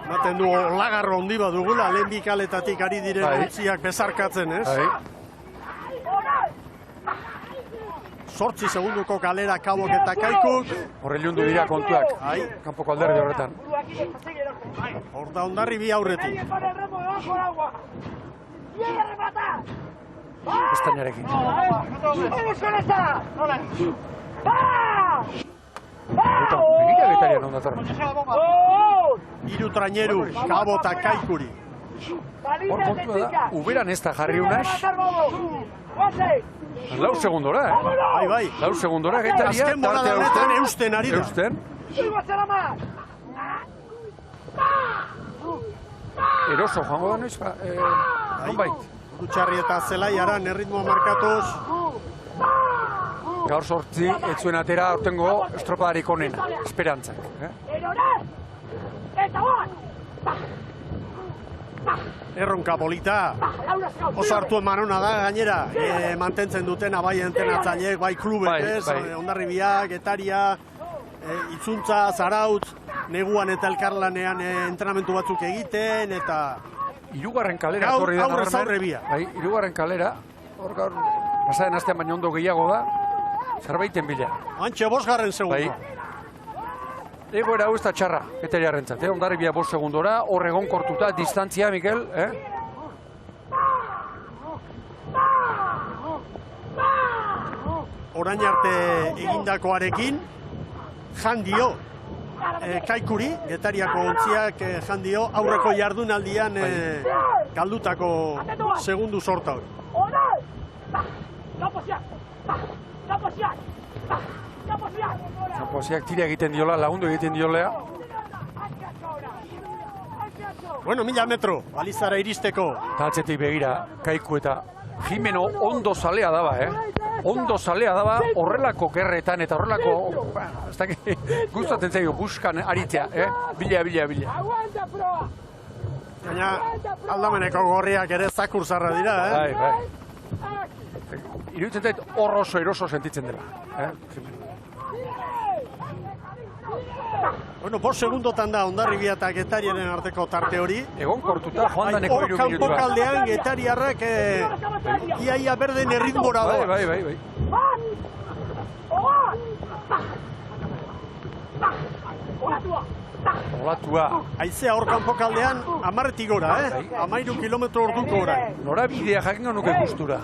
Maten du lagarro handi bat dugula, lehen bikaletatik ari diren ontziak bezarkatzen, ez? 8 segunduko kalera Kabok eta Kaikuk. Horre ilundu dira kontuak, kanpoko alderdi horretan. Hor da Hondarribia aurretik. Estainarekin. Begira Getaria non datorren. Hiru traineru, Kabo eta Kaikuri. Hor kontua da, uberan ez da jarri unaz. 4 segundora, Bai. 4 segundora Getaria. Azken bolada honetan eusten ari da. Eusten. Eroso joango da noiz, nonbait. Dutxarri eta Zelaiaran erritmoa markatuz. Gaur 8 ez zuen atera aurtengo estropadarik onena, esperantzak. Erronka polita. Oso hartu eman hona da, gainera, mantentzen dutena bai entenatzaileek, bai klubek, ez? Hondarribia, Getaria, Itzuntza, Zarautz, neguan eta elkarlanean entrenamentu batzuk egiten, eta... Hirugarren kalera etorri da nabarmen. Bai, hirugarren kalera, hor gaur, pasaren astean baino ondo gehiago da, zerbaiten bila. Antxe 5. segundo. Egoera hau ez da txarra, Getariarrentzat, Hondarribia 5 segundora, hor egon kortuta, distantzia, Mikel, Orain arte egindakoarekin, jandio, Kaikuri, Getariako ontziak jandio, aurreko jardunaldian galdutako segundu sorta hori. Zapoziak tira egiten diola, lagundu egiten diolea. Bueno, 1000 metro, balizara iristeko. Atzetik begira, Kaiku eta Jimeno ondo zalea daba, Ondo zalea daba horrelako gerretan eta horrelako, ez dakit, gustatzen zaio buskan aritzea, Bila. Baina, aldameneko gorriak ere zakurzarra dira, Bai. Iruditzen zait hor oso eroso sentitzen dela, Bueno, 5 segundotan da Hondarribia eta Getariaren arteko tarte hori. Egon kortuta, joan daneko 3 minutua. Hor kanpokaldean Getariarrak iaia berden erritmora doa. Bai. Olatua. Aizea hor kanpokaldean 10 gora, 13 kilometro orduko orain. Norabidea jakin nuke gustura.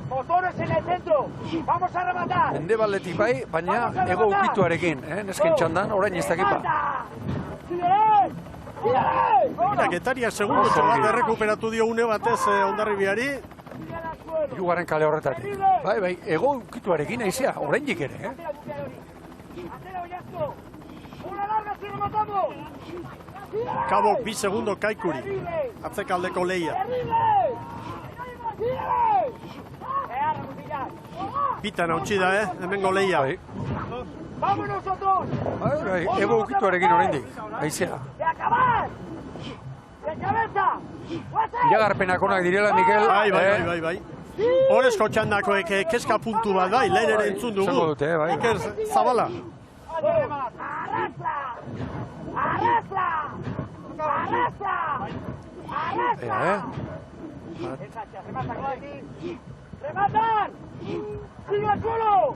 Motores en el centro. Vamos a rematar. Mendebaletik bai, baina ego ukituarekin, nesken txandan, orain ez dakipa. Mira, Getaria segundo bat errekuperatu dio une batez Hondarribiari. Hirugarren kale horretatik. Bai, ego ukituarekin aizea, oraindik ere, Kabok 2 segundo Kaikuri, atzekaldeko lehia. Pitan hautsi da, hemengo lehia. Bai, ego ukituarekin oraindik, aizea. Iragarpenak onak direla, Mikel. Bai. Horezko txandakoek keska puntu bat bai, lehen ere entzun dugu. Zango dute, bai. Iker Zabala.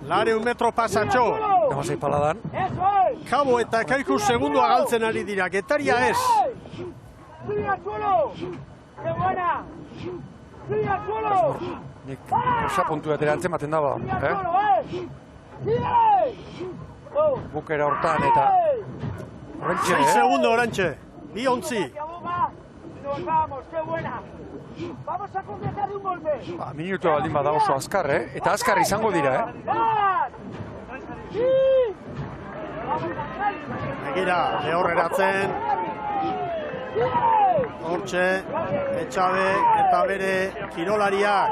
Lare un metro pasatxo. Gamasei paladan. Kabo eta Kaiku segundua galtzen ari dira. Getaria ez. Nik osa puntu bat ere antzematen daba, Bukera hortan eta... 6 segundo orantxe. 2 ontzi. Nos vamos, qué buena. Vamos a completar un golpe. Minutu baldin bada oso azkar, eta azkar izango dira, Begira, lehorreratzen. Hortxe, Etxabe eta bere kirolariak.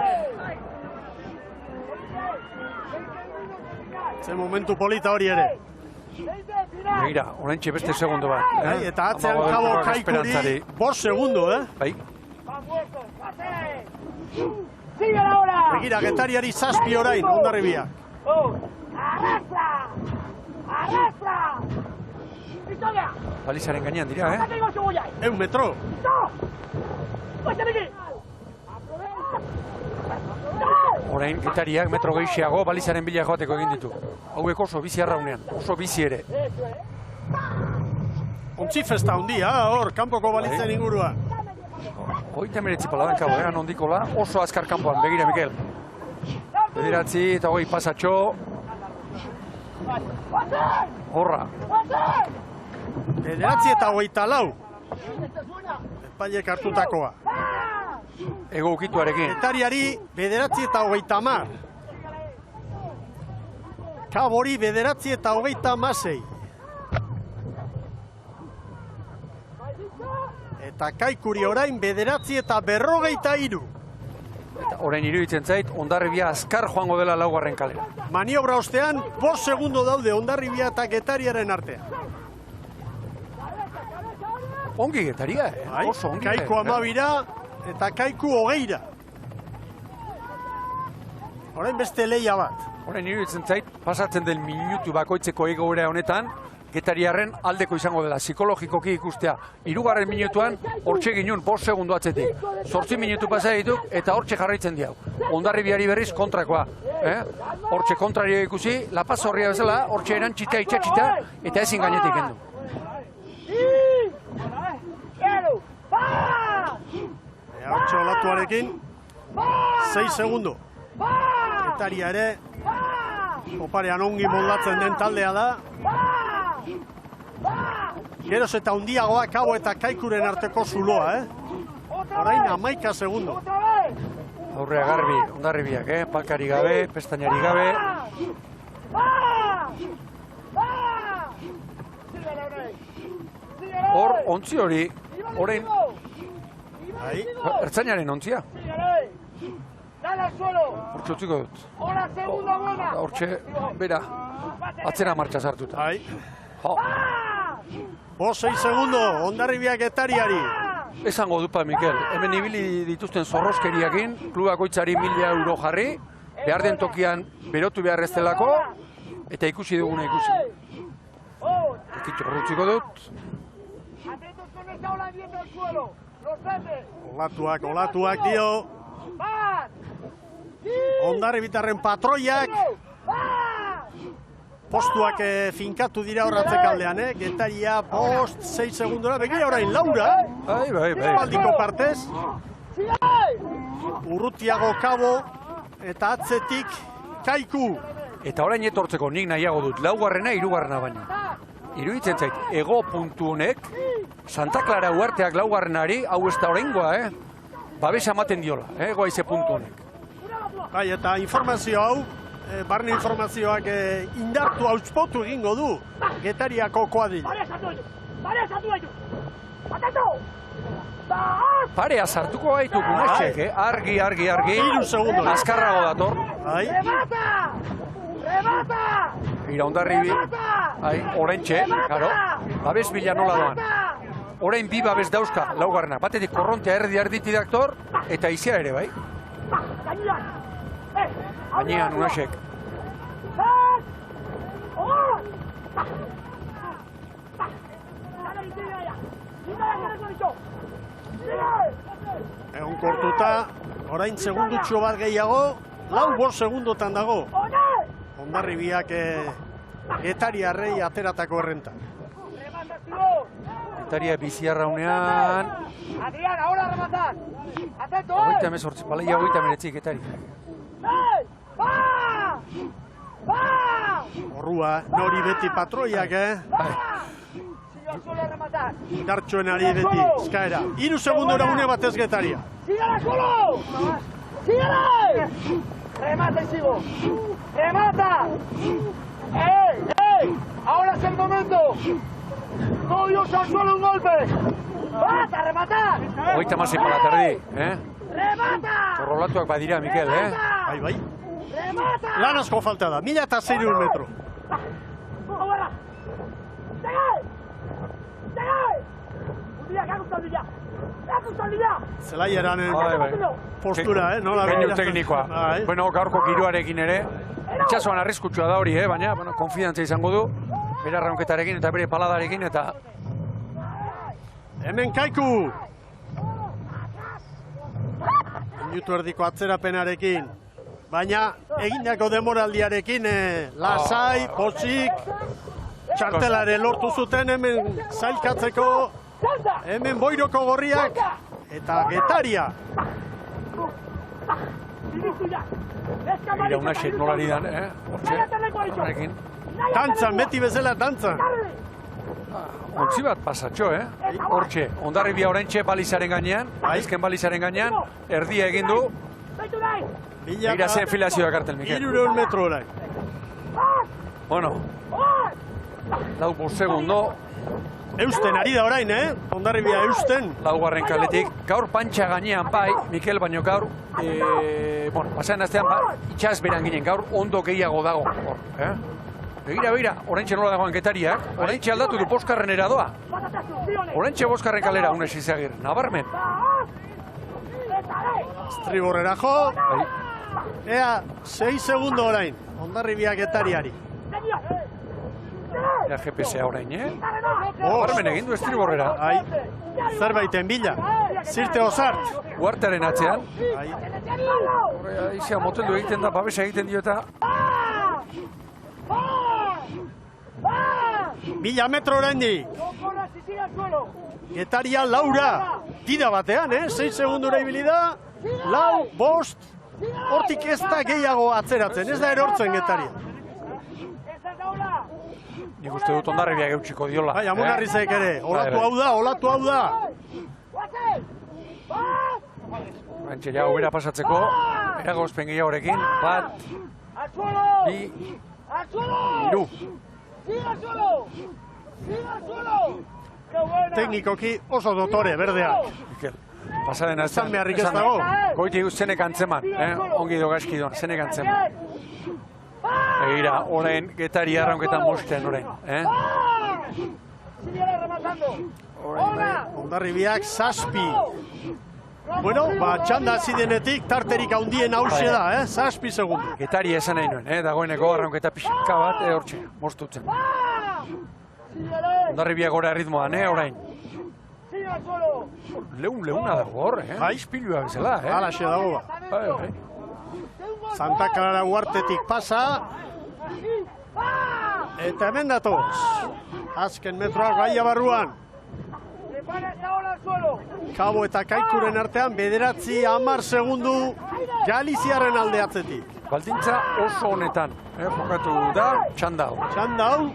Ze momentu polita hori ere. Begira, oraintxe beste segundo bat. Eta atzean Kabo Kaikuri 5 segundo, Bai. Begira, Getariari 7 orain, Hondarribiak. Arrastra! Arrastra! Victoria! Balizaren gainean dira, 100 metro. Orain Getariak metro gehiago balizaren bila joateko egin ditu. Hauek oso bizi arraunean, oso bizi ere. Ontzi festa hundia, hor, kanpoko balitzen inguruan. Hogeita meretzi paladan kabo, nondikola, oso azkar kanpoan, begira, Mikel. 9 eta 20 pasatxo. Horra. 9 eta 24. Epailek hartutakoa. Ego ukituarekin. Getariari 9 eta 30. Kabori 9 eta 36. Eta Kaikuri orain 9 eta 43. Eta orain iruditzen zait, Hondarribia azkar joango dela laugarren kalera. Maniobra ostean, 5 segundo daude Hondarribia eta Getariaren artean. Ongi Getaria, oso ongi. Kaiku 12 eta Kaiku 20. Orain beste leia bat. Orain iruditzen zait, pasatzen den minutu bakoitzeko egoera honetan, Getariarren aldeko izango dela, psikologikoki ikustea. 3. minutuan, hortxe ginun, 5 segundo atzetik. 8 minutu pasa dituk, eta hortxe jarraitzen diau. Hondarribiari berriz kontrakoa. Hortxe kontrario ikusi, La Paz horria bezala, hortxe erantxita, itxatxita, eta ezin gainetik gendu. Hortxe olatuarekin, 6 segundo. Getaria ere, oparean ongi moldatzen den taldea da. Geroz eta hundiagoa Kabo eta Kaikuren arteko zuloa, Orain 11 segundo. Aurrea garbi, Hondarribiak, palkari gabe, pestainari gabe. Hor, ontzi hori, orain, ertzainaren ontzia. Hortxe utziko dut. Hortxe, bera, atzera martxa sartuta. 6 segundo, Hondarribiak Getariari. Esango dupa, Mikel, hemen ibili dituzten zorroskeriakin, klubakoitzari 1.000 euro jarri, behar den tokian berotu behar ez delako, eta ikusi duguna ikusi. Ekitxo horretziko dut. Olatuak dio. Hondarribitarren patroiak. Postuak finkatu dira horratzek aldean, Getaria 6 segundora, begira orain Laura. Bai. Baldiko partez. Urrutiago Kabo eta atzetik Kaiku. Eta orain etortzeko nik nahiago dut, laugarrena, 3. baina. Iruditzen zait, ego puntu honek, Santa Clara uarteak laugarrenari, hau ez da oraingoa, babes ematen diola, goaize puntu honek. Bai, eta informazio hau, barne informazioak indartu hautspotu egingo du Getariako koadila. Parea sartuko gaitu Kunatxek, argi. 3 segundo. Azkarrago dator. Ira Hondarribi, orentxe, karo, babes bila nola doan. Orain bi babes dauzka, laugarrena. Batetik korrontea erdi daktor, eta izia ere, bai? Gainean, Unasek. Egon kortuta, orain segundutxo bat gehiago, 5 segundotan dago. Hondarribiak Getariarrei ateratako errenta. Getaria biziarraunean. Adrián, ahora rematar. Atento, Hogeita emezortzi, balaia 39 Getari. Horrua, nori beti patroiak, Gartxoenari beti, eskaera. 3 segundora une batez Getaria. ¡Sígala, solo! ¡Sígala! ¡Remata y sigo! ¡Remata! ¡Ey! ¡Ahora es el momento! ¡Todo Dios al suelo un golpe! ¡Basta, rematar! Hogeita hamasei para terdi, ¡Remata! Zorrolatuak badira, Mikel, Bai. Lan asko falta da, 1600 metro. ¡Ahora! ¡Segai! Zelaieraren postura, nola begira. Teknikoa. Bueno, gaurko giroarekin ere, itxasuan arriskutsua da hori, baina konfidantza izango du, bere arraunketarekin eta bere paladarekin, eta... Hemen Kaiku! Minutu erdiko atzerapenarekin, baina egindako demoraldiarekin, lasai, pozik, txartelare lortu zuten hemen zailkatzeko, hemen Boiroko gorriak eta Getaria. Ira una xeit nolari dan, horrekin. Dantzan, beti bezala dantzan. Ontzi bat pasatxo, Hortxe, Hondarribia oraintxe balizaren gainean, azken balizaren gainean, erdia egin du. Ira zen filazioa kartel, Mikel. 300 metro orain. Bueno, 5 segundo. Eusten ari da orain, Hondarribia eusten. Laugarren kaletik. Gaur pantxa gainean bai, Mikel, baino gaur, pasean astean, itxaz beran ginen, gaur ondo gehiago dago. Begira, oraintxe nola dagoen Getariak, oraintxe aldatu du boskarrenera doa. Oraintxe boskarren kalera, Unes Izagir, nabarmen. Estriborrera jo. Ea, 6 segundo orain, Hondarribia Getariari. Ea GPS-a orain, Nabarmen egin du estriborrera. Zerbaiten bila. Zirte Osart. Uartearen atzean. Izia moteldu egiten da, babesa egiten dio eta... 1000 metro oraindik. Getaria Laura. Tira batean, 6 segundura ibili da. 4, 5. Hortik ez da gehiago atzeratzen, ez da erortzen Getaria. Nik uste dut Hondarribia geutsiko diola. Bai, Amunarrizek ere. Olatu hau da. Bantxe, ja, ubera pasatzeko. Eragozpen gehiagorekin. 1, 2, 3. Teknikoki oso dotore, berdeak. Mikel, pasaden azten. Zan beharrik ez dago. Goiti zenek antzeman, ongi do gaizkidon, zenek antzeman. Egira, orain Getari arraunketan mosten orain, Hondarribiak 7. Bueno, txanda zidenetik tarterik haundien hause da, 7 segundu. Getari esan nahi nuen, dagoeneko arraunketa pixka bat, hortxe, mostutzen. Hondarribia gora erritmoan, orain. Leuna dago hor, Ispilua bezala, Alaxe dago ba. Santa Clara Uartetik pasa. Eta hemen datoz. Azken metroak gaia barruan. Kabo eta Kaikuren artean 9-10 segundu Galiziaren alde atzetik. Baldintza oso honetan, jokatu da, txandau. Txandau,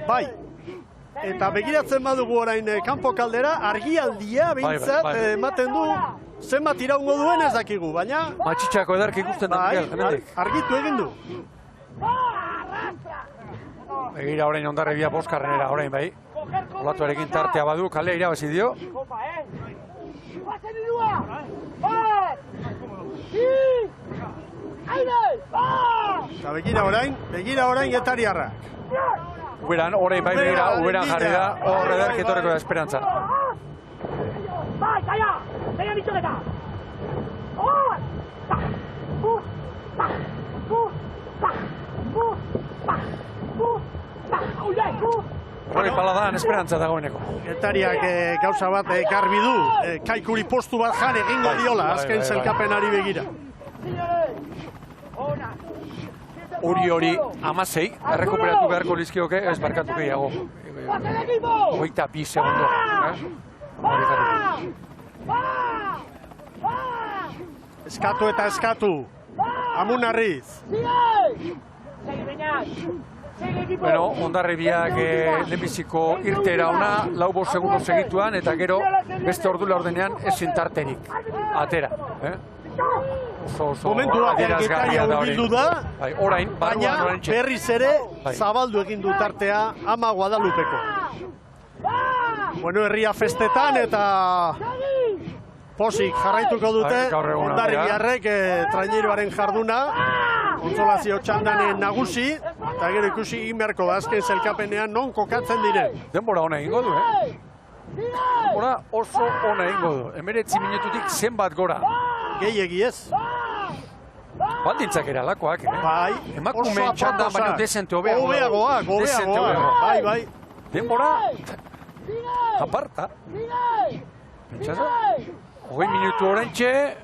bai. Eta begiratzen badugu orain kanpo kaldera, argialdia bintzat ematen du zenbat iraungo duen ez dakigu, baina... Matxitxako edarki ikusten da, Miguel, hemendik. Argitu egin du. Begira orain Hondarribia boskarrenera, orain bai. Olatuarekin tartea badu, kalea irabazi dio. Eta begira orain Getariarrak. Uberan, orain bai begira, uberan jarri da, horre ederketoreko da esperantza. ¡Vai, calla! ¡Venga, bichoneta! Hori paladan esperantza dagoeneko. Getariak gauza bat garbi du, Kaikuri postu bat jan egingo diola, azken zelkapenari begira. Hori 16, errekuperatu beharko lizkioke, ez barkatu gehiago. 22 segundo. Eskatu eta eskatu. Amunarriz. Bueno, Hondarribiak lehenbiziko irtera ona, 4-5 segundo segituan, eta gero beste ordu laurdenean ezin tarterik. Atera. Momentu batean Getaria hurbildu da, baina berriz ere zabaldu egin du tartea Ama Guadalupeko. Bueno, herria festetan eta posik jarraituko dute Hondarribiarrek traineroaren jarduna. Kontsolazio txandanen nagusi, eta gero ikusi inberko da azken zelkapenean non kokatzen diren. Denbora ona egingo du, Denbora oso ona egingo du. 19 minututik zenbat gora. Gehiegi ez. Baldintzak eralakoak, Bai, emakumeen txandan baino dezente hobeagoak. Bai. Denbora aparta. Pentsatzen? 20 minutu orentxe,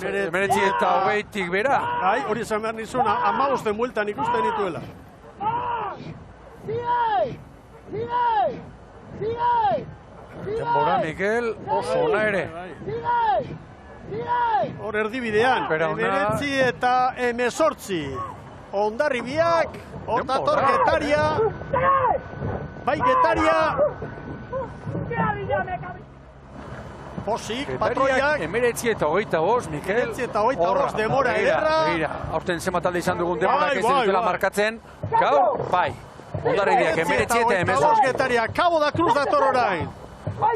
19 eta 20tik bera. Bai, hori esan behar nizuna, 15 bueltan ikusten dituela. Denbora, Mikel, oso ona ere. Hor erdibidean, 19 eta 18. Hondarribiak, hortator Getaria. Bai, Getaria. Posik, patroiak. 19 eta 25, Mikel. 19 eta 25, demora ederra. Begira, aurten zematalde izan dugun demorak ez dutela markatzen. Gaur, bai. Hondarribiak 19 eta 25. Getaria, Cabo da Cruz dator orain.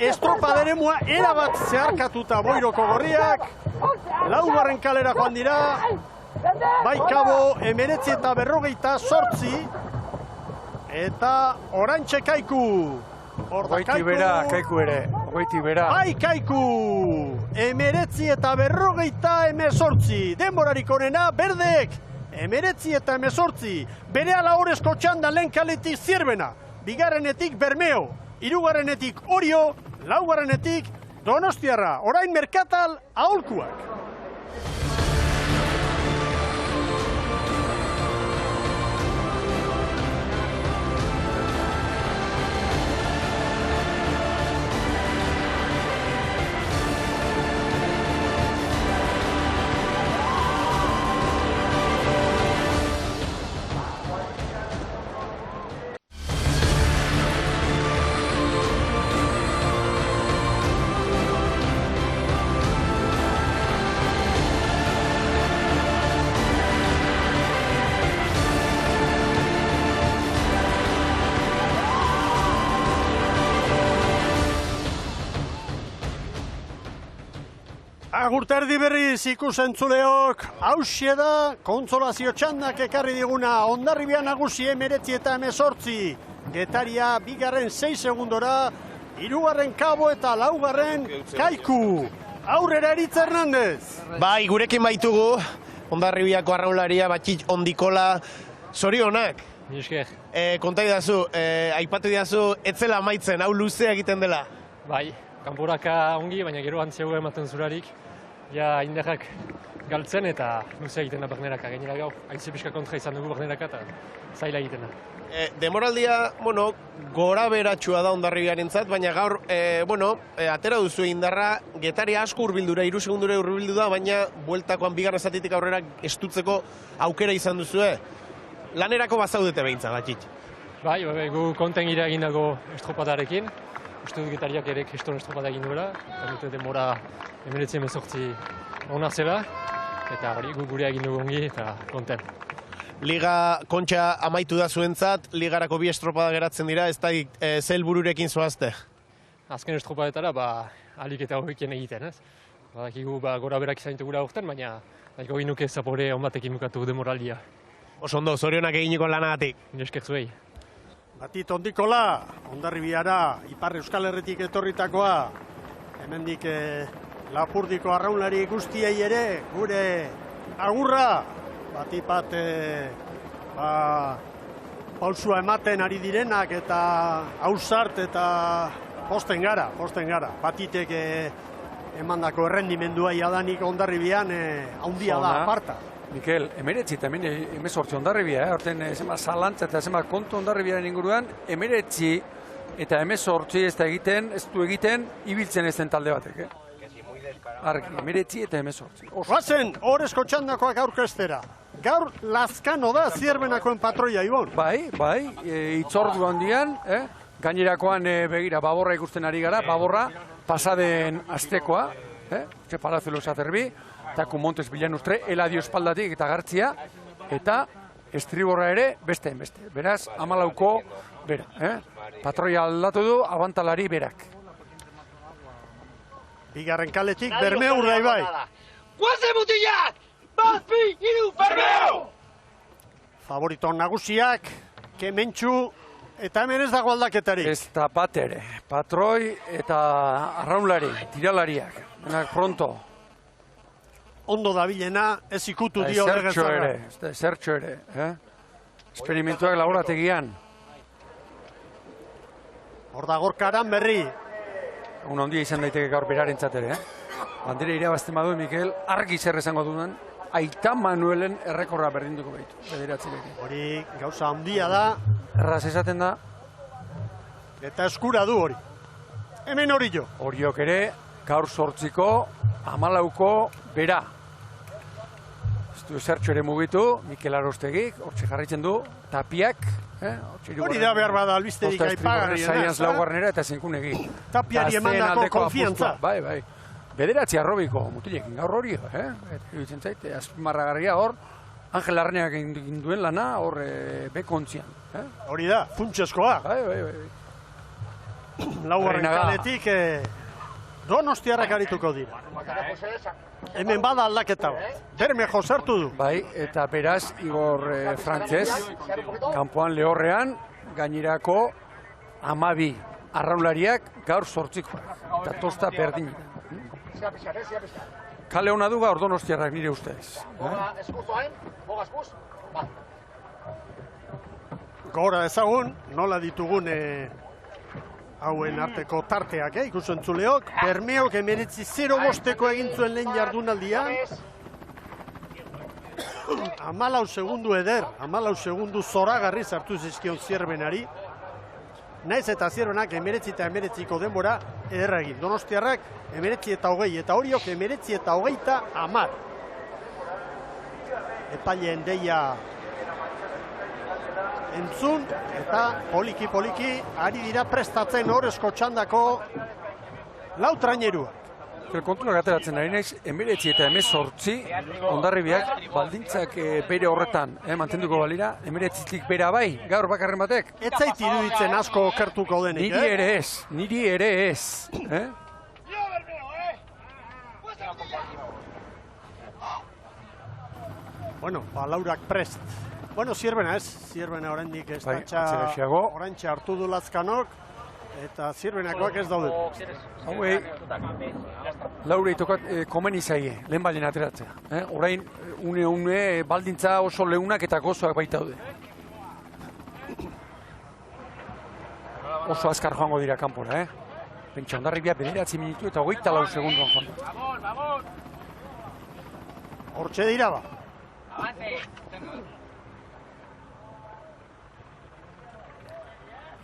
Estropa deremua erabat zeharkatuta Boiroko gorriak. Laugarren kalera joan dira. Bai Cabo, 19 eta 28. Eta Orantxe Kaiku. Goiti bera, Kaiku ere. Bai Kaiku! 19 eta 28. Denborarik onena, berdek! 19 eta 18. Berehala horrezko txandan lehen kaletik Zierbena. Bigarrenetik Bermeo. Hirugarrenetik Orio. Laugarrenetik Donostiarra. Orain Merkatal aholkuak. Agurterdi berriz ikusentzuleok, hauxe da kontsolazio txandak ekarri diguna Hondarribia nagusi 19 eta 18. Getaria bigarren 6 segundora, hirugarren Cabo eta laugarren Kaiku. Aurrera Eritz Hernandez. Bai, gurekin baitugu, Hondarribiako arraunlaria Batxit Ondikola, zorionak. Konta idazu, aipatu idazu, etzela amaitzen, hau luzea egiten dela. Bai, kanporaka ongi, baina gero antzego ematen zurarik. Ja, indarrak galtzen eta luzea egiten da Berneraka. Gainera gau, haitze pixka kontra izan dugu Berneraka eta zaila egiten da. Demoraldia, gora beratxua da Hondarribiarentzat, baina gaur, atera duzu indarra, Getaria asko urbildura, 3 segundura urbildu da, baina bueltakoan bigarren zatitik aurrera estutzeko aukera izan duzue. Lanerako bazaudete behintzat, Batxit. Bai, gu konten gira egin dago estropadarekin. Uste dut Getariak ere kriston estropada egin duela, eta dute demora 19 ona zela, eta hori gure egin dugu ongi eta konten. Liga kontxa amaitu da zuentzat, ligarako 2 estropada geratzen dira, ez da zel bururekin zoazte? Azken estropadetara, alik eta horrekien egiten, ez? Badakigu gora berak izan ditugura urten, baina nahiko ginuke zapore onbatekin bukatu demoraldia. Oso ondo, zorionak eginiko lanagatik. Esker zuei. Batit Ondikola, Hondarribiara, Ipar Euskal Herritik etorritakoa, hemendik Lapurdiko arraunlari guztiei ere, gure agurra, batipat pausua ematen ari direnak eta hausart eta posten gara. Batitek emandako errendimendua jadanik Hondarribian handia da, aparta. Mikel, 19 eta 18 Hondarribia, horten zema zalantza eta zema kontu Hondarribiaren inguruan, 19 eta 18 ez du egiten, ibiltzen ez den talde batek, Argi, 19 eta 18. Oazen, horrezko txandakoak aurkeztera. gaur Lazkano da Zierbenakoen patroia, Ibon. Bai, itzordu handian, gainerakoan begira, Baborra ikusten ari gara, Baborra pasaden astekoa, Txe Palazzo Zerbi, eta Kumontes Bilanustre, Eladio espaldatik eta Gartzia, eta estriborra ere beste. Beraz, 14ko bera. Patroia aldatu du, abantalari berak. Bigarren kaletik, Bermeu Urdaibai. Guaze mutilak! Bazpi, hiru, Bermeu! Favorito nagusiak, Kementxu, eta hemen ez dago aldaketarik. Ez da bat ere. Patroi eta arraunlari, tiralariak. Benak pronto. Ondo dabilena, ez ikutu dio legezarra. Zertxo ere. Esperimentuak laborategian. Hor da gorkaran berri. Egun handia izan daiteke gaur berarentzat ere. Bandera irabazten badu, Mikel, argi zer esango duen, Aita Manuelen errekorra berdinduko behitu. Hori gauza handia da. Erraz esaten da. Eta eskura du hori. Hemen hori jo. Horiok ere, gaur 8ko, 14ko bera. Ez du zertxo ere mugitu, Mikel Arostegik, hortxe jarraitzen du, Tapiak. Hori da behar bada albisterik aipagarriena. Saianz laugarnera eta zinkunegi. Tapiari emandako konfiantza. Bai. Bederatzi arrobiko mutilekin gaur hori, iruditzen zait, azpimarragarria hor, Angel Arneak egin duen lana hor bekontzian. Hori da, funtseskoa. Bai. Laugarren kaletik Donostiarrak arituko dira. Hemen bada aldaketa bat. Bermejo sartu du. Bai, eta beraz, Igor Frantzez, kanpoan lehorrean, gainerako 12 arraunlariak gaur 8ko. Eta tosta berdin. Kale hona du gaur Donostiarrak nire ustez. Gora ezagun, nola ditugun hauen arteko tarteak, ikusentzuleok. Bermeok 19-0 egin zuen lehen jardunaldian. 14 segundu eder, 14 segundu zoragarri sartu zizkion Zierbenari. Naiz eta Zierbenak 19-ko denbora ederra egin. Donostiarrak 19-20 eta horiok 19-20. Epaileen deia entzun eta poliki ari dira prestatzen hor eskotxandako lautraineruak. Kontuak ateratzen ari naiz, 19 eta 18 Hondarribiak baldintzak bere horretan mantenduko balira, 19tik bera bai, gaur bakarren batek. Ez zait iruditzen asko okertuko denik, Niri ere ez. Bueno, Laurak prest. Bueno, Zierbena ez, Zierbena oraindik ez datxa orantxe hartu du Lazkanok, eta Zierbenakoak ez daude. Hauei, Laurei tokat komeni zaie, lehen balen ateratzea. Orain, une baldintza oso leunak eta gozoak baita daude. Oso azkar joango dira kanpora, Pentsa, Hondarribia 9 minutu eta 24 segunduan joan. Hortxe dira ba.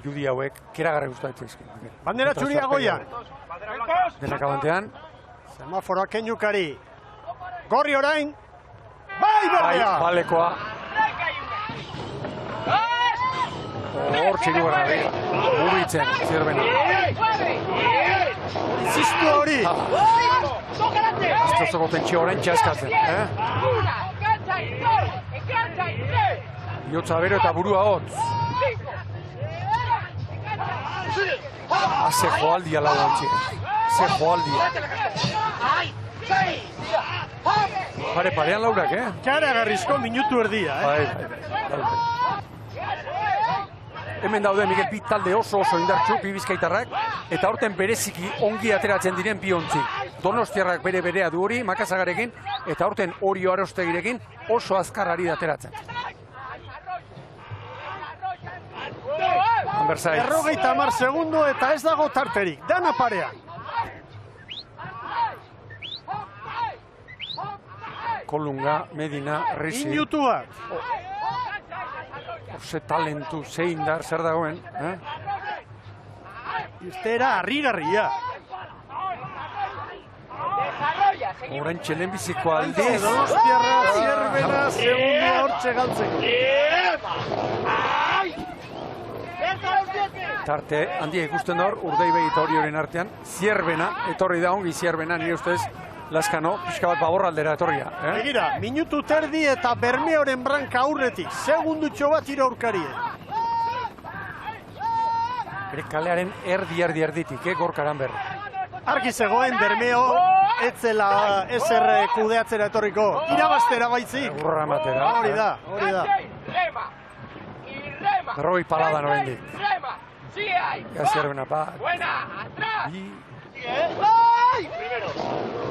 Judi hauek, keragarri gustatzen izkin. Bandera txuria goian. Denak abantean. Semaforoa kenukari. Gorri orain. Bai, berdea! Balekoa. Hor txirugarra dira. Mugitzen, Zierbena. Ziztu hori! Aztrozoko tentsio orain txaskatzen. Iotza bero eta burua hotz. Ze joaldia lau antziek. Ze joaldia. Parean Laurak, Karagarrizko minutu erdia, Bai. Hemen daude Miguel Pit talde oso indartsu, bi bizkaitarrak, eta aurten bereziki ongi ateratzen diren bi ontzi. Donostiarrak berea du hori, Makazagarekin, eta aurten Orio Arostegirekin oso azkarrari ateratzen. 50 segundo eta ez dago tarterik, dana parean. Kolunga, Medina, Risi. Minutu bat. Ze talentu, ze indar, zer dagoen. Iztera harrigarria. Orain txelenbiziko aldiz. Donostiarra Zierbena segundua hortxe galtzeko. Tarte handia ikusten hor, Urdaibai eta Orioren artean. Zierbena, etorri da ongi Zierbena, nire ustez, Laskano, pixka bat Baborraldera etorria. Begira, minutu terdi eta Bermeoren branka aurretik, segundutxo bat iraurkarie. Bere kalearen erditik, gorkaran berri. Argi zegoen Bermeo, etzela ezer kudeatzera etorriko, irabaztera baitzik. Urra matera. Hori da. Berroi paladan oraindik. Ya Zierbena bat.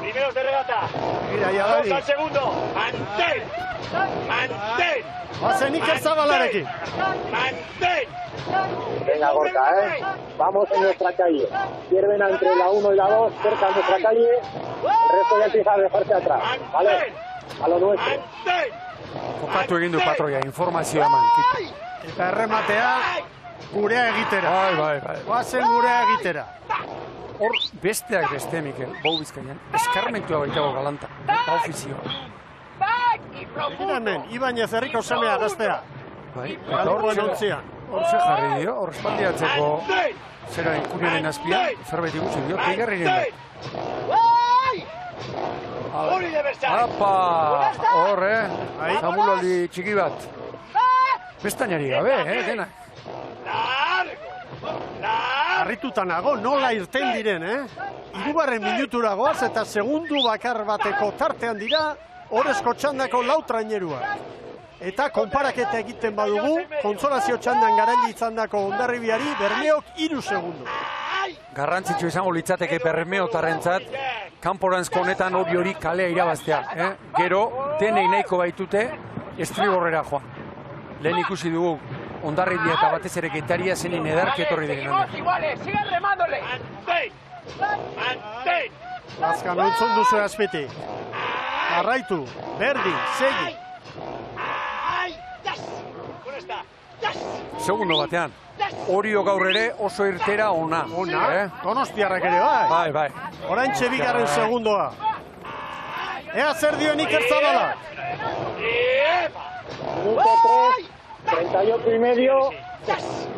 Primeros de regata. Mira, ya Dani. Al segundo. Mantén. Bazen Iker Zabalarekin. Mantén. Venga, Gorka, Vamos en nuestra calle. Zierbena entre la 1 y la 2, cerca de nuestra calle. El resto ya empieza a dejarse atrás, ¿vale? A lo nuestro. Kokatu egin du patroia, informazioa eman. Eta errematea gurea egitera. Bai. Bazen gurea egitera. Hor besteak beste, Mikel, Bau Bizkaian, eskarmentua baitago galanta, eta ofizioa. Egin hemen, Ibañez herriko semea gaztea. Bai, eta Galikoen ontzian. hor ze jarri dio, hor espaldiatzeko zera inkuriaren azpian, zerbait ikusi dio, teigarriren bat. Apa, hor, zamuloldi txiki bat. Bestainari gabe, denak. Harrituta nago, nola irten diren, Hirugarren minutura goaz eta segundu bakar bateko tartean dira, horrezko txandako lau trainerua. Eta konparaketa egiten badugu, konsolazio txandan garaili izandako Hondarribiari Bermeok 3 segundu. Garrantzitsu izango litzateke Bermeotarrentzat, kanporanzko honetan hori kalea irabaztea. Gero, denei nahiko baitute, estriborrera joan. Lehen ikusi dugu, Hondarribia eta batez ere Getaria zenin edarki etorri diren. Sigue remándole. Lazkan ontzun duzu azpiti. Arraitu, berdi, segi. Segundo batean. Orio gaur ere oso irtera ona. Donostiarrak ere bai. Bai. Oraintxe bigarren segundoa. Ea zer dioen Iker Zabala. Minuto 3, 38 y medio.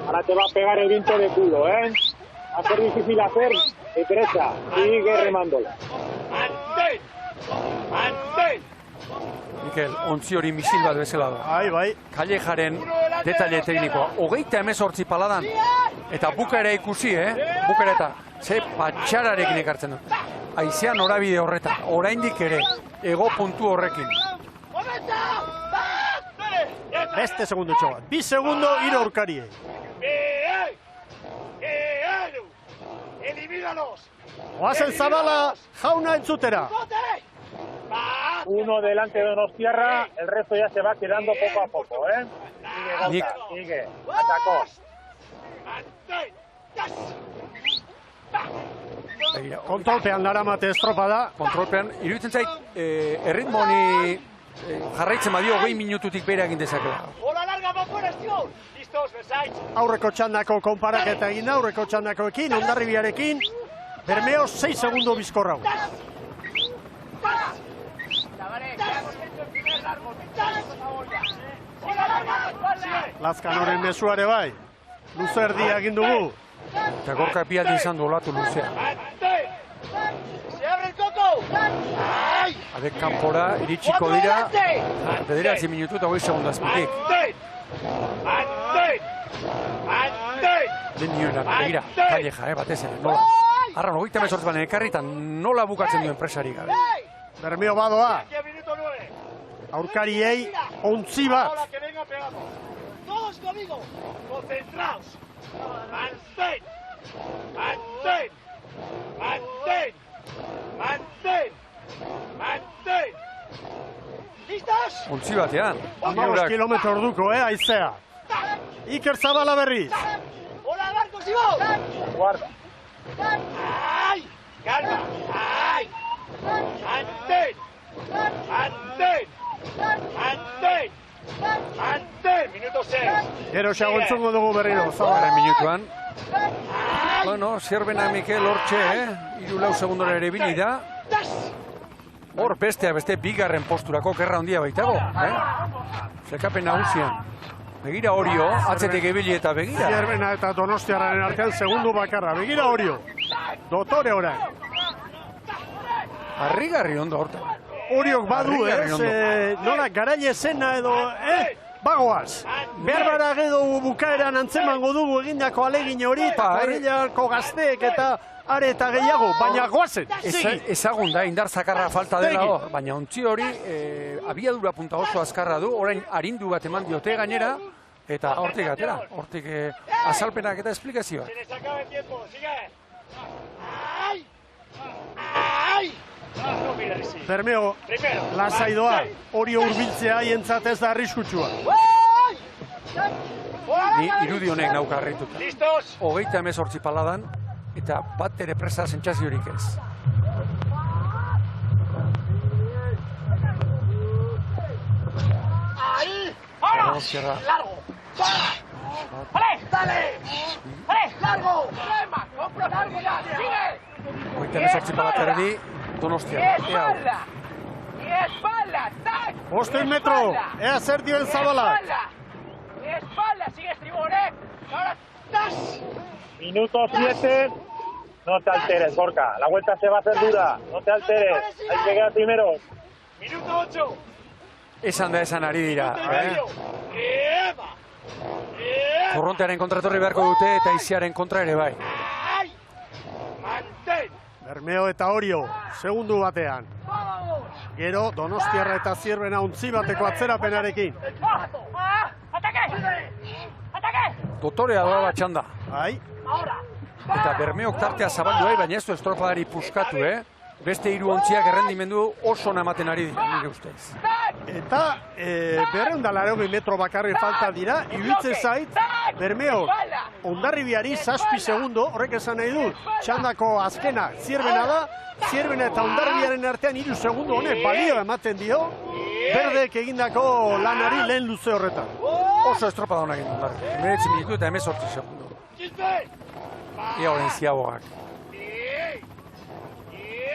Ahora te va a pegar el viento de culo, Va a ser difícil hacer derecha. Sigue remándola. Mantén. Mikel, ontzi hori misil bat bezala da. Bai. Kallejaren detaile teknikoa. 38 paladan. Eta bukaera ikusi, Bukaera eta ze patxararekin ekartzen du. Aizean norabide horretan. Oraindik ere, ego puntu horrekin. Beste segundutxo bat. 2 segundo iraurkarie. Elimínalos. Oazen Zabala jauna entzutera. Uno delante de Donostiarra, el resto ya se va quedando poco a poco, Sigue. Atacó. Kontrolpean daramate estropada. Kontrolpean, iruditzen zait, erritmo honi jarraitzen badio 20 minututik bere egin dezakela. Bola larga para fuera, tío. Listos, Versailles. Aurreko txandako konparaketa egin da, aurreko txandakoekin, Hondarribiarekin, Bermeo 6 segundo bizkorrau. Lazkanoren mezuare bai, luze erdia egin dugu. Eta gorka epialdi izan du olatu luzea. Adek kanpora iritsiko dira, bederatzi minutu eta 20 segundu azpitik. Den nioenak, begira, Calleja, batez ere, nola. Arra, 38 banen ekarritan nola bukatzen duen presari gabe. Bermeo badoa. Aurkariei ontzi bat. Todos conmigo, concentraos. Mantén. ¿Listos? Ontzi batean. 15 kilometro orduko, aizea. Iker Zabala berriz. Hola, Marcos y vos. Guarda. ¡Ay! ¡Calma! ¡Ay! ¡Mantén! Minuto 6. Gero xagontzungo dugu berriro. Zabaren minutuan. Bueno, Zierbena Mikel hortxe, 3 segundora ere bini da. Hor beste bigarren posturako gerra handia baitago. Zekapen nagusian. Begira Orio, atzetik ebili eta begira. Zierbena eta Donostiarraren artean segundu bakarra. Begira Orio. Dotore orain. Harrigarri ondo hortan. Oriok badu, nola garaile zena edo, bagoaz. Berbara edo bukaeran antzemango dugu egindako alegin hori, eta korrilako gazteek eta are eta gehiago, baina goazen. Ezagun da, indar zakarra falta dela, baina ontzi hori abiadura punta oso azkarra du, orain arindu bat eman diote gainera, eta hortik atera, hortik azalpenak eta esplikazioak. Bermeo, lasai doa, Orio hurbiltzea haientzat ez da arriskutsua. Ni irudi honek nauka harrituta. 38 paladan, eta bat ere presa sentsaziorik ez. ¡Largo! ¡Vale! ¡Dale! ¡Vale! ¡Largo! ¡Rema! ¡Compro largo ya! ¡Sigue! 38 palaterdi, Donostia. ¡Espalda! ¡Espalda! ¡Tac! ¡Bosten metro! ¡Ea zer dioen Zabala! ¡Espalda! ¡Sigue estriborek! ¡Ahora! ¡Tas! Minuto 7. No te alteres, Gorka. La vuelta se va a hacer dura. No te alteres. Hay que quedar primeros. Minuto 8. Esan da esan ari dira. Korrontearen kontratorri beharko dute eta Iziaren kontra ere bai. Bermeo eta Orio, segundu batean. Gero, Donostiarra eta Zierbena untzi bateko atzerapenarekin. Dotorea doa batxanda. Bai. Eta Bermeok tartea zabaldu baina ez du estropadari puskatu, Beste hiru ontziak errendimendu oso namaten ari dira, nire ustez. Eta 280 metro bakarri falta dira, iruditzen zait, Bermeok Hondarribiari 7 segundo, horrek esan nahi du, txandako azkena Zierbena da, Zierbena eta Hondarribiaren artean 3 segundo honek balio ematen dio, Berdek egindako lanari lehen luze horretan. Oso estropada honak egin Hondarribi, 19 minutu eta 18 segundo. Ia horren ziabogak.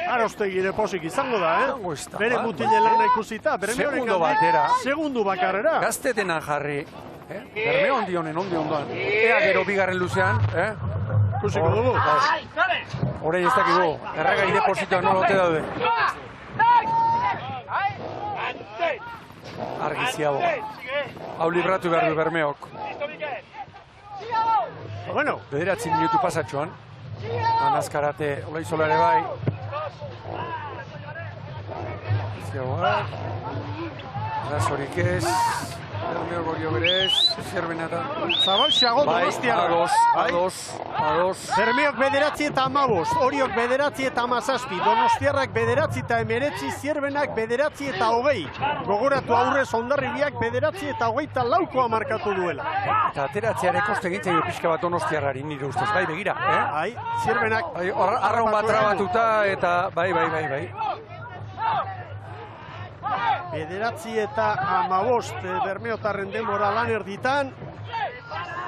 Arostegi ere posik izango da, Bere mutile lana ikusita, Segundo batera. Segundu bakarrera. Gaztetenan jarri. Bermeo ondi ondoan. Ea gero bigarren luzean, Ikusiko dugu. Horein ez dakigu, errega depositoa nolote daude. Argi ziago. Hau libratu behar du Bermeok. Bueno. 9 minutu pasatxoan. Anazkarate, Olaizola ere bai. Ziagoak. Arazorik ez. Bermeo Gorio berez. Zierbena eta... Zabalxago Donostiarra. Ados. Bermeok 9 eta 15. Oriok 9 eta 17. Donostiarrak 9 eta 19. Zierbenak 9 eta 20. Gogoratu aurrez Hondarribiak 9 eta 24 markatu duela. Eta ateratzeare koste egintzaio pixka bat Donostiarrari nire ustez. Bai, begira, Bai, Zierbenak... Arraun bat trabatuta eta bai. 9 eta 15 Bermeotarren denbora lan erditan.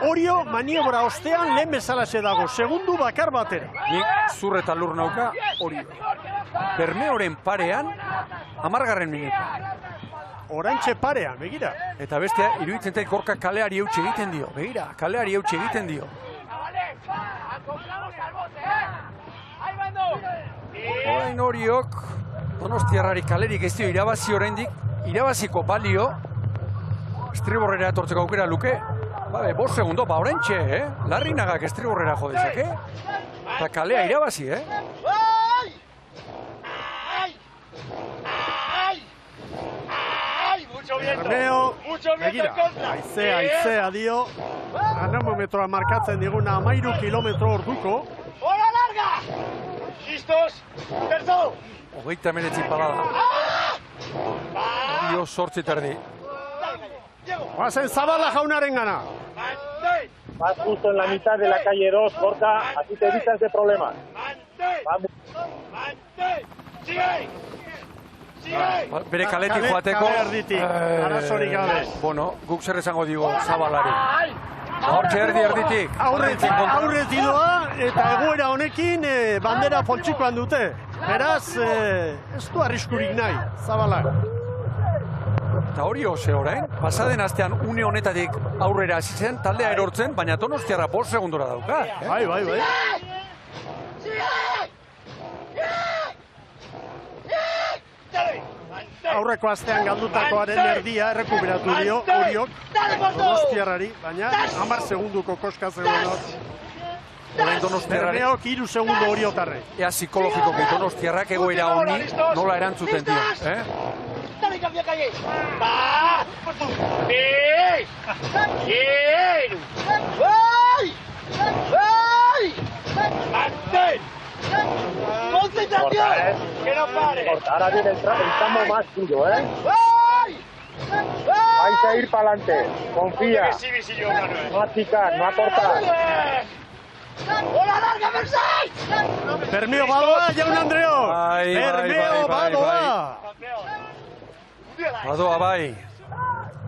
Orio maniobra ostean lehen bezalaxe dago, segundu bakar batera. Nik zur eta lur nauka Orio. Bermeoren parean 10. minutu. Oraintxe parean, begira. Eta bestea, iruditzen zait Gorka kaleari eutxe egiten dio. Begira, kaleari eutxe egiten dio. Orain Oriok, Donostiarrari kalerik ez dio irabazi oraindik, irabaziko balio, estriborrera etortzeko aukera luke. 5 segundo, oraintxe, Larrinagak estriborrera jo dezake. Eta kalea irabazi, Bermeo, begira, aizea dio, anamometroa markatzen diguna 13 kilometro orduko. ¡Hora larga! ¿Listos? ¡Terzo! 29 palada. Orio 8 terdi. Guazen Zabala jaunaren gana. Vas justo en la mitad de la calle 2, Gorka, así te evitas de problemas. Vamos. ¡Sigue! Bere kaletik joateko... Kale erditik, arazorik gabe. Bueno, guk zer esango digo Zabalari. Hortxe erditik. Aurretik doa, eta egoera honekin bandera poltsikoan dute. Beraz, ez du arriskurik nahi, Zabalak. Eta hori ose orain, pasaden astean une honetatik aurrera hasi zen, taldea erortzen, baina Donostiarra 5 segundora dauka. Bai. Aurreko astean galdutakoaren erdia errekuperatu dio Oriok Donostiarrari, baina 10 segunduko koska zegoen hor. Orain Donostiarrari. Bermeok 3 segundo Oriotarre. Ea psikologikoki Donostiarrak egoera honi nola erantzuten dio. Dale, cambia calle. ¡Va! ¡Bien! ¡Bien! ¡Ay! ¡Ay! ¡Mantén! ¡Concentración! ¡Que no pare! Ahora viene el tramo más tuyo, ¿eh? ¡Ay! Vais a ir para adelante. Confía. No a picar, no a cortar. ¡Hola, larga, Versailles! Bermeo badoa, Jaun Andreo! Bermeo badoa! Badoa bai.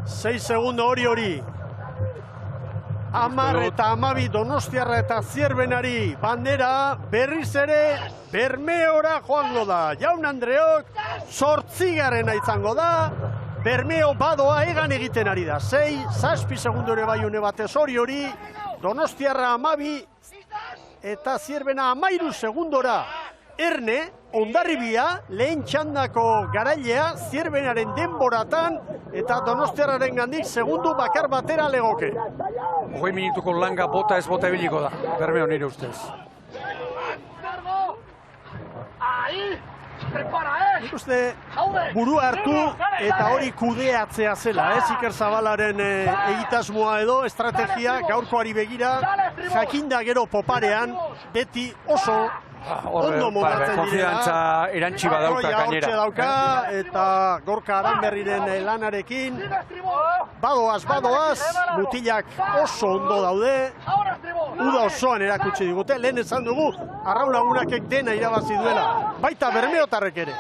6 segundo hori. 10 eta 12 Donostiarra eta Zierbenari bandera berriz ere Bermeora joango da. Jaun Andreok 8. izango da. Bermeo badoa egan egiten ari da. 6 segundo ere bai une batez hori. Donostiarra 12 eta Zierbena 13 segundora. Erne, Hondarribia, lehen txandako garailea, Zierbenaren denboratan eta Donostiarraren gandik segundu bakar batera legoke. 20 minutuko langa bota ez bota ebiliko da, Bermeo nire ustez. Nik uste buru hartu eta hori kudeatzea zela, Iker Zabalaren egitasmoa edo estrategia gaurkoari begira, jakinda gero poparean, beti oso ondo modatzen direla. Konfidantza erantzi badauka gainera. Dauka, eta Gorka Aranberriren lanarekin. Badoaz, mutilak oso ondo daude. Uda osoan erakutsi digute. Lehen esan dugu, Arraun Lagunakek dena irabazi duela. Baita Bermeotarrek ere.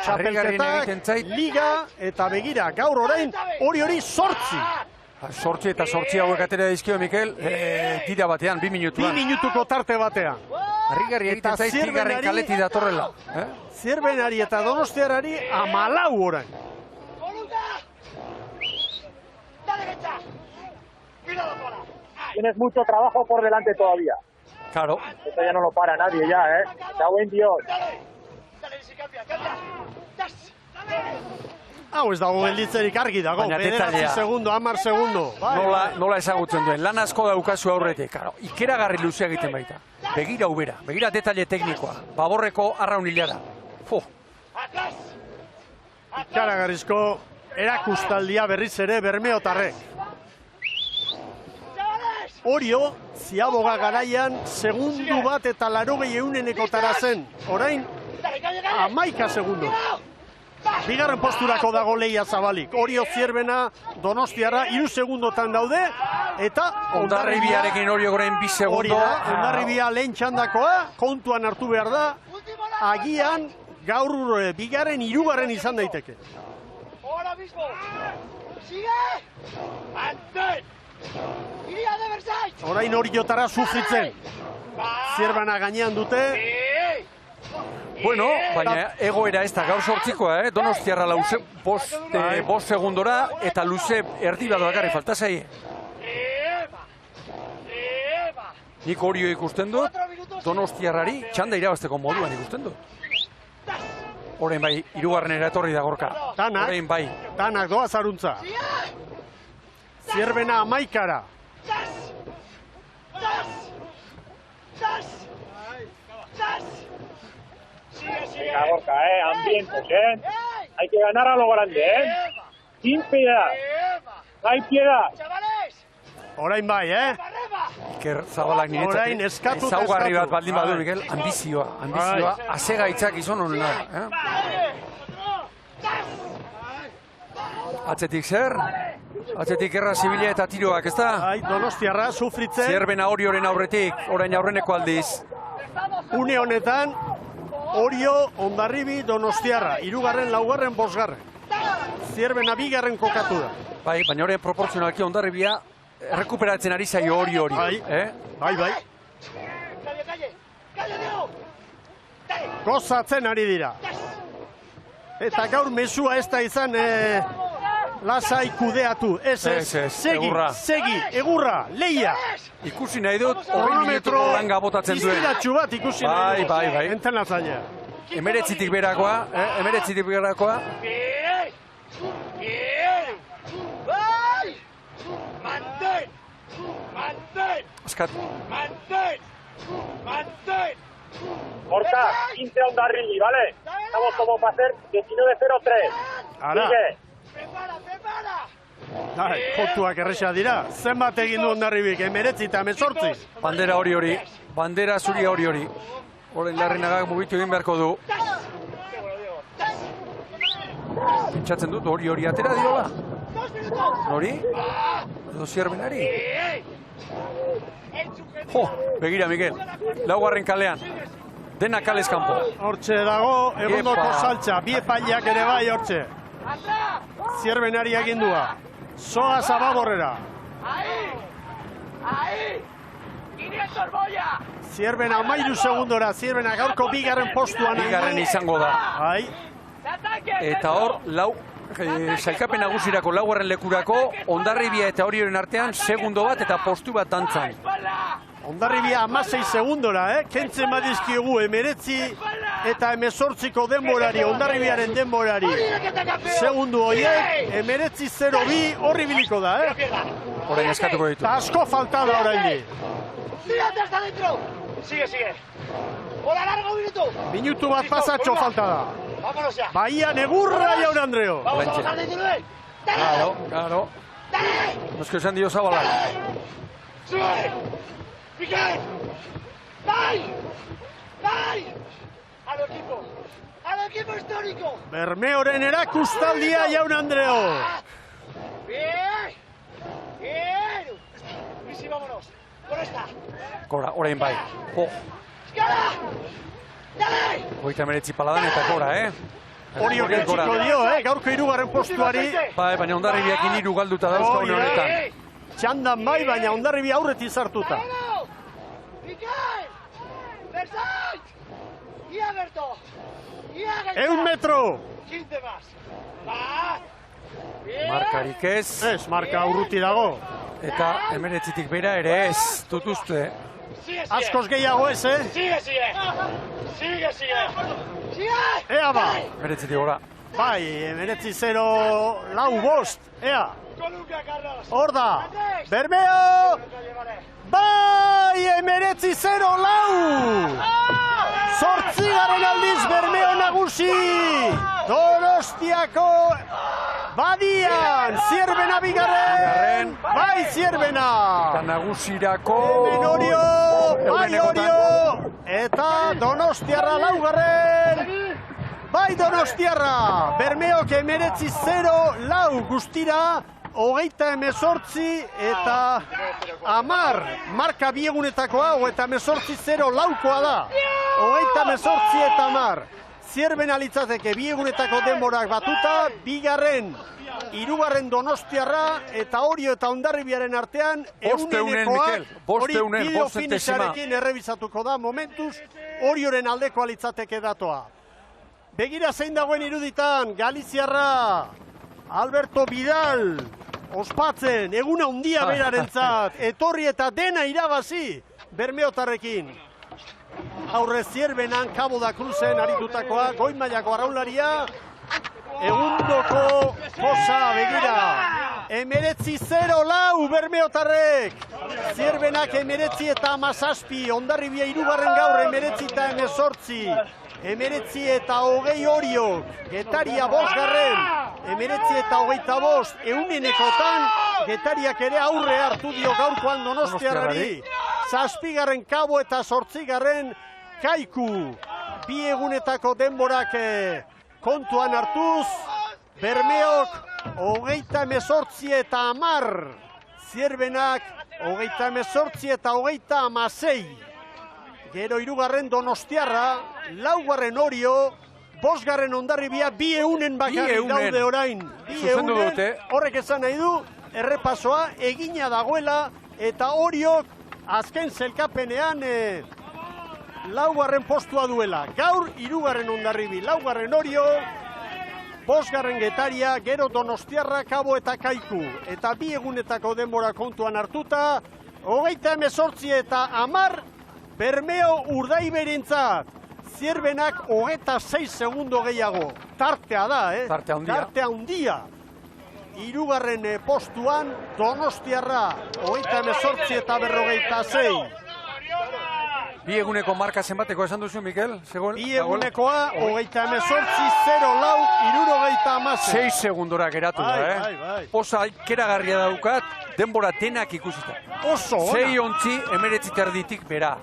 Txapelketak, liga eta begira. Gaur orain, hori 8. 8 eta 8 hauek atera dizkio, Mikel, tira batean, 2 minutuan. 2 minutuko tarte batean. Harrigarri egiten zait, bigarren kaleti datorrela. Zierbenari eta Donostiarrari 14 orain. Tienes mucho trabajo por delante todavía. Claro. Esto ya no lo para nadie ya, ¿eh? Chao en Dios. Hau ez dago gelditzerik argi dago, 9 segundo, 10 segundo. Nola ezagutzen duen, lan asko daukazu aurretik. Ikeragarri luzea egiten baita. Begira ubera, begira detalle teknikoa. Baborreko Arraun Ilara. Ikaragarrizko erakustaldia berriz ere Bermeotarrek. Orio, Ziaboga garaian, segundu bat eta 80 zen. Orain, 11 segundo. Bigarren posturako dago Leia Zabalik. Orio Zierbena, Donostiarra, 3 segundotan daude, eta Hondarribiarekin Orio goren 2 segundo. Hondarribia lehen txandakoa, kontuan hartu behar da, agian gaur bigarren, 3. izan daiteke. Ahora mismo. Sigue. Mantén. Iria de Versailles. Orain Oriotara sufritzen. Zierbena gainean dute. Bueno, baina egoera ez da gaur 8koa, Donostiarra 5 segundora eta luze erdi bat bakarrik falta zaie. Nik Orio ikusten dut, Donostiarrari txanda irabazteko moduan ikusten dut. Orain bai, 3. etorri da Gorka. Orain bai. Tanak doa zaruntza. Zierbena 11. Venga, Gorka, ambientes, Hay que ganar a lo grande, Sin piedad. No hay piedad. Orain bai, Iker Zabalak niretzat ezaugarri bat baldin badu, Mikel, ambizioa, azegaitzak izan honena. Atzetik zer? Atzetik erra zibilia eta tiroak, ez da? Donostiarra sufritzen. Zierbena Orioren aurretik, orain aurreneko aldiz. Une honetan, Orio, Hondarribi, Donostiarra, 3., 4., 5. Zierbena 2. kokatu da. Bai, baina horren proportzionalki Hondarribia errekuperatzen ari zaio hori. Bai. Gozatzen ari dira. Eta gaur mesua ez da izan lasai kudeatu. Segi, egurra, leia. Ikusi nahi dut, 20 minutuko langa botatzen duen. Iztiratxu bat ikusi nahi dut. Bai. Entrenatzailea. Emeretzitik berakoa. Askat. Gorka, 15 a Hondarribia, ¿vale? Estamos como para hacer 19-0-3. Sigue. Kontuak erresa dira. Zenbat egin du Hondarribik, 19 eta 18. Bandera hori. Bandera zuri hori. Orain Larrinagak mugitu egin beharko du. Pentsatzen dut hori atera diola. Hori? Edo Zierbenari? Begira, Miguel. Laugarren kalean. Dena kalez kanpo. Hortxe dago, egundoko saltza. Bi epaileak ere bai hortxe. Zierbenari agindua. Soa zababorrera. Zierbena 13 segundora. Zierbena gaurko bigarren postuan. Bigarren izango da. Eta hor, sailkapen nagusirako laugarren lekurako, Hondarribia eta Orioren artean segundo bat eta postu bat dantzan. Hondarribia 16 segundora, kentzen badizkigu 19 eta 18ko denborari, Hondarribiaren denborari. Segundu horiek, 19-0-2 horri biliko da, Orain eskatuko ditu. Eta asko falta da orain. ¡Tírate hasta adentro! Sigue. ¡Hola, largo minuto! Minutu bat pasatxo falta da. Vámonos ya. Bahía Negurra, Jaun Andreo. Vamos al 19. Claro. Nos que esan dio Zabalak. ¡Sube! ¡Miguel! ¡Vai! ¡Al equipo histórico! Bermeoren erakustaldia, Jaun Andreo. Bien. Y sí, vámonos. Con esta. Kora, orain bai. Hogeita hemeretzi paladan eta Kora, Orio gentziko dio, gaurko 3. postuari. Bai, baina Hondarribiakin 3 galduta dauzka une honetan. Txandan bai, baina Hondarribia aurretik sartuta. Miguel! Versailles! Y Aberto! 1 metro! 15 más. Va! Markarik ez. Ez, marka urruti dago. Eta 19tik bera ere ez, tutuzte. Askoz gehiago ez, Sigue. Ea ba. 19tik gora. Bai, 19-0-5, ea. Hor da. Bermeo! Bai, 19-0-4! 8. aldiz Bermeo nagusi! Donostiako Badian! Zierbena bigarren! Bai, Zierbena! Eta nagusirako... Orio! Bai, Orio! Eta Donostiarra 4. Bai, Donostiarra! Bermeok 19-0-4 guztira, 38 eta 10 marka biegunetakoa, eta 19-0-4koa da. 38 eta 10. Zierbena litzateke biegunetako denborak batuta, 2. 3. Donostiarra eta Orio eta Hondarribiaren artean eunenekoak, hori bideo finisarekin errebizatuko da momentuz, Orioren aldekoa litzateke datoa. Begira zein dagoen iruditan, Galiziarra, Alberto Vidal, ospatzen, eguna handia berarentzat, etorri eta dena irabazi, Bermeotarrekin. Aurre Zierbenan, Cabo da Cruzen aritutakoa, goi mailako arraunlaria, egundoko posa begira. 19-0-4 Bermeotarrek, Zierbenak 19 eta 17, Hondarribia 3. gaur 19 eta 18. 19 eta 20 Orio, Getaria 5. 19 eta 25, eunenekotan, Getariak ere aurre hartu dio gaurkoan Donostiarrari. 7. Cabo eta 8. Kaiku. 2 egunetako denborak kontuan hartuz, Bermeok 38 eta 10, Zierbenak 38 eta 36. Gero 3. Donostiarra, 4. Orio, 5. Hondarribia, 2 eunen bakarrik daude orain. 2 eunen, horrek esan nahi du, errepasoa egina dagoela eta Oriok azken zelkapenean laugarren postua duela. Gaur 3. Hondarribi, laugarren Orio, 5. Getaria, gero Donostiarra, Kabo eta Kaiku. Eta 2 egunetako denbora kontuan hartuta, 38 eta 10 Bermeo Urdaiberentzat. Zierbenak 26 segundo gehiago. Tartea da, Tarte handia. 3. Postuan Donostiarra, 38 eta 46. 2 eguneko marka zenbateko esan duzu, Mikel? 2 egunekoa, 38-0-4-76. 6 segundora geratu da, Oso aikeragarria daukat, denbora denak ikusita. Oso, ona. 6 ontzi, 19 terditik bera,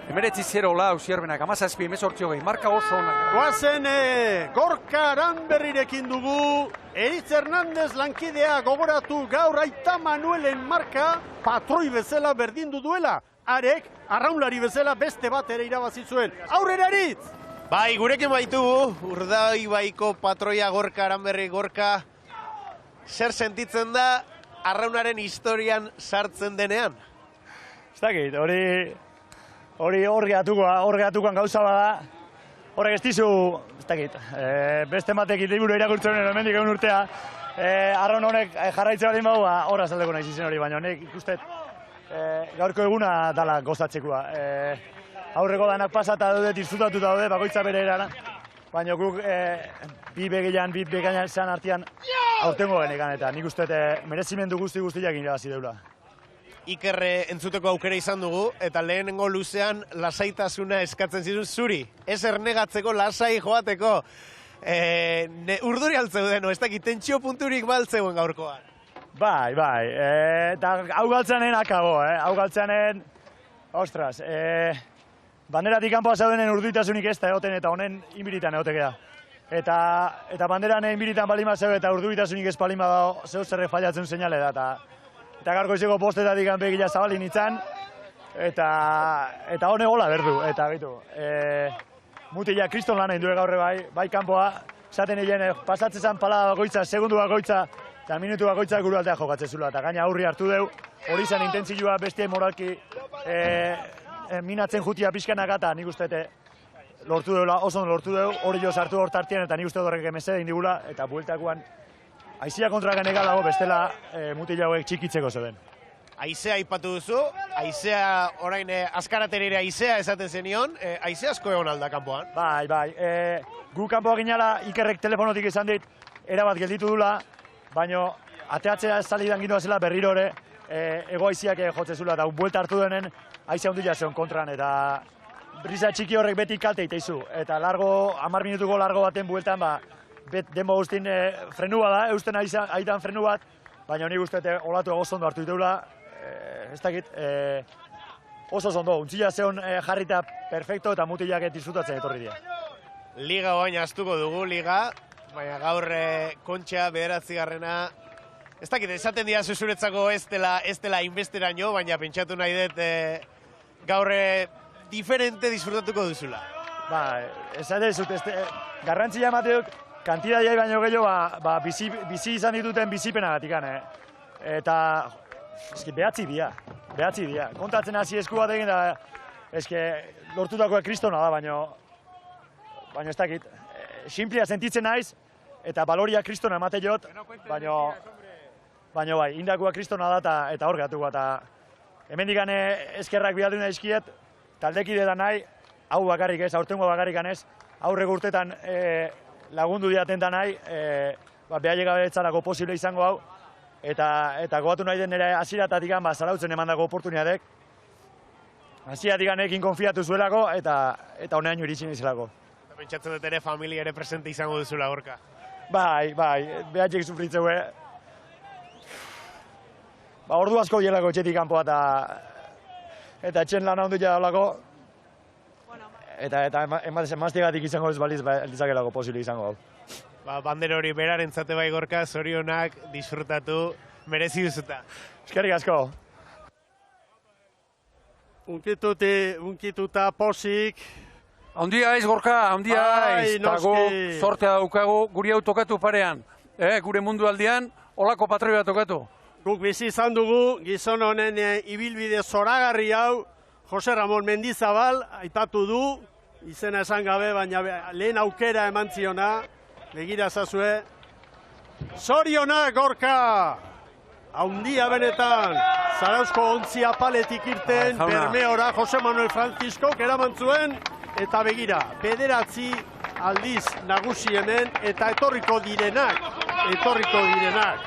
19-0 Zierbenak, 17-18 marka oso onak. Goazen Gorka Aranberrirekin dugu, Eritz Hernandez lankidea gogoratu gaur Aita Manuelen marka, patroi bezala berdindu duela. Arek, arraunlari bezala beste bat ere irabazi zuen. Aurrera Eritz! Bai, gurekin baitugu, Urdaibaiko patroia Gorka Aranberri. Gorka, zer sentitzen da arraunaren historian sartzen denean? Ez dakit, hori hor gehatukoan gauza bada, horrek ez dizu, ez dakit, beste batek liburu irakurtzen hemendik egun urtea, arraun honek jarraitzen baldin badu, horra zaldeko nahi zizen hori, baina honek ikustet gaurko eguna dala gozatzekoa. Aurreko danak pasata daude, disfrutatuta daude, bakoitza bere erana, baina guk bi begainan zean artean aurtengo genekan, eta nik uste merezimendu guztiak irabazi deula. Iker entzuteko aukera izan dugu, eta lehenengo luzean lasaitasuna eskatzen zizun zuri. Ez ernegatzeko, lasai joateko. Urduri altzeuden, ez dakit, tentsio punturik baltzeuen gaurkoan. Bai, eta hau galtzeanen akabo, hau galtzeanen, ostras, banderatik kanpoa zaudenen urduitasunik ez da egoten eta honen inbiritan egotekea. Eta banderan inbiritan balima zeu eta urduitasunik ez balima dago zeu zerre fallatzen seinale da. Eta garkoizeko postetatik begila zabalin nintzen, eta hone gola berdu, eta gaitu. Mutila kriston lan egin dure gaurre bai kanpoa, zaten egin pasatzen pala bakoitza, segundu bakoitza, eta minutu bakoitza guru aldea jokatzen zula, eta gaina aurri hartu deu, hori zen intentzioa bestie moralki minatzen jutia pixkanak eta nik uste lortu deula, oso lortu deu, hori jo sartu hor tartien, eta nik uste horrek emezede indigula, eta bueltakoan aizia kontra geneka dago, bestela mutila hauek txikitzeko zeuden. Aizea aipatu duzu, aizea orain askaraterire aizea esaten zenion, aizea asko egon alda kanpoan? Bai, gu kanpoa ginala Ikerrek telefonotik izan dit, erabat gelditu dula, baina ateatzea salidan gindua zela berriro ere, ego aiziak jotze zula, eta buelta hartu denen aizea hundila zeon kontran, eta brisa txiki horrek beti kalte iteizu, eta 10 minutuko largo baten bueltan, denbo guztin frenu bada, eusten aitan frenu bat, baina nik uste olatu egozondo hartu diteula, ez dakit, oso zondo, untzila zeon jarrita perfecto eta mutilak disfrutatzen etorri dira. Liga baina astuko dugu, liga, baina gaur Kontxa 9. Ez dakit, esaten dira zuzuretzako ez dela inbesteraino, baina pentsatu nahi dut gaur diferente disfrutatuko duzula. Esate zut, garrantzia emateok, kantidadia baino gehiago, bizi izan dituten bizipenagatik, eta behatzi dia. Kontatzen hasi esku bat egin da, lortutakoa kristona da, baina ez dakit, simplia sentitzen naiz, eta baloria kristona emate jot, baina bai, indakoa kristona da eta hor gehatuko, eta hemendik eskerrak bialdu nahi izkiet, taldekide da nahi, hau bakarrik ez, aurtengo bakarrik ez, aurreko urtetan lagundu diaten da nahi, behaiek gabetzarako posible izango hau, eta goatu nahi den nire hasieratatik zarautzen emandako oportuniadek, hasieratik ekin konfiatu zuelako, eta honean iritsi nizelako. Pentsatzen dut ere familia ere presente izango duzula Gorka. Bai, behaiek sufritzeue. Ordu asko hielako etxetik kanpoa eta etxen lan handu jadalako. Eta emaztegatik izango ez baliz dizakelako posible izango hau. Bandera hori beraren zate bai Gorka, zorionak, disfrutatu, merezi duzuta. Eskerrik asko. Unkituta posik. Handia aiz, Gorka, handia aiz. Tago, sortea daukagu, guri hau tokatu parean. Gure mundu aldean, olako patroia tokatu. Guk bizi izan dugu, gizon honen ibilbide zoragarri hau, Jose Ramon Mendizabal, aipatu du, izena esan gabe, baina lehen aukera eman ziona, begira zazue. Zorionak, Gorka! Haundia benetan, Zarauzko ontzia paletik irten, Bermeora Jose Manuel Franciscok eraman zuen, eta begira, 9 aldiz nagusi hemen, eta etorriko direnak.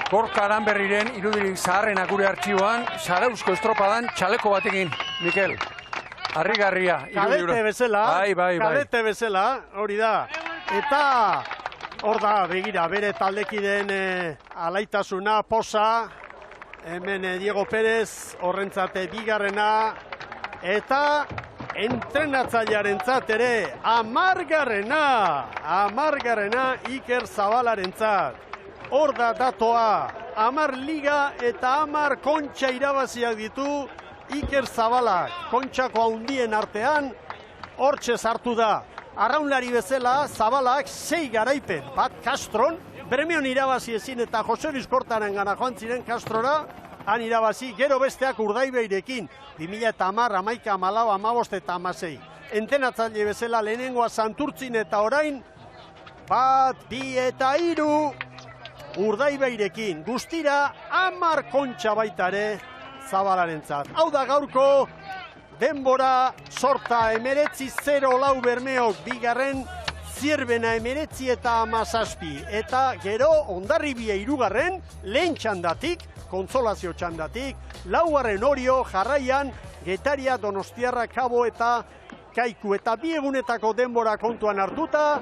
Gorka Aranberriren irudirik zaharrena gure artxiboan, Zarauzko estropadan txaleko batekin, Mikel. Harrigarria. Kadete bezala, bai. kadete bezala, hori da. Eta hor da, begira, bere taldekideen alaitasuna, posa, hemen Diego Pérez, horrentzate bigarrena, eta entrenatzailearentzat ere, 10garrena Iker Zabalarentzat. Hor da datoa, 10 liga eta 10 kontxa irabaziak ditu Iker Zabalak. Kontxako handien artean, hortxe sartu da. Arraunlari bezala, Zabalak 6 garaipen. Bat Castron, Bermeon irabazi ezin eta Jose Luis Kortanen gana joan ziren Castrora, han irabazi, gero besteak Urdaibeirekin, 2010, 11, 14, 15 eta 16. Entenatzaile bezala lehenengoa Santurtzin eta orain, 1, 2 eta 3, Urdaibeirekin. Guztira, 10 kontxa baitare Zabalarentzat. Hau da gaurko denbora sorta 19-0 Bermeok, bigarren Zierbena 19 eta 17. Eta gero Hondarribia 3, lehen txandatik, konsolazio txandatik, 4. Orio, jarraian, Getaria, Donostiarra, Kabo eta Kaiku. Eta 2 egunetako denbora kontuan hartuta,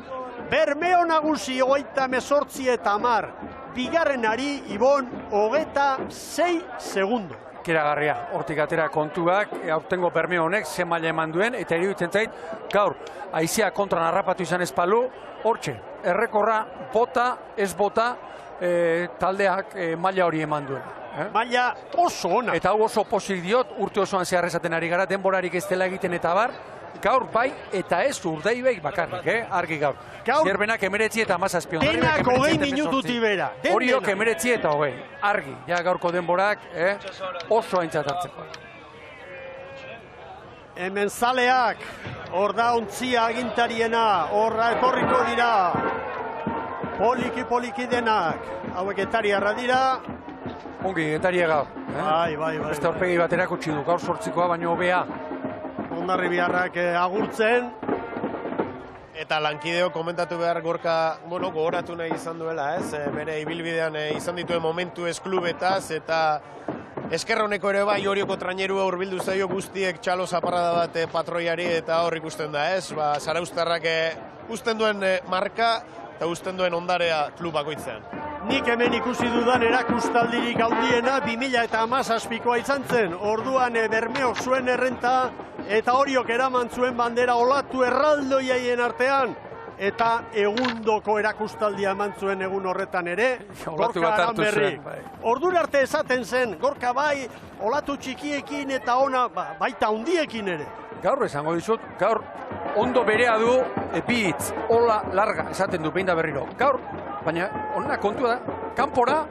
Bermeo nagusi 38 eta 10. Bigarrenari Ibon 26 segundo. Keragarria, hortik atera kontuak, aurtengo Bermeo honek ze maila eman duen, eta iruditzen zait, gaur, haizea kontran harrapatu izan ezpalu, hortxe, errekorra, bota, ez bota, taldeak maila hori eman duen. Maila oso ona. Eta hau oso pozik diot, urte osoan zehar esaten ari gara, denborarik ez dela egiten eta bar, gaur bai eta ez Urdaibaik bakarrik, argi gaur. Zierbenak 19 eta 17. Denak 20 minututik bera. Horiok 19 eta 20, argi. Ja gaurko denborak oso aintzat hartzeko. Hemen zaleak, hor da ontzia agintariena, horra etorriko dira. Poliki denak, hauek Getariarra dira. Ongi, Getaria gaur. Bai. Beste horpegi bat erakutsi du, gaur sortzikoa, baino hobea. Hondarribiarrak agurtzen. Eta lankideo komentatu behar Gorka, gogoratu nahi izan duela, bere ibilbidean izan dituen momentu ez klubetaz, eta eskerroneko ere bai Orioko trainerua hurbildu zaio guztiek txalo zaparrada bat patroiari, eta hor ikusten da, Zarauztarrak uzten duen marka, eta uzten duen ondarea klub bakoitzean. Nik hemen ikusi dudan erakustaldirik handiena 2017koa izan zen. Orduan Bermeok zuen errenta eta Oriok eraman zuen bandera olatu erraldoiaien artean. Eta egundoko erakustaldia eman zuen egun horretan ere, Gorka Aranberri. Ordura arte esaten zen, Gorka bai, olatu txikiekin eta ona, baita handiekin ere. Gaur esango dizut, gaur ondo berea du bitz, ola larga, esaten du behin da berriro. Gaur, baina onna kontua da, kanpora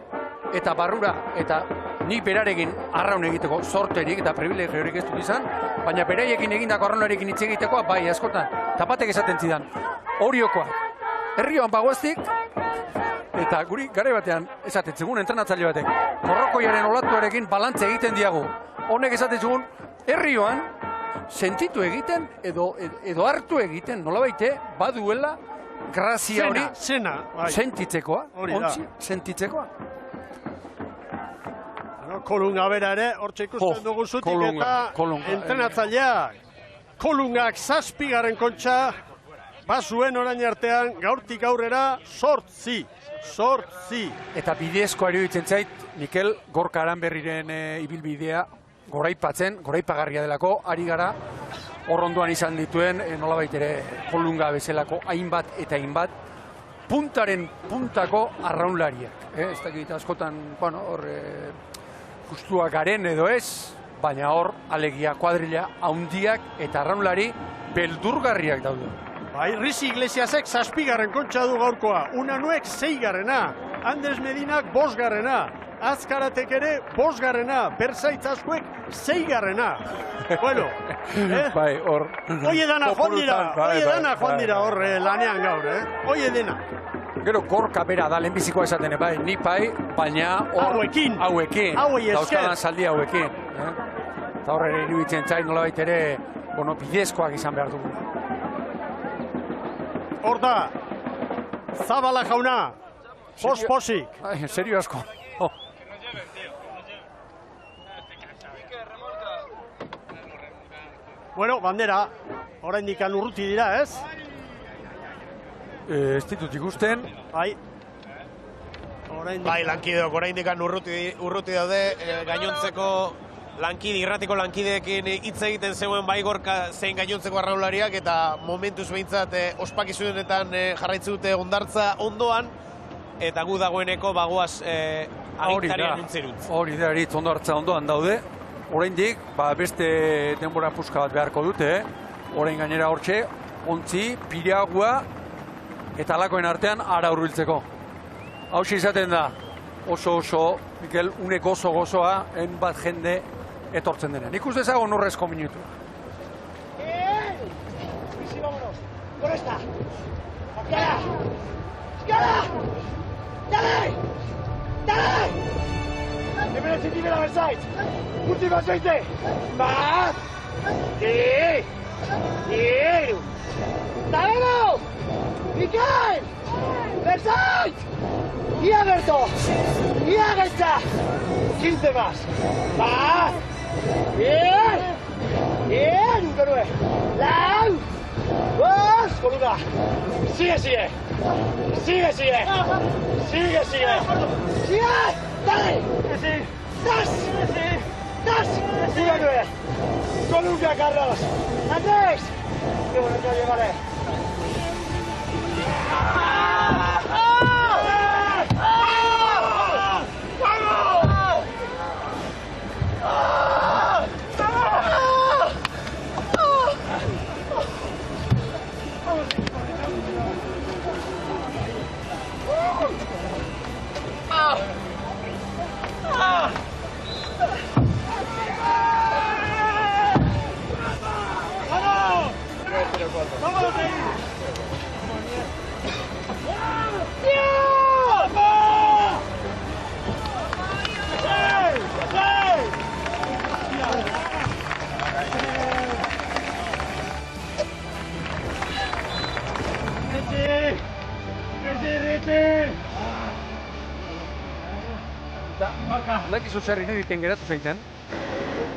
eta barrura, eta nik berarekin arraun egiteko sorterik eta privilegiorik ez dut izan, baina beraiekin egindako arraunarekin hitz egitekoa, bai, askotan, tapatek esaten zidan, Oriokoak, herrioan bagoaztik, eta guri garai batean esaten zigun entrenatzaile batek, korrokoiaren olatuarekin balantze egiten diagu. Honek esaten zigun, herrioan, sentitu egiten edo hartu egiten, nolabaite, baduela grazia hori sentitzekoa, ontsi sentitzekoa. Kolunga bera ere, hortxe ikusten dugu zutik eta entrenatzaileak. Kolungak 7. kontxa, bazuen orain artean, gaurtik aurrera, 8. Eta bidezkoa iruditzen zait, Mikel, Gorka Aranberriren ibilbidea, goraipagarria delako, ari gara, hor ondoan izan dituen, nolabait ere Kolunga bezalako hainbat eta hainbat, puntaren puntako arraunlariak. Ez dakit askotan, hor justuak garen edo ez, baina hor alegia kuadrilla handiak eta arraunlari beldurgarriak daude. Bai, Rizi Iglesiasek 7. kontxa du gaurkoa, Unanuek 6. Andres Medinak 5. Azkaratek ere 5. Berzaitz askoek 6. Bueno, Bai, hor... Oie dana joan dira hor lanean gaur, Oie dena. Gero gorka bera da lehenbizikoa esaten, bai, ni pai, baina hauekin. Hauei esker. Dauzkadan zaldi hauekin. Eta horre iruditzen zait nolabait ere, bidezkoak izan behar dugu. Hor da, Zabala jauna, posik. Serio asko. Bueno, bandera, oraindik urruti dira, ez? Ez ditut ikusten. Bai. Bai, lankideok, oraindik urruti daude, gainontzeko irratiko lankideekin hitz egiten zegoen bai Gorka zein gainontzeko arraunlariak, eta momentuz behintzat ospakizunetan jarraitzen dute Hondartza ondoan, eta gu dagoeneko bagoaz agintarien untzeruntz. Hori da, eritz Hondartza ondoan daude. Oraindik, beste denbora puska bat beharko dute, orain gainera hortxe, ontzi, piriagua, eta alakoen artean ara hurbiltzeko. Hau izaten da, oso, Mikel, une gozoa, bat jende etortzen denen. Ikus dezago nurrezko minutu. Sí, vámonos. Con esta. ¡Escala! ¡Escala! ¡Dale! ¡Dale! ¡Demerece nivel a Versailles! ¡Última aceite! ¡Más! ¡Sí! ¡Sí! ¡Taleno! ¡Miquel! ¡Versailles! ¡Y Alberto! ¡Y Aguesta! 15 más. ¡Más! ¡Bien! ¡Bien! ¡Un nueve! ¡Lau! ¡Dos! ¡Con una! ¡Sigue! ¡Sigue! ¡Sigue! ¡Sigue! ¡Dale! ¡Das! ¡Das! ¡Una nueve! ¡Columbia, Carlos! ¡Andrés! ¡Qué bueno que oye, vale! Lakizu zer inediten geratu zeiten.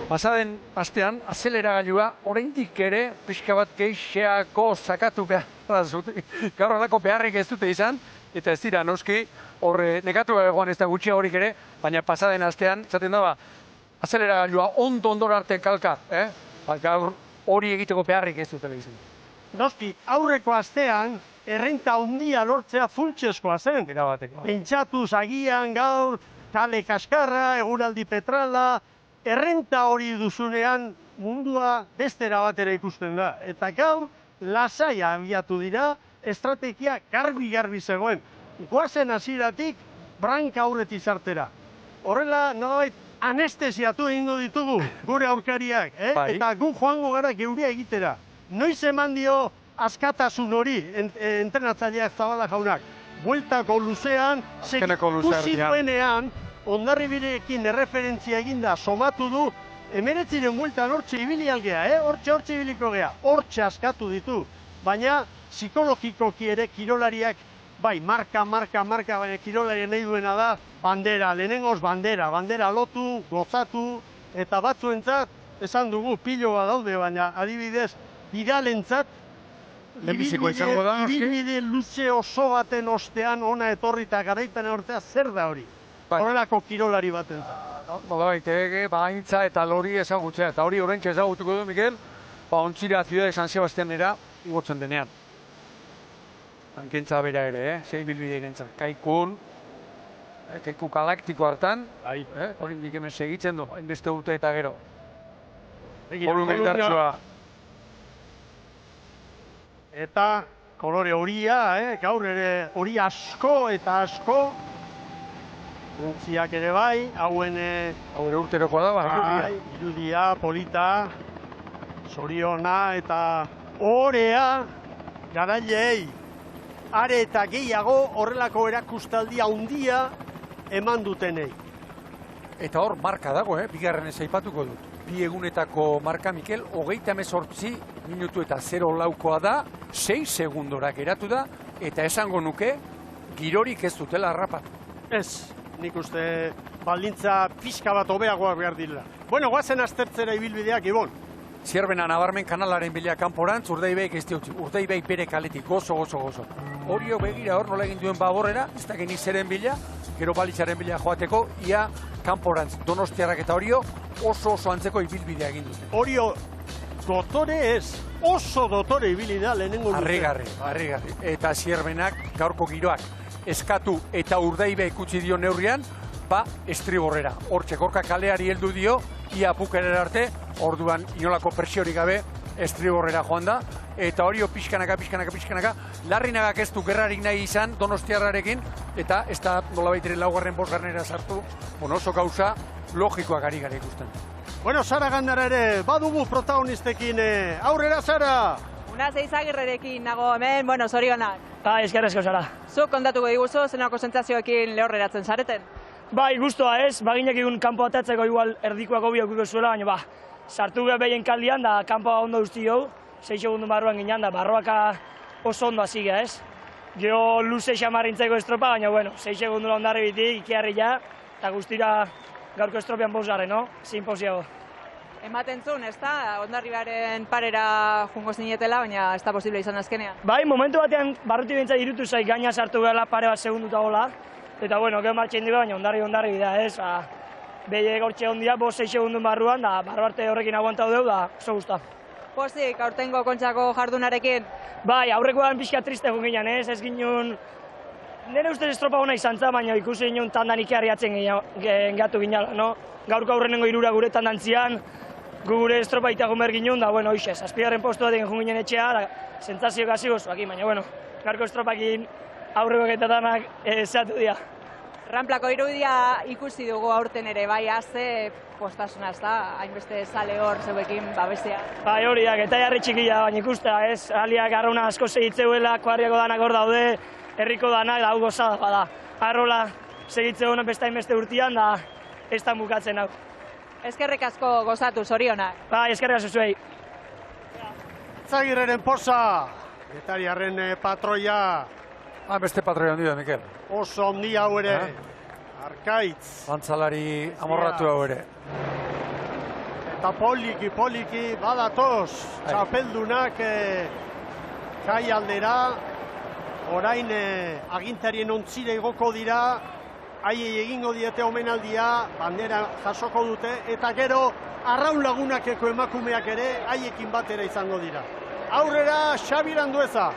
Pasaden astean, azeleragailua oraindik ere pixka bat geixeako zakatu behar zuten. Gaur alako beharrik ez dute izan, eta ez dira noski, horre negatu egoan ez da gutxia horik ere, baina pasaden astean, zaten da, azeleragailua ondo arte kalka, gaur hori egiteko beharrik ez dute izan. Noski, aurreko astean, errenta handia lortzea funtsezkoa zen. Pentsatuz agian gaur, kale kaskarra, eguraldi petrala, errenta hori duzunean mundua bestera batera ikusten da. Eta gaur, lasaia abiatu dira, estrategia garbi zegoen. Goazen hasieratik branka aurretik zartera. Horrela, nolabait, anestesiatu egingo ditugu gure aurkariak, eta gu joango gara geurea egitera. Noiz eman dio askatasun hori entrenatzaileak Zabala jaunak. Bueltako luzean, ikusi duenean, Hondarribirekin erreferentzia eginda somatu du, 19 bueltan hortxe ibili algea, hortxe ibiliko gea, hortxe askatu ditu. Baina, psikologikoki ere kirolariak, bai, marka, baina kirolariak nahi duena da, bandera, lehenengoz bandera lotu, gozatu, eta batzuentzat, esan dugu, piloa daude, baina adibidez, Bidalentzat, ibilbide luze oso baten ostean ona etorri eta garaipen hortea zer da hori? Horrelako kirolari baten. Baintza eta lori ezagutzea, eta hori horrentxe ezagutuko du, Mikel, ontzira Ciudad de San Sebastianera igotzen denean. Hankentza bera ere, zei bilbide irentzat. Kaiku galaktiko hartan, hori hemen segitzen du, hainbeste urte eta gero. Volumentartxoa. Eta kolore horia, gaur ere hori asko eta asko. Ontziak ere bai, hauen urterokoa da, irudia, polita, zoriona eta orea garailei. Are eta gehiago horrelako erakustaldia handia eman dutenei. Eta hor marka dago, bigarren ez aipatuko dut. Bi egunetako marka, Mikel, 38 minutu eta 0 laukoa da, 6 segundora geratu da, eta esango nuke, girorik ez dutela harrapatu. Ez, nik uste baldintza pixka bat hobeagoak behar dira. Bueno, guazen aztertzera ibilbideak, Ibon. Zierbena nabarmen kanalaren bila kanporantz, Urdaibaik ez diotzi. Urdaibaik bere kaletik, gozo. Horio begira hor nola egin duen baborrera, ez da geni zeren bila, gero balitzaren bila joateko, ia kanporantz, Donostiarrak eta Horio oso antzeko ibilbidea egin dute. Horio dotore ez, oso dotore ibili da lehenengo dute. Harrigarri. Eta Zierbenak gaurko giroak eskatu eta Urdaibaik utzi dio neurrian, estriborrera. Hortxe gorka kaleari heldu dio, ia pukerera arte, orduan inolako presiorik gabe estriborrera joan da, eta Horio pixkanaka, Larrinagak ez du gerrarik nahi izan Donostiarrarekin, eta ez da nolabait ere laugarren bosgarnera sartu, oso gauza logikoak ari gara ikusten. Bueno, Sara Gandara ere, badugu protagonistekin, aurrera Sara! Unaz Eizagirrerekin nago hemen, zorionak. Eskerrezko, Sara. Zuk kontatuko diguzu, zenako sentsazioekin lehorreratzen zareten? Guztua ez, baginek egun kanpo atatzeko igual erdikoako biokiko zuela, baina sartu behien kaldian da kanpoa ondo usti jau, 6 segundu barruan ginen da, barroaka oso ondo azigea ez. Gero luze xamarrintzeko estropa, baina 6 segundu ondarri bitik, ikiarri ja, eta guztira gaurko estropian bosgarren, zin posiago. Ematen zuen, ez da, ondarribaren parera jungo zinetela, baina ez da posible izan azkenean. Momentu batean barruti bintza irutu zai gaina sartu gela pare bat segunduta gola, eta gero martxen dugu, baina ondarri da ez, behiek hortxe ondia, 6 segundu barruan, da barbarte horrekin aguantau dugu, da oso guzta. Pozik, aurtengo Kontxako jardunarekin? Aurrekoan pixka triste egon ginen ez, ez ginen, nire ustez estropa hona izan za, baina ikusi ginen tandan ikiarriatzen gehatu ginala, no? Gaurko aurrenengo irura gure tandantzian, gure estropa itagun behar ginen, da, hoxez, azpigarren postu bat egin ginen etxea, sentsazio gazi gozuakin, baina, gaurko estropakin aurreko eta danak zehatu dira. Ramplako irudia ikusi dugu aurten ere, ze postasuna ez da, hainbeste zale hor zeuekin babestea. Horiak, eta jarri txikia, baina ikustea, ez, aliak arrauna asko segitzeuela, kuarriako danak hor daude, herriko danak, da, gozada bada. Arrola segitzeuena beste hainbeste urtean, da, ez da bukatzen hau. Eskerrik asko gozatu, zorionak. Eskerrik asko zuei. Zagirreren posa, Getariarren patroia. Beste patroia handia, Mikel. Oso handia hau ere, Arkaitz. Bantzalari amorratu hau ere. Eta poliki badatoz, txapeldunak kai aldera, orain agintarien ontzire igoko dira, haiei egingo diete omenaldia, bandera jasoko dute, eta gero arraun lagunakeko emakumeak ere haiekin batera izango dira. Aurrera, Xabi Landueza.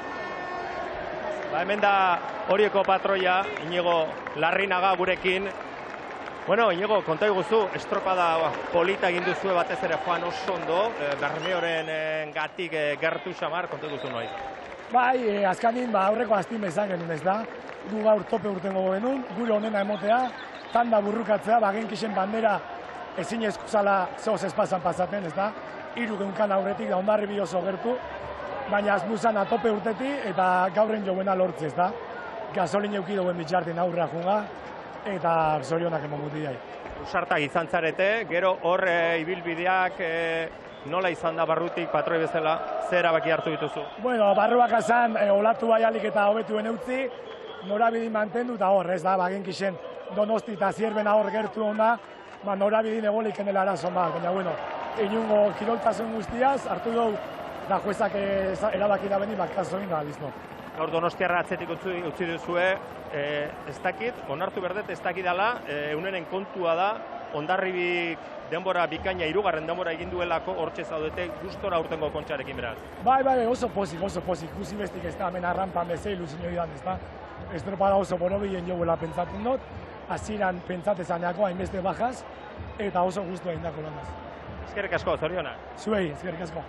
Hemen da Horioko patroia, Inigo Larrinaga gurekin. Inigo, konta iguzu, estropada polita egin duzue batez ere joan oso ondo, Bermeoren gatik gertu xamar, konta iguzu noi? Azkanin aurreko aztin bezan genuen ez da, gu gaur tope urtengo genuen, gure honena emotea, tanda burrukatzea, genkixen bandera ezin eskuzala zehoz espazan pasaten ez da, 3 geunkan aurretik da ondarri bi oso gertu, baina azmuzan atope urteti eta gaurren joguena lortze ez da. Gasolin euki duen bitxartin aurra junga eta zorionak eman guti dai. Usartak izan zarete, gero hor ibilbideak nola izan da barrutik patroi bezala, zer erabaki hartu dituzu? Barruak azan olatu baialik eta hobetuen eutzi, norabidi mantendu eta hor, ez da, genkixen Donosti eta Zierbena hor gertu onda, norabidin egoliken dela arazon bat, baina, inungo kiroltasun guztiaz, hartu dugu, da juezak erabaki da beni, bakazoin da, lizno. Gaur Donostiarra atzetik utzi duzue, ez dakit, onartu berdet ez dakidala, eunenen kontua da, Hondarribik denbora bikaina, 3. denbora egin duelako hortxe zaudete gustora urtengo Kontxarekin beraz. Bai, oso pozik, guzi bestik ez da, hemen arrampan bezei luzino idan ez da. Estropada oso borobien joguela pentsatzen dut, hasieran pentsatezaneako hainbeste bajaz, eta oso guztu egin dako landaz. Eskerrik asko, zorionak. Zuei, eskerrik asko.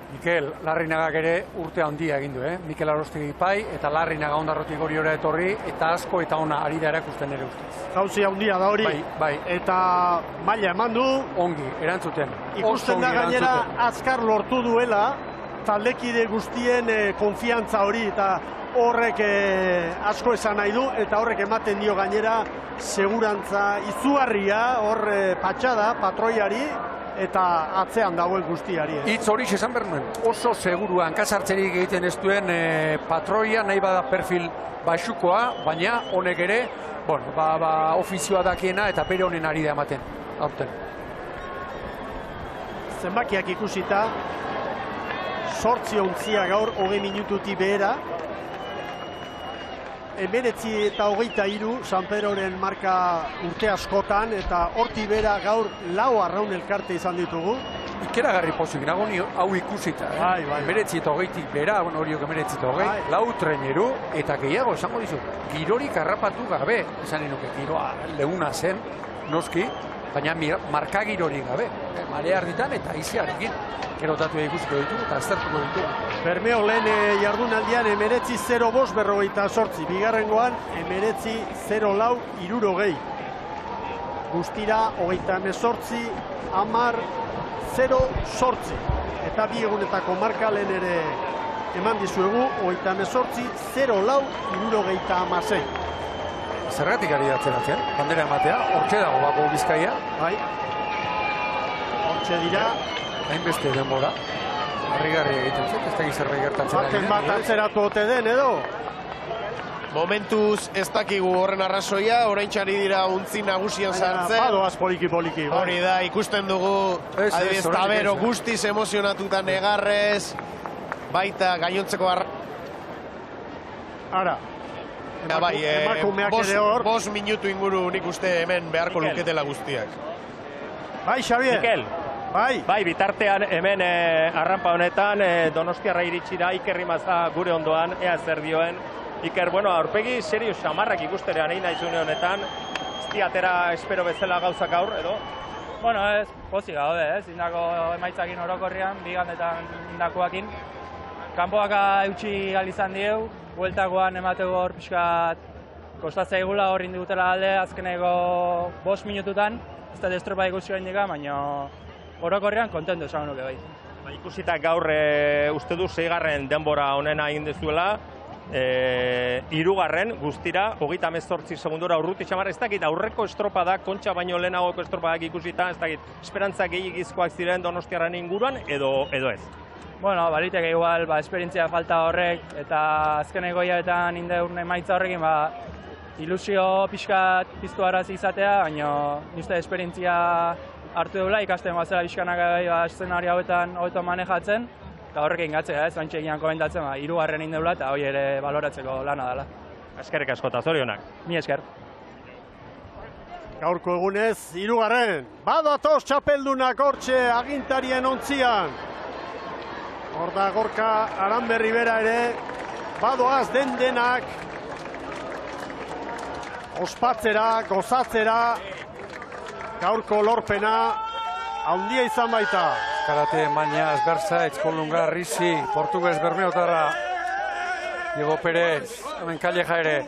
Mikel Larrinagak ere urte handia egin du, Mikel Arostegi pai eta Larrinaga Ondarrotik hori ora etorri eta asko eta ona ari da erakusten ere ustez. Jauzi handia da hori. Bai. Eta maila eman du. Ongi, erantzuten. Ikusten da gainera azkar lortu duela taldekide guztien konfiantza hori eta horrek asko esan nahi du eta horrek ematen dio gainera segurantza izugarria hor patxada patroiari eta atzean dagoen guztiari. Hitz hori esan behar nuen, oso seguru hankasartzerik egiten ez duen patroia nahi bada perfil baxukoa, baina honek ere, ofizioa dakiena eta bere honen ari da ematen, aurten. Zenbakiak ikusita, 8 ontzia gaur 20 minututik behera, 19:23 San Pedroren marka urte askotan eta horti bera gaur 4 arraun elkarte izan ditugu. Ikeragarri pozik nago ni hau ikusita. 19:20 bera, horiok 19:20, 4 treneru eta gehiago esango dizu. Girorik harrapatu gabe, esan nuke giroa leuna zen, noski, baina marka girorik gabe. Marea arditan eta iziarekin. Kerotatu ikusiko ditugu eta aztertuko ditugu. Bermeo lehen jardunaldian 19:05 bigarrengoan 19:04 guztira 38:10:08 eta bi egunetako marka lehen ere eman dizuegu 38:04:76. Zergatik ari atzeratzen, bandera ematea, hortxe dago bako Bizkaia. Bai, hortxe dira. Hainbeste denbora, harrigarri egiten zut, ez dakit zerbait gertatzen ari. Bat atzeratu ote den edo? Momentuz ez dakigu horren arrazoia, oraintxari dira untzi nagusian sartzen. Badoaz poliki. Hori da, ikusten dugu, adibidez, Tabero guztiz emozionatuta negarrez, baita gainontzeko Ara. Bost minutu inguru nik uste hemen beharko luketela guztiak. Bai, Xavier. Mikel. Bai, bitartean hemen arrampa honetan Donostiarra iritsi da, Iker Rimaza gure ondoan, ea zer dioen. Iker, aurpegi serio xamarrak ikusterean egin naizune honetan, ez diatera espero bezala gauzak gaur, edo? Ez, pozik gaude, indako emaitzakin orokorrian, bigandetan indakoakin. Kanpoak eutxi alizan dieu, bueltakoan emateko hor pixkat kostatzea egula hor indugutela alde, azkeneko 5 minututan, ez da destropa ikusi gain dika, baina orokorrean kontentu esan nuke bai. Ikusita gaur uste du 6. denbora honena egin dezuela, 3. guztira, 38 segundura urruti xamarra, ez dakit aurreko estropada, kontxa baino lehenagoko estropadak ikusita, ez dakit esperantza gehiagizkoak ziren Donostiarren inguruan, edo ez? Baliteke igual, esperientzia falta horrek, eta azkeneko hilabetan indeurne emaitza horrekin, ilusio pixkat piztu arazi izatea, baina nizte esperientzia hartu dugula, ikasten bazela pixkanak eszenari hauetan hobeto manejatzen, eta horrekin gatzea, bantxe egian komentatzen, 3. indeula, eta hori ere baloratzeko lana dela. Eskerrik asko eta zorionak. Mi esker. Gaurko egunez, 3. Badatoz txapeldunak hortxe agintarien ontzian. Hor da Gorka Aranberri bera ere, badoaz denak, ospatzera, gozatzera, gaurko lorpena, handia izan baita. Karate, Mañas, Berzaitz, Kolunga, Risi, Portugues, Bermeotarra, Diego Pérez, hemen Calleja ere.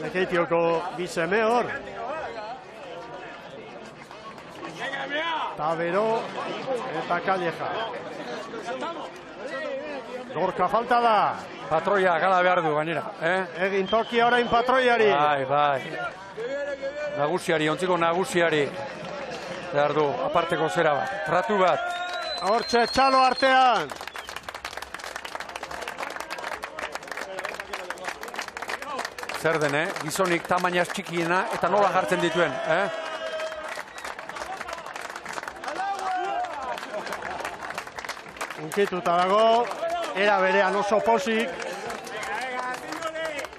Lekeitioko bizeme hor. Tabero eta Calleja. Gorka falta da. Patroia gala behar du gainera. Egin tokia orain patroiari. Bai. Nagusiari, ontziko nagusiari. Behar du, aparteko zera bat. Tratu bat. Hortxe txalo artean. Zer den, gizonik tamainaz txikiena eta nola jartzen dituen, Unkituta dago, era berean oso posik.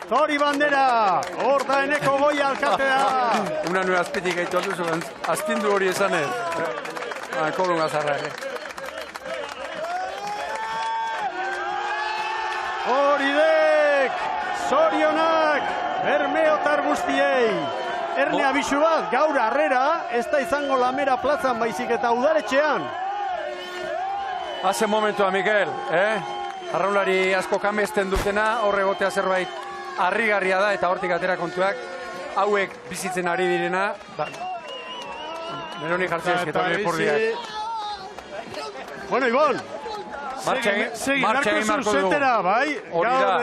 Zori bandera, hor da eneko goi alkatea. Una nue azpitik gaitu alduzu, azpindu hori esanez. Kolunga zarra ere. Horidek, zorionak, Bermeotar guztiei. erne abisu bat, gaur harrera, ez da izango Lamera plazan baizik eta Udaletxean. Haze momentua, Mikel, arraunlari asko kamesten dutena, horre gotea zerbait harrigarria da eta hortik atera kontuak, hauek bizitzen ari direna, Neroni jartzen ezketan lepurdiak. Bueno, Ibon, segi narko zuzetera, bai? Gaur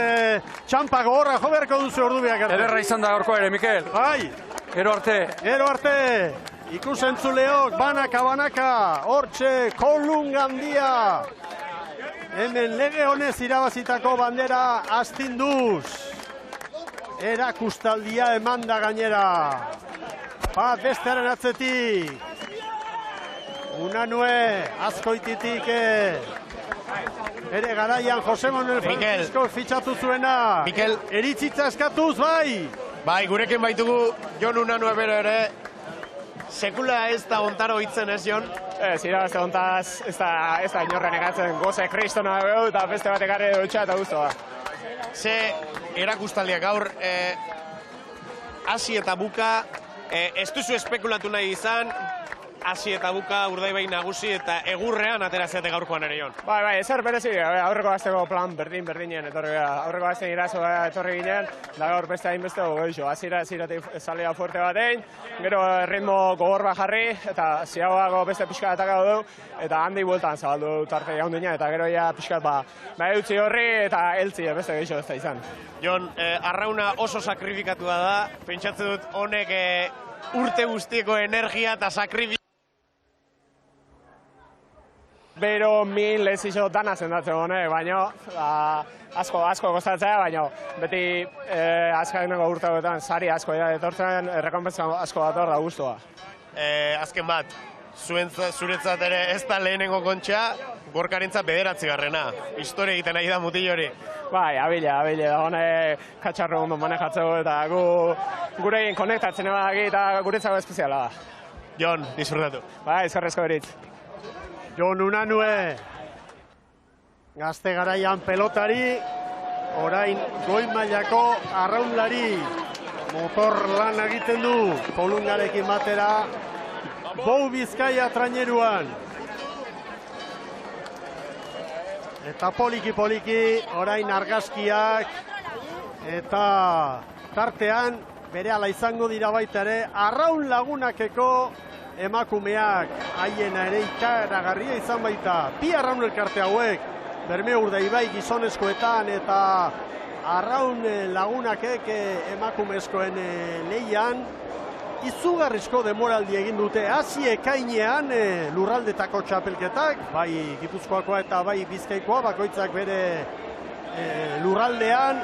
txampa gogorra jo beharko duzu ordu biak arte. Ederra izan da gaurko ere, Mikel. Bai. Gero arte. Gero arte. Ikusentzuleok, banaka, hortxe, Kolungandia. Hemen lege honez irabazitako bandera astinduz. Erakustaldia eman da gainera. Bat bestearen atzetik. Unanue, Azkoititik. Ere garaian Jose Manuel Francisco fitxatu zuena. Mikel. Eritzitza eskatuz, bai. Bai, gurekin baitugu Jon Unanue bero ere. Sekula ez da ontaro hitzen ez, Jon? Ez, irabazte ontaz, ez da inorren egatzen goze kristona behu eta beste bat ekarri dutxa eta guztua. Ze erakustaldia gaur, hasi eta buka, ez duzu espekulatu nahi izan, hasi eta buka Urdaibai nagusi eta egurrean atera zeate gaurkoan ere, Jon. Bai, ezer berezi, aurreko gazteko plan berdinen etorri gara. Aurreko gazten irazoa etorri ginen, da gaur beste hainbeste goixo. Aziratik salida fuerte batein, gero ritmo gogor bat jarri, eta ziagoago beste pixka ataka du, eta handi bueltan zabaldu tarte jaundina, eta gero ja pixkat eutzi horri eta eltzi beste gehiago ez da izan. Jon, arrauna oso sakrifikatua da, pentsatzen dut honek urte guztieko energia eta sakrifikatua. Bero min lehizixo dana zendatzen hone, baina asko gozatzea, baina beti azkaineko urteetan sari asko etortzen, errekonpentsa asko dator da guztua. Azken bat, zuretzat ere ez da lehenengo kontxa, Gorkarentzat 9. Historia egiten nahi da mutil hori. Bai, abila, da hone katxarro ondo manejatzeko eta gurekin konektatzen ebaki eta guretzako espeziala da. Jon, disfrutatu. Bai, eskerrezko beritz. Jon Unanue, gazte garaian pelotari, orain goi mailako arraunlari, motor lan egiten du, Kolungarekin batera, Bou Bizkaia traineruan. Eta poliki, orain argazkiak, eta tartean, berehala izango dira baita ere, arraun lagunakeko emakumeak haiena ere ikaragarria izan baita. Bi arraun elkarte hauek, Bermeo Urdaibai gizonezkoetan eta arraun lagunakek emakumezkoen lehian, izugarrizko demoraldi egin dute. Hasi ekainean lurraldetako txapelketak, bai Gipuzkoakoa eta bai Bizkaikoa, bakoitzak bere lurraldean,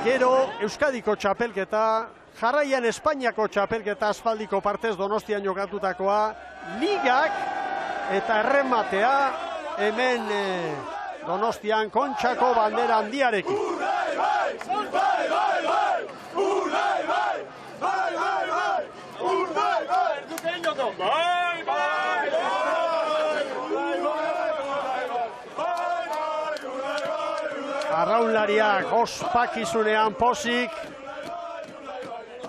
gero Euskadiko txapelketa, jarraian Espainiako txapelketa aspaldiko partez Donostian jokatutakoa, ligak eta errematea hemen Donostian Kontxako bandera handiarekin. Arraunlariak ospakizunean pozik,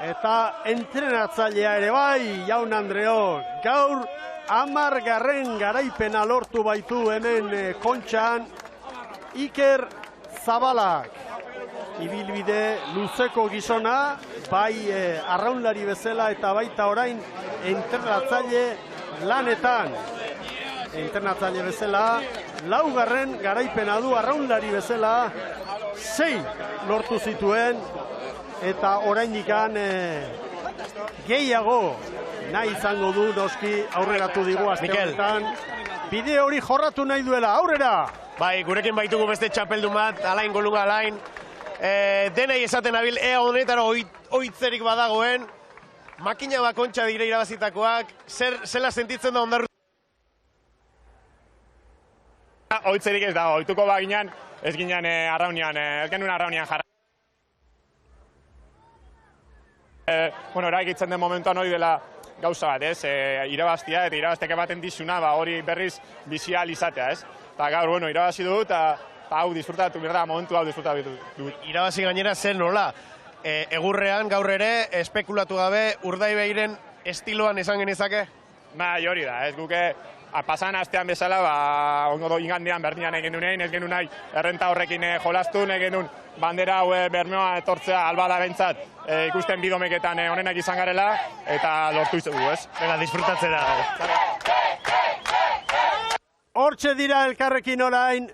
eta entrenatzailea ere bai, Jaun Andreok, gaur 10. garaipena lortu baitu hemen Kontxan, Iker Zabalak. Ibilbide luzeko gizona, bai arraunlari bezala eta baita orain entrenatzaile lanetan. Entrenatzaile bezala, 4. garaipena du arraunlari bezala, 6 lortu zituen, eta oraindikan gehiago nahi izango du noski aurreratu digu asteonetan. Bide hori jorratu nahi duela, aurrera! Bai, gurekin baitugu beste txapeldun bat, Alain Kolunga Alain. Denei esaten abil, ea honetara oitzerik badagoen. Makina bakontxa dire irabazitakoak, zela sentitzen da ondarru? Oitzerik ez dago, oituko baginan, ez ginen arraunian, ez genuen arraunian jarra. Bueno, eragitzen den momentuan hori dela gauza bat, ez? Irabaztia eta irabaztek ematen dizuna, hori berriz bizial izatea, ez? Eta gaur, bueno, irabazi dut, eta hau disfrutatu, berda, momentu hau disfrutatu dut. Irabazi gainera zen nola. egurrean gaur ere espekulatu gabe Urdaibeiren estiloan esan genezake? Bai, hori da, ez guke pasan astean bezala, ongo igandean berdinan egin dunein, ez genuen nahi errenta horrekin jolastu, egin genuen bandera hau Bermeoa etortzea albada bentsat ikusten bidomeketan honenak izan garela, eta lortu izugu, ez? Venga, disfrutatzera. Hortxe dira elkarrekin orain,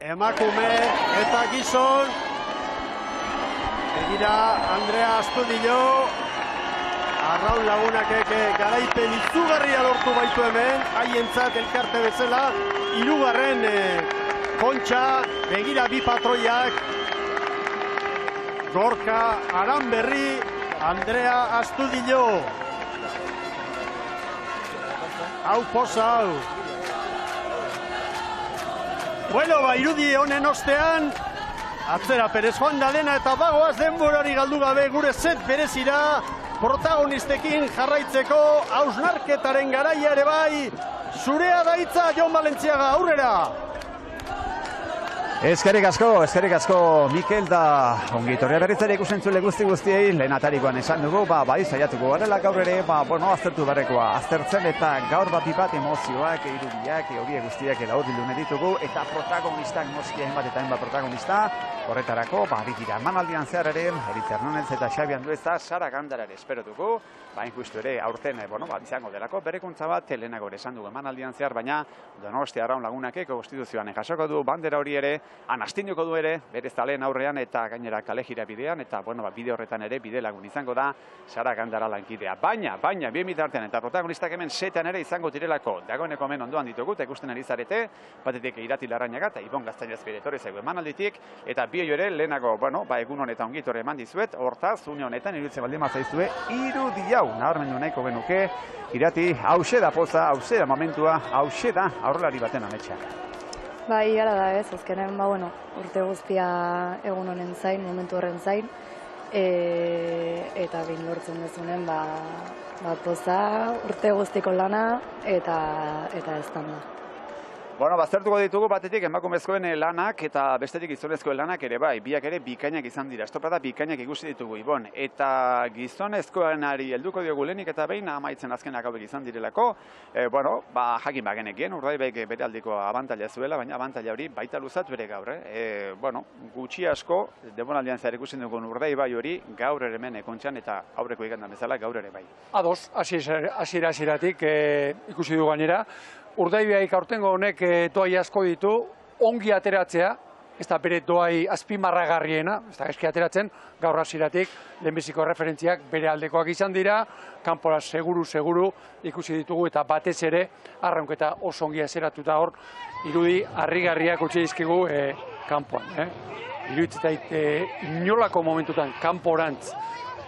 emakume eta gizon, begira Andrea Astudillo, Arraun Lagunak garaipen izugarria lortu baitu hemen, haientzat elkarte bezala, hirugarren kontxa, begira bi patroiak, Gorka Aranberri, Andrea Astudillo. Hau poza hau. Bueno, irudi honen ostean, atzera Perez joan da dena eta bagoaz denborari galdu gabe gure set berezira, protagonistekin jarraitzeko hausnarketaren garaia ere bai, zurea da hitza Jon Valentziaga, aurrera! Eskerrik asko, Mikel, da ongi torria berritzere ikusentzule guztiei, lehen atarikoan esan dugu, bai, saiatuko garela gaur ere, aztertu beharrekoa, aztertzen eta gaur bat emozioak, irudiak, horiek guztiak laurbildu ditugu, eta protagonistak, noski hainbat eta hainbat protagonista, horretarako, bitira emanaldian zehar ere, Eritz Hernandez eta Xabi Andueza, Sara Gandara ere esperotuko, bain justu ere, aurten, izango delako, berekuntza bat, lehenago ere esan dugu emanaldian zehar, baina Donostia Arraun Lagunakeko konstituzioan jasoko du, bandera hori ere, anastinduko du ere, bere zaleen aurrean eta gainera kalejira bidean, eta bide horretan ere bide lagun izango da Sara Gandara lankidea. Baina, bien bitartean eta protagonistak hemen setean ere izango direlako, dagoeneko hemen ondoan ditugu, eta ikusten ari zarete, batetik Irati Larrañaga eta Ibon Gaztainaz bere etorri zaigu emanalditik, eta bi ere lehenago, egun honetan ongitore eman dizuet, hortaz, une honetan, iruditzen baldin mazaizue, irudi hau, nabarmendu nahiko genuke, Irati, hause da poza, hause da momentua, hause da aurrelari baten ametsa. Bai, gara da ez, azkenen, urte guztia egun honen zain, momentu horren zain, eta bin lortzen dezunen, poza, urte guztiko lana, eta ez da. Baztertuko ditugu batetik emakumezkoen lanak eta bestetik gizonezkoen lanak ere bai, biak ere bikainak izan dira, estropada bikainak ikusi ditugu, Ibon, eta gizonezkoenari helduko diogu lehenik eta behin amaitzen azkenak hauek izan direlako, jakin bagenekien, Urdaibaik bere aldiko abantaila zuela, baina abantaila hori baita luzatu ere gaur, gutxi asko, denboraldian zehar ikusten dugun Urdaibai hori, gaur ere hemen kontxan eta aurreko igandan bezala gaur ere bai. Ados, hasieratik ikusi du gainera, Urdaibaik aurtengo honek doai asko ditu, ongi ateratzea, ez da bere doai azpimarragarriena, ez da eski ateratzen, gaur hasieratik lehenbiziko referentziak bere aldekoak izan dira, kanpora seguru ikusi ditugu eta batez ere arraunketa oso ongi azeratuta hor, irudi harrigarriak utzi dizkigu kanpoan. Iruditzen inolako momentutan kanporantz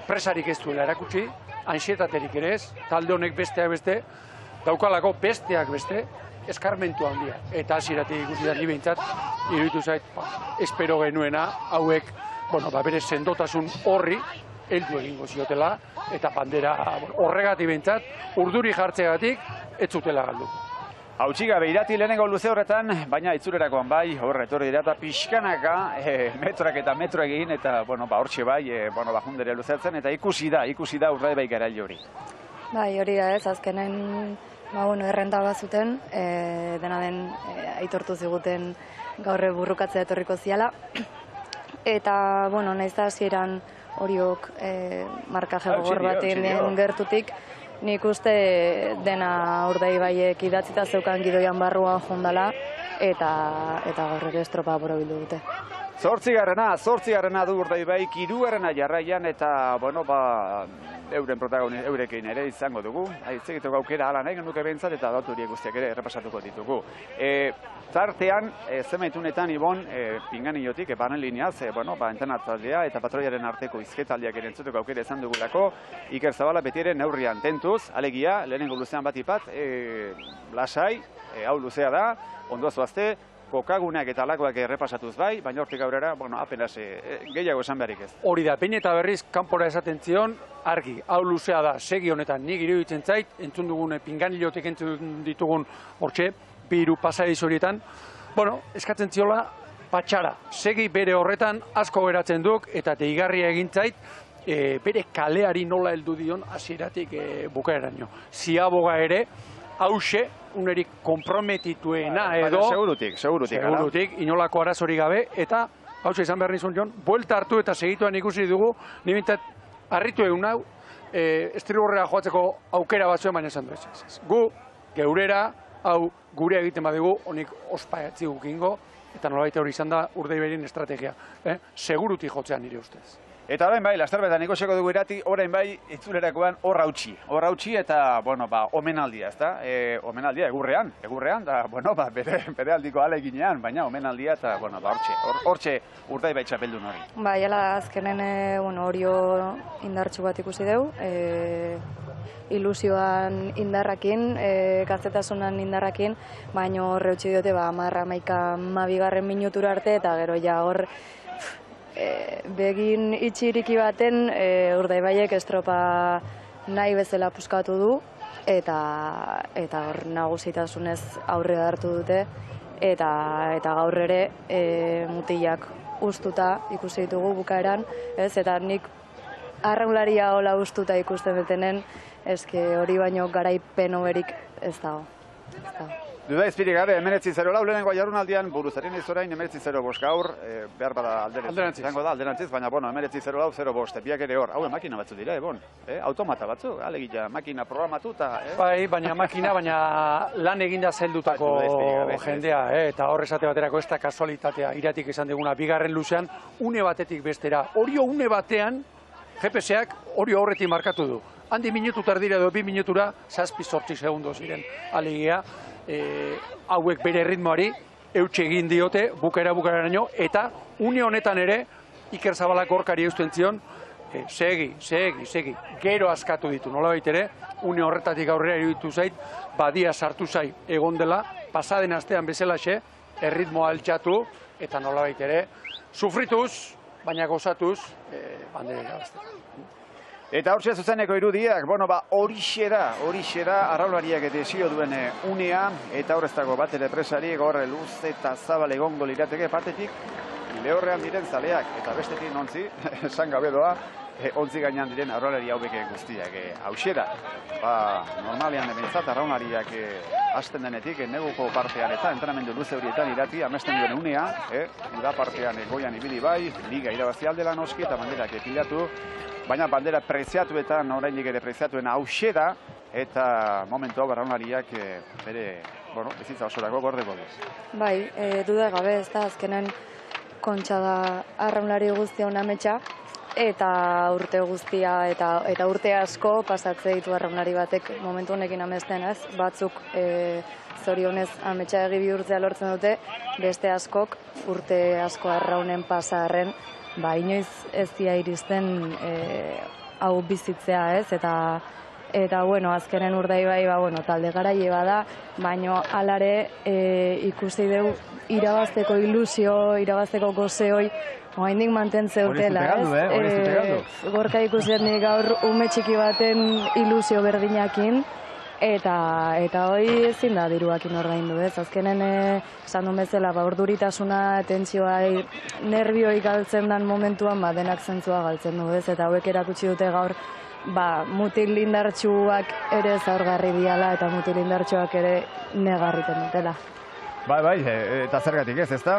presarik ez duela erakutsi, anxietaterik ere ez, talde honek besteak beste, daukalako besteak beste, eskarmentu handia. Eta hasieratik ikusi da ni behintzat, iruditu zait, espero genuena, hauek, bere sendotasun horri, heldu egingo ziotela, eta bandera horregatik behintzat, urduri jartzeagatik, ez zutela galdu. Hautsigabe Irati lehenengo luze horretan, baina itzulerakoan bai, horre etorri dira eta pixkanaka metroak eta metro egin, eta hortxe bai, bajundere luzeatzen, eta ikusi da Urdaibai garaile hori. Bai, hori da ez, azkenen errenta bat zuten, dena den aitortu ziguten gaurre burrukatzea etorriko ziala. Eta, nahiz da hasieran horiok markaje gogor baten gertutik, nik uste dena Urdaibaiek idatzita zeukan gidoian barruan jondala, eta gaur ere estropa borobildu dute. Zortzigarrena du Urdaibaik, hirugarrena jarraian, eta, euren protagonista, eurekin ere izango dugu. Egiteko aukera hala nahi genuke behintzat eta datu horiek guztiak ere errepasatuko ditugu. Zartean, zenbaitunetan, Ibon, pinganillotik, panelineaz, entenatzaldea eta patroiaren arteko izketaldiak ere entzuteko aukera izan dugulako, Iker Zabala beti ere neurrian tentuz, alegia, lehenengo luzean batipat, lasai, hau luzea da, ondo zoazte, kokaguneak eta alakoak errepasatuz bai, baina hortik aurrera, apenas gehiago esan beharrik ez. Hori da, behin eta berriz kanpora esaten zion, argi, hau luzea da, segi honetan nik iruditzen zait, entzun dugun pinganilotik entzun ditugun hortxe, bi hiru pasadiz horietan, eskatzen ziola, Patxara, segi bere horretan asko geratzen duk eta deigarria egin zait, bere kaleari nola heldu dion hasieratik bukaeraino. Ziaboga ere, hause, unerik komprometituena edo... Segurutik, inolako arazori gabe, eta hause izan behar nizun Jon, buelta hartu eta segituan ikusi dugu, nibintzat harritu egun hau, estriborrera joatzeko aukera batzuen, baina esan du ez. Gu, geurera, hau gure egiten badugu, honik ospaiatzi gukingo, eta nolabait hori izan da Urdaibaien estrategia. Segurutik jotzean nire ustez. Eta orain bai, lasterbetan ikosiko dugu irati, orain bai, itzulerakoan hor hautsi eta, bueno, omenaldia, ezta? Omenaldia, egurrean, da, bueno, bere aldiko aleginean, baina omenaldia eta, bueno, hortxe Urdaibai txapeldun hori. Ba, jala azkenen, Orio indartxu bat ikusi deu, ilusioan indarrakin, gaztetasunan indarrakin, baina horre utzi diote, 10-11 minutura arte, eta gero ja hor, begin itxiriki baten Urdaibaiek estropa nahi bezala puskatu du eta hor nagusitasunez aurrea hartu dute eta gaur ere mutilak ustuta ikusi ditugu bukaeran, eta nik arraunlaria hola ustuta ikusten dutenen, eske hori baino garaipen hoberik ez dago. Duda izpirik gabe, 19-0 lehenengo jardunaldian buruzaren izorain 19-0 gaur, behar bada alderantziz, baina, bueno, 19-0 biak ere hor, hau makina batzu dira, automata batzu, alegia, makina programatu eta... Bai, baina lan eginda zeldutako jendea, eta hor esate baterako ez da kasualitatea iratik izan duguna, bigarren luzean, une batetik bestera, Orio une batean, GPS-ak Orio horretik markatu du. Handi minutu tardira edo 2 minutura, 7-8 segundo ziren, alegia, hauek bere ritmoari eutxe egin diote bukaeraino eta une honetan ere Iker Zabalak horkari eusten zion segi, gero askatu ditu nolabait ere, une horretatik aurrera iruditu zait, badia sartu zai egon dela, pasaden astean bezalaxe erritmoa altxatu eta nolabait ere sufrituz, baina gozatuz bandera irabazteko. Eta hortxe zuzeneko irudiak, bueno, horixera arraulariak desio duen unea, eta hor ez dago bat ere presari, gorre luz eta zabal egongo lirateke batetik, lehorrean diren zaleak, eta bestetik nontzi, esan gabe doa, ontzi gainean diren arraulari hauek guztiak. Hauxera, normalean ebentzat arraulariak hasten denetik, neguko partean eta entrenamendu luze horietan irati, amesten duen unea, da partean goian ibili bai, liga irabazi aldela noski eta banderak epilatu, baina bandera preziatuetan, oraindik ere preziatuen hauxe da, eta momentu hau arraunlariak bere bizitza osorako gordeko duz. Bai, duda gabe ez da, azkenen kontxa da arraunlari guztia ametsa, eta urte guztia eta urte asko pasatze ditu arraunlari batek momentu honekin amesten ez, batzuk zorionez ametsa egi bihurtzea lortzen dute, beste askok urte asko arraunen pasarren, inoiz ez dira iristen hau bizitzea ez, eta bueno, azkenen Urdaibai talde garaile bada, baino alare ikusi dugu irabazteko ilusio, irabazteko gozeoi, oraindik mantentzen dutela, ez? Gorka ikusten gaur ume txiki baten ilusio berdinakin, eta hori ezin da diruakin ordaindu, ez? Azkenen esan duen bezala, urduritasuna, tentsioa, nervioi galtzen dan momentuan, denak zentzua galtzen du, ez? Eta hauek erakutsi dute gaur, mutil lindartsuak ere zaurgarri diala, eta mutil lindartsuak ere negarriten dutela. Bai, eta zergatik ez da.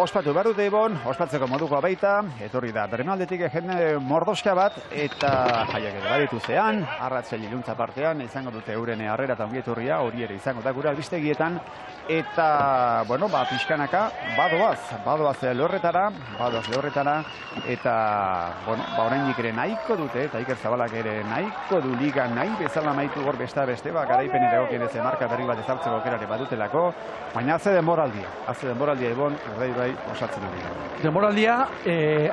Ospatu behar dute ibon, ospatzeko modukoa baita, etorri da Bermealdetik jende mordoska bat, eta jaiak ere baditu zean, arratzeli iluntza partean, izango dute euren harrera eta ongietorria, hori ere izango da gure albistegietan, eta, pixkanaka, badoaz lehorretara, eta, oraindik ere nahiko dute, eta Iker Zabalak ere nahiko du liga nahi bezala maitu gor besta beste, garaipen ere okien ez marka berri bat ezartzeko aukerare badutelako, baina haze denboraldia ibon, Urdaibai osatzen dira. Denboraldia,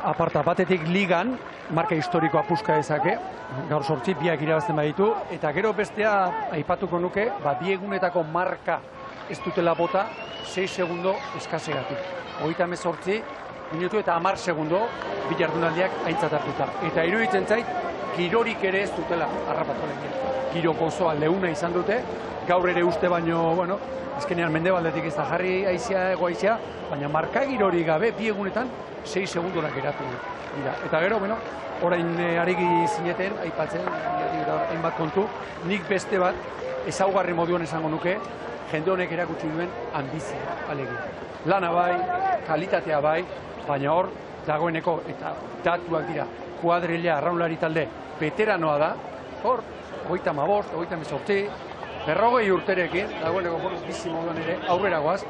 aparta batetik ligan, marka historikoa puska dezake, gaur 8 biak irabazten baditu, eta gero bestea aipatuko nuke, 2 egunetako marka ez dutela bota 6 segundo eskasegatik. 38 minutu eta 10 segundo bi jardunaldiak aintzat hartuta. Eta iruditzen zait, girorik ere ez dutela harrapatu lehen. Giroko osoa leuna izan dute, gaur ere uste baino, bueno, azkenean mendebaldetik ez da jarri haizea, egoaizea, baina marka girori gabe, bi egunetan, 6 segundorak geratu dira. Eta gero, bueno, orain arigi zineten, aipatzen, hainbat kontu, nik beste bat, ezaugarri moduan esango nuke, jende honek erakutsi duen ambizia, alegia. Lana bai, kalitatea bai, baina hor, dagoeneko, eta datuak dira, kuadrilla arraunlari talde, veteranoa da, hor, 35, 38, 40 urterekin, dagoeneko bizi moduan ere, aurrera goaz,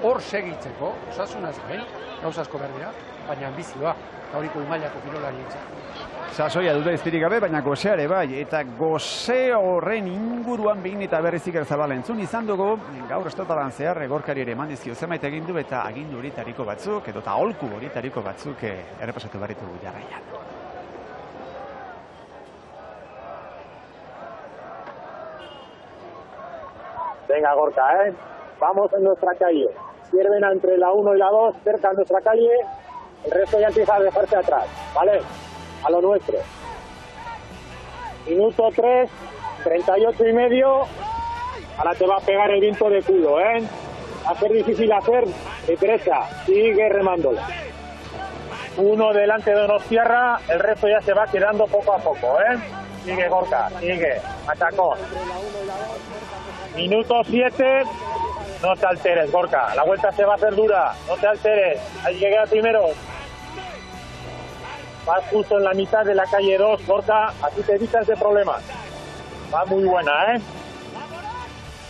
hor segitzeko, osasunaz gain, gauza asko behar dira, baina ambizioa, eta horiko imailako kirolari entzat. Sasoia dute iztirik gabe, baina gozeare bai, eta goze horren inguruan behin eta berriz Iker Zabala entzun izan dugu, gaur estotaran zehar gorkari ere eman dizkio zenbait egin du eta agindu horitariko batzuk, edo eta aholku horitariko batzuk errepasatu berritu jarraian. Venga, Gorka, vamos en nuestra calle. Sirven entre la 1 y la 2, cerca de nuestra calle. El resto ya empieza a dejarse atrás, ¿vale? A lo nuestro. Minuto 3, 38 y medio. Ahora te va a pegar el viento de culo, Va a ser difícil hacer derecha. Sigue remándolo. Uno delante de Donostiarra, el resto ya se va quedando poco a poco, Sigue, Gorka, sigue. Machacón. Minuto 7. No te alteres, Gorka. La vuelta se va a hacer dura. No te alteres. Hay que llegar primero. Vas justo en la mitad de la calle 2, Gorka. Así te evitas de problemas. Va muy buena,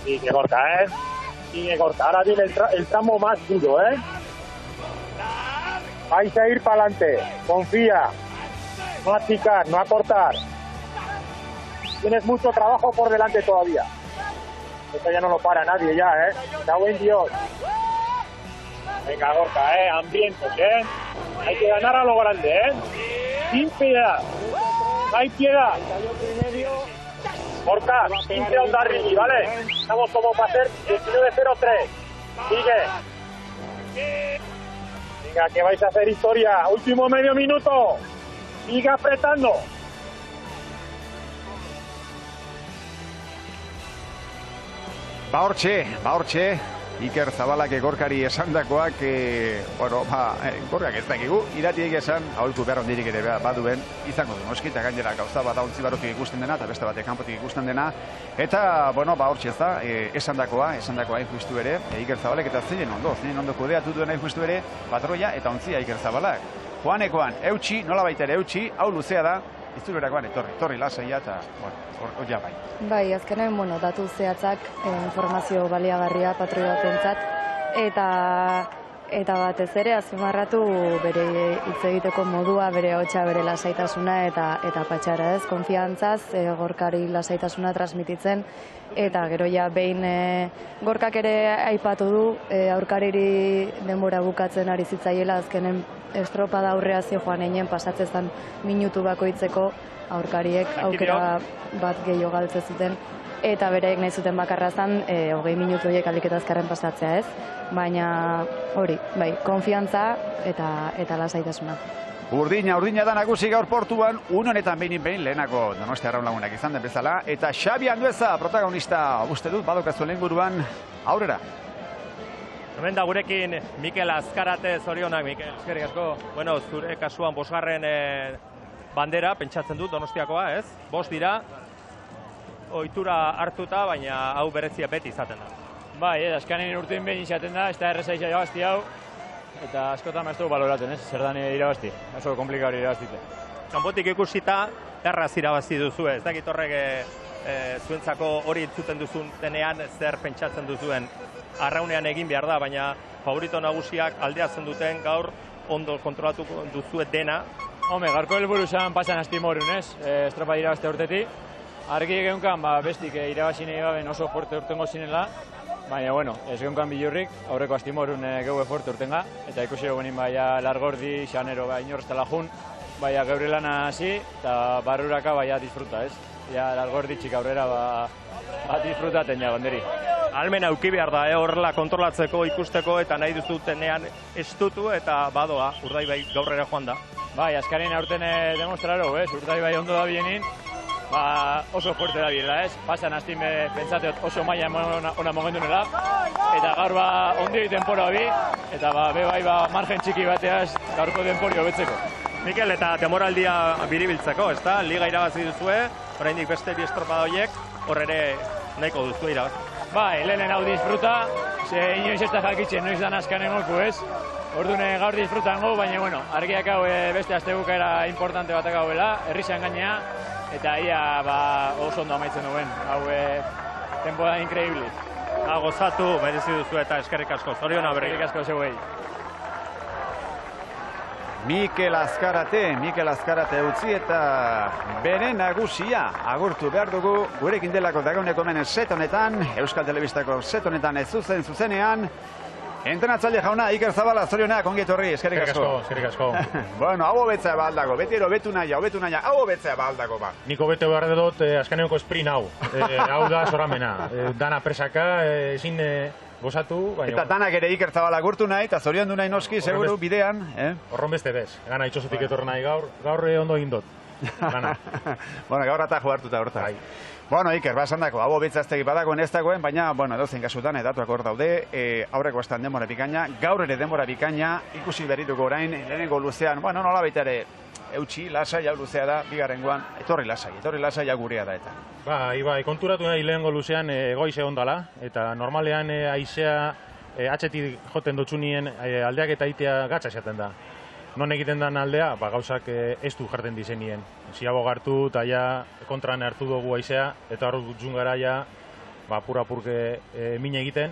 Sigue, Gorka, Sigue, Gorka. Ahora viene el tramo más duro, Vais a ir para adelante. Confía. No a achicar, no a cortar. Tienes mucho trabajo por delante todavía. Esto ya no lo para nadie ya, Cago en Dios. Venga, Gorka, hambrientos, Hay que ganar a lo grande, Sin piedad. No hay piedad. Gorka, 15 onda Rigi, ¿vale? Estamos como para hacer 19-03. Sigue. Venga, que vais a hacer historia. Último medio minuto. Sigue apretando. Ba hortxe, Iker Zabalak gorkari esandakoak, gorkak ez dakigu, iratiek esan, aholku behar ondirik ere baduen, izango du, noskita gainera gauza bat hauntzi barotik ikusten dena, eta beste batek kanpotik ikusten dena, eta, hortxe ez da, esandakoa hain justu ere, Iker Zabalek eta zeinen ondo kudeatu duen hain justu ere, patroia eta ontzia Iker Zabalak. Joanekoan, eutxi, nola baita ere eutxi, hau luzea da, iztulerakoan etorri lasaia eta, hor ja bai. Bai, azkenen, datu zehatzak, informazio baliagarria patroi batentzat, eta batez ere azpimarratu bere hitz egiteko modua, bere hotsa, bere lasaitasuna eta patxara konfiantzaz, gorkari lasaitasuna transmititzen, eta gero ja behin gorkak ere aipatu du, aurkariri denbora bukatzen ari zitzaiela, azkenen estropada aurrea joan einen pasatzezan minutu bakoitzeko aurkariek aukera bat gehiago galtze zuten, eta bereek nahi zuten bakarra zen 20 minutu horiek aliketa azkarren pasatzea baina hori, konfiantza eta lasaitasuna. Urdina da nagusi gaur portuan, honetan behin lehenako Donostia Arraunlagunak izan den bezala, eta Xabi Andueza protagonista uste dut badokazu lehenguruan aurrera. Hemen da gurekin Mikel Azkarate, zorionak, Mikel. Eskerrik asko. Bueno, zure kasuan 5. bandera, pentsatzen dut Donostiakoa, ez? 5 dira, ohitura hartuta, baina hau berezia beti izaten da. Bai, azkenean urtean behin izaten da, ez da erreza irabazti hau, eta askotan ez dugu baloratzen, ez? Zer dan irabazti, oso komplikatu irabaztite. Kanpotik ikusita, erraz irabazi duzu, ez dakit horrek zuentzako hori entzuten duzun denean zer pentsatzen duzuen. Arraunean egin behar da, baina favorito nagusiak aldeatzen duten gaur ondo kontrolatu duzuet dena. Gaurko helburu zan pasan astimorun, ez? Estropa irabazte urtetik. Argi egeunkan, bestik irabazi nahi gaben oso fuerte urtengo zinela, baina, ez geunkan bilurrik, aurreko astimorun geue fuerte urtenga, eta ikusi guenin baina largordi, xanero, inorreztala jun, baina geure lana hasi, eta barruraka baina disfruta, ez? Ja, largordi txik aurrera, disfrutaten ja, gonderi. almena auki behar da, horrela kontrolatzeko, ikusteko, eta nahi duzutenean estutu, eta badoa, Urdaibai gaur ere joan da. Bai, azkaren aurten demostraro, Urdaibai ondo da bienin, oso fuerte da biela, Pasan hastin pentsate oso maila ona momentu nela, eta gaur ondi denpora bi, eta bai margen txiki bateaz gaurko denpori hobetzeko. Mikel, eta temoraldia biribiltzeko, ezta? Liga irabazi duzue, oraindik beste bi estropada horiek, hor ere nahiko duzu irabazi. Bai, lehenen hau disfruta, inoiz ez da jakitzen, noiz dan azkanen goku, Orduan gaur disfrutango, baina, argiak hau beste astebukaera importante batak hauela, herrizan gainea, eta ia oso ondo amaitzen duen, hau tempoda increíble. Gozatu, merezi duzu eta eskerrik asko, zoriona berri. Eskerrik asko zeuei. Mikel Azkarate utzi eta bere nagusia agurtu behar dugu gurekin delako dagoeneko hemen set honetan, Euskal Telebistako set honetan ez zuzenean. Entrenatzaile jauna, Iker Zabala, zorionak, ongi etorri, eskerrik asko. Eskerrik asko. Bueno, hau hobetzea baldago, beti ero betu naia, hau hobetzea baldago ba. Niko bete behar dut azkeneko sprint hau. Hau da zoramena. Dana presaka, ezin gozatu. Eta danak ere Iker Zabala gurtu nahi, eta zorion du nahi noski, seguru, bidean. Horron beste bez, gana itxosetik etorren nahi gaur ondo egin dut. Bueno, gaur atajo hartuta horta. Bueno, Iker, basandako, hau hobetzaztegi badagoen ez dagoen, baina, edozein kasutan, datuak hor daude, aurreko estan denbora bikaina, gaur ere denbora bikaina, ikusi berrituko orain, lehenengo luzean, nola baita ere, eutxi, lasai, hau luzea da, bigarrengoan, etorri lasai, hau gurea da eta. Bai, konturatu nahi lehenengo luzean goize ondala, eta normalean aizea atxetik joten dutxunien aldeak eta itea gatsa esaten da. Non egiten den aldea, gauzak ez du jarten dizenien. Ziago gartu eta ja kontran hartu dugu aizea, eta hor dutxun gara ja pura-purke mine egiten.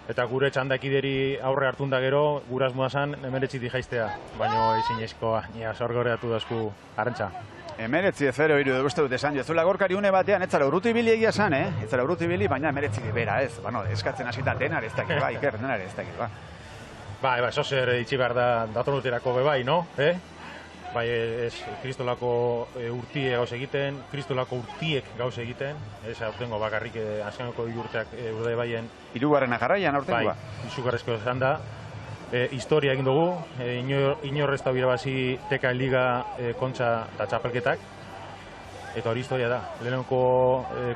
Eta gure txandakideri aurre hartun da gero, guraz muazan emeretzitik jaiztea. Baina ezin ezkoa, nia zorgoreatu dazku arantxa. Emeretzi ezero iru dugu uste dut esan jozula gorkari une batean, ez zara urruti bili egia esan, ez zara urruti bili, baina emeretzi bera ez. Eskatzen hasita denar ez dakit, Iker, denar ez dakit, Bai, eso zer itxi behar da datornuterako bebai, no? Bai, ez kristolako urtie gauz egiten, kristolako urtiek gauz egiten, ez aurtengo bakarrik azkenoko urteak Urdaibaien. Hirugarrena jarraian aurtengoa? Bai, izugarrezko esan da. Historia egin dugu, inorrez da birabazi teka liga kontxa eta txapelketak, eta hori historia da. Lehenenko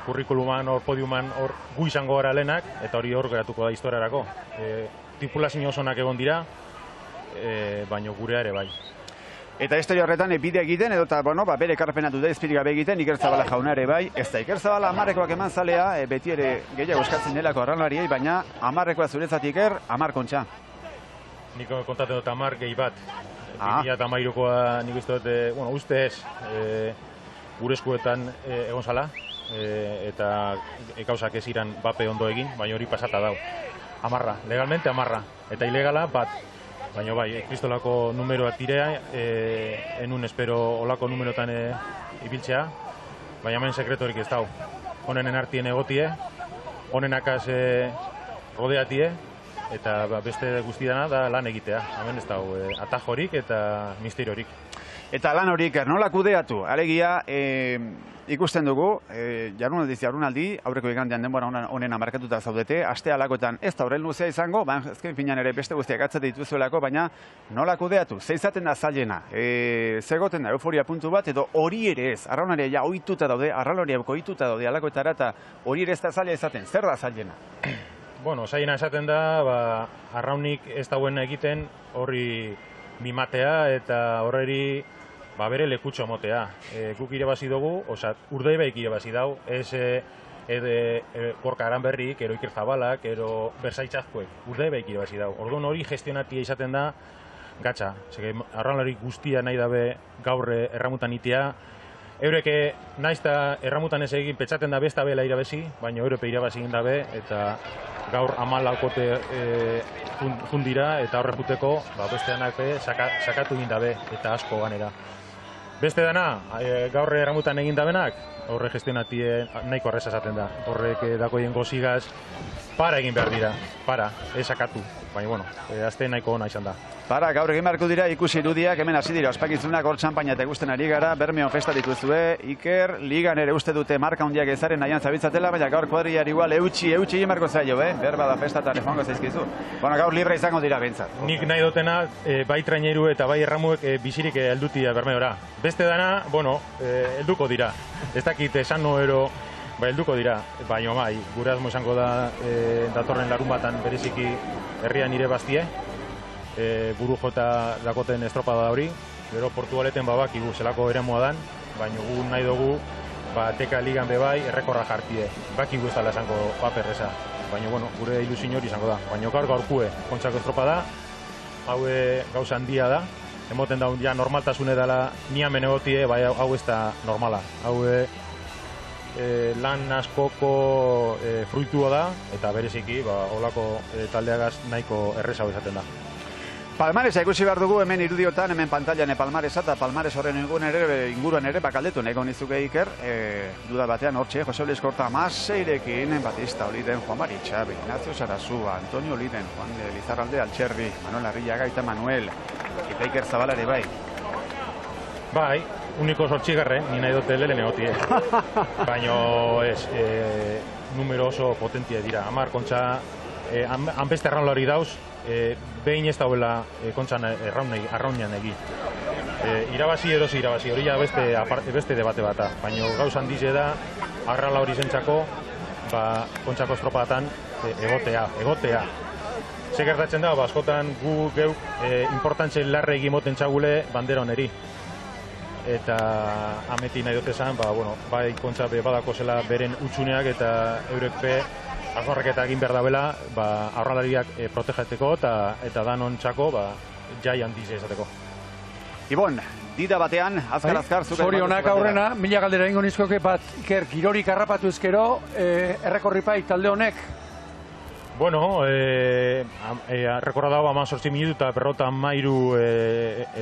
kurrikuluman, hor podiuman, hor gu izango gara lehenak, eta hori hor geratuko da historiarako. Tripulazio osonak egon dira, baino gurea ere bai. Eta historia horretan bide egiten, edo bere ekarpena dute ezpirik gabe egiten, Iker Zabala jauna ere bai. Ez da, Iker Zabala amarrekoak eman zalea, beti ere gehiago eskatzen delako arraunlariei, baina amarrekoa zuretzat Iker, 10 kontxa. Nik kontatzen dut 10 gehi bat. 2013koa nik uste dut, uste ez, gure eskuetan egon zala, eta gauzak ez iran bape ondo egin, baina hori pasata dau. 10, legalmente 10, eta ilegala bat. Baina bai, kristolako numeroak direa, enun espero olako numerotan ibiltzea, baina hemen sekretorik ez dau. Honenen artien egotie, honenakaz rodeatie, eta beste guztiana da lan egitea. Hemen ez dau atajorik eta misteriorik. Eta lan horik nola kudeatu, alegia ikusten dugu, jardunaldi, aurreko igandean denbora honena markatuta zaudete, aste alakoetan ez da horren luzea izango, ezken finan ere beste guztiak atzate dituzuelako, baina nola kudeatu, zeizaten da zailena, zegoten da euforia puntu bat, edo hori ere ez, arraunaria ja ohituta daude, arraunariak ohituta daude alakoetara, eta hori ere ez da zaila izaten, zer da zailena? Bueno, zailena esaten da, arraunik ez dauen egiten horri mimatea eta horreri bere lekutxo motea. Guk irabazi dugu, Urdaibaik irabazi dau, ez Gorka Aranberrik, ero Iker Zabalak, ero Bersaitzazkoek, Urdaibaik irabazi dau. Orduan hori gestionatia izaten da gatsa. Arraunlari guztia nahi dabe gaur erramutan itea. Eureke naiz eta erramutan ez egin petxaten da besta bela irabazi, baina europe irabazi egin dabe, eta gaur 14 fundira eta horre juteko besteanak sakatu egin dabe eta asko ganera. Beste dana, gaur erramutan egin dabenak, horre gestionatie nahiko arreza esaten da. Horrek dakoien gozigaz, para egin behar dira, para, esakatu. Baina, bueno, azte nahiko ona izan da. Para, gaur egin beharko dira ikusi irudiak, hemen hasi dira ospakiztunak, hor txampaina eta ikusten ari gara, Bermeon festa dituzue, Iker, ligan ere uste dute marka hundiak ezaren nahian zabitzatela, baina gaur kuadriari igual eutxi egin marko zailo, berba da festatan joango zaizkizu. Bueno, gaur libre izango dira behintzat. Nik nahi dutena, bai traineru eta bai erramuek bizirik heldutia Bermeora. Beste dana, bueno, helduko dira. Ez dakit esan noero, bai, helduko dira, baina bai, gure asmo izango da datorren larun batan bereziki herrian nire bastie, buru jota dakoten estropada hori, gero Portugaleten babakigu zelako eremua dan, baina gu nahi dugu teka ligan bebai errekorra jartie, bakigu ez dala esango paperreza, baina bueno, gure ilusin hori izango da, baina gaurkue kontsako estropada, hau gauza handia da, emoten da ja normaltasune dela niamen egotie, bai hau ez da normala, hau lan askoko fruitua da, eta bereziki, holako taldeagaz nahiko errezago izaten da. Palmaresa ikusi behar dugu hemen irudiotan, hemen pantailan Palmaresa eta Palmares horren inguruan ere bakaldetu nahiko nizuke Iker, duda batean hortxe, Jose Luis Korta Maseirekin, Batista Oliden, Juan Mari Txabe, Ignacio Sarasua, Antonio Oliden, Juan Lizarralde Altxerri, Manuel Arrillaga eta Manuel, eta Iker Zabalare bai. Bai, uniko sortxigarren, ni nahi dute lehen egotie. Baina ez, numero oso potentia dira. Amar kontxa, hanbeste erraunlari dauz, behin ez dauela kontxan arraunean egi. Irabazi erosi irabazi, hori ja beste debate bata. Baina gauz handize da, arrala hori zentzako, kontxako estropatan egotea. Ze gertatzen da, askotan gu geuk importantzen larre egimoten txagule bandera oneri. Eta ameti nahi dut esan, bai kontxa badako zela beren utxuneak eta eurek be azmarraketa egin behar dabela aurralariak protejatzeko eta danon txako jai handiz ezateko. Ibon, dida batean, azkar, zorionak aurrena, mila galdera ingo nizkoke bat, Iker, girorik harrapatu ezkero, errekorripai talde honek? Bueno, errekorra dago 18 minutu eta berrota mairu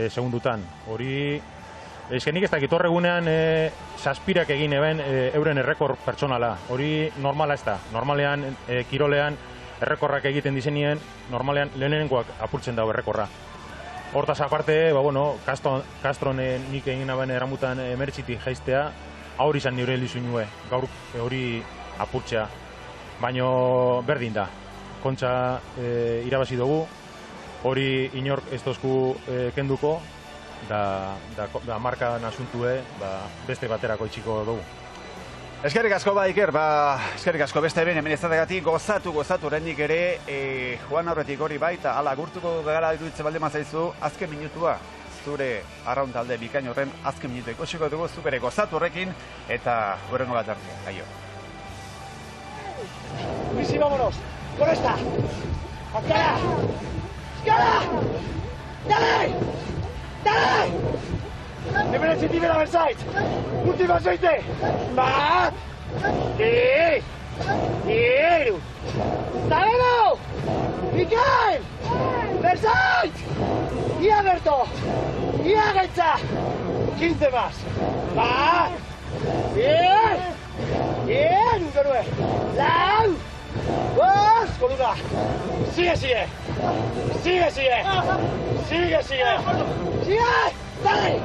segundutan. Hori, eskenik ez dakit horregunean saspirak egin eben euren errekor pertsonala. Hori normala ez da. Normalean, kirolean, errekorrak egiten dizenien, normalean lehenengoak apurtzen dago errekorra. Hortaz aparte, Castron nik egin aben eramutan emertzitik jaiztea, aur izan nire lizuinue, gaur hori apurtzea. Baina berdin da. Kontxa irabazi dugu, hori inork ez tozku kenduko, da marka nasuntue beste baterako itxiko dugu. Eskerrik asko Iker, eskerrik asko beste behin hemen izategatik gozatu oraindik ere Juan aurretik hori baita, ala gurtuko gara iruditzen balde mazaizu, azken minutua zure arraun talde bikain horren azken minutu ikusiko dugu, zuk ere gozatu horrekin eta hurrengo bat arte, aio. Y sí, vámonos. Con esta. ¡Escala! ¡Escala! ¡Dale! ¡Dale! ¡Emergency TV la Versailles! ¡Última aceite! ¡Bat! ¡Sí! ¡Quiero! ¡Saleno! ¡Miguel! ¡Versailles! ¡Y Alberto! ¡Y Agacha! 15 más. ¡Bat! ¡Bien! ¡Bien! ¡Un héroe! ¡Lau! ¡Vas! ¡Con una! ¡Sigue! ¡Sigue! ¡Sigue! ¡Dale!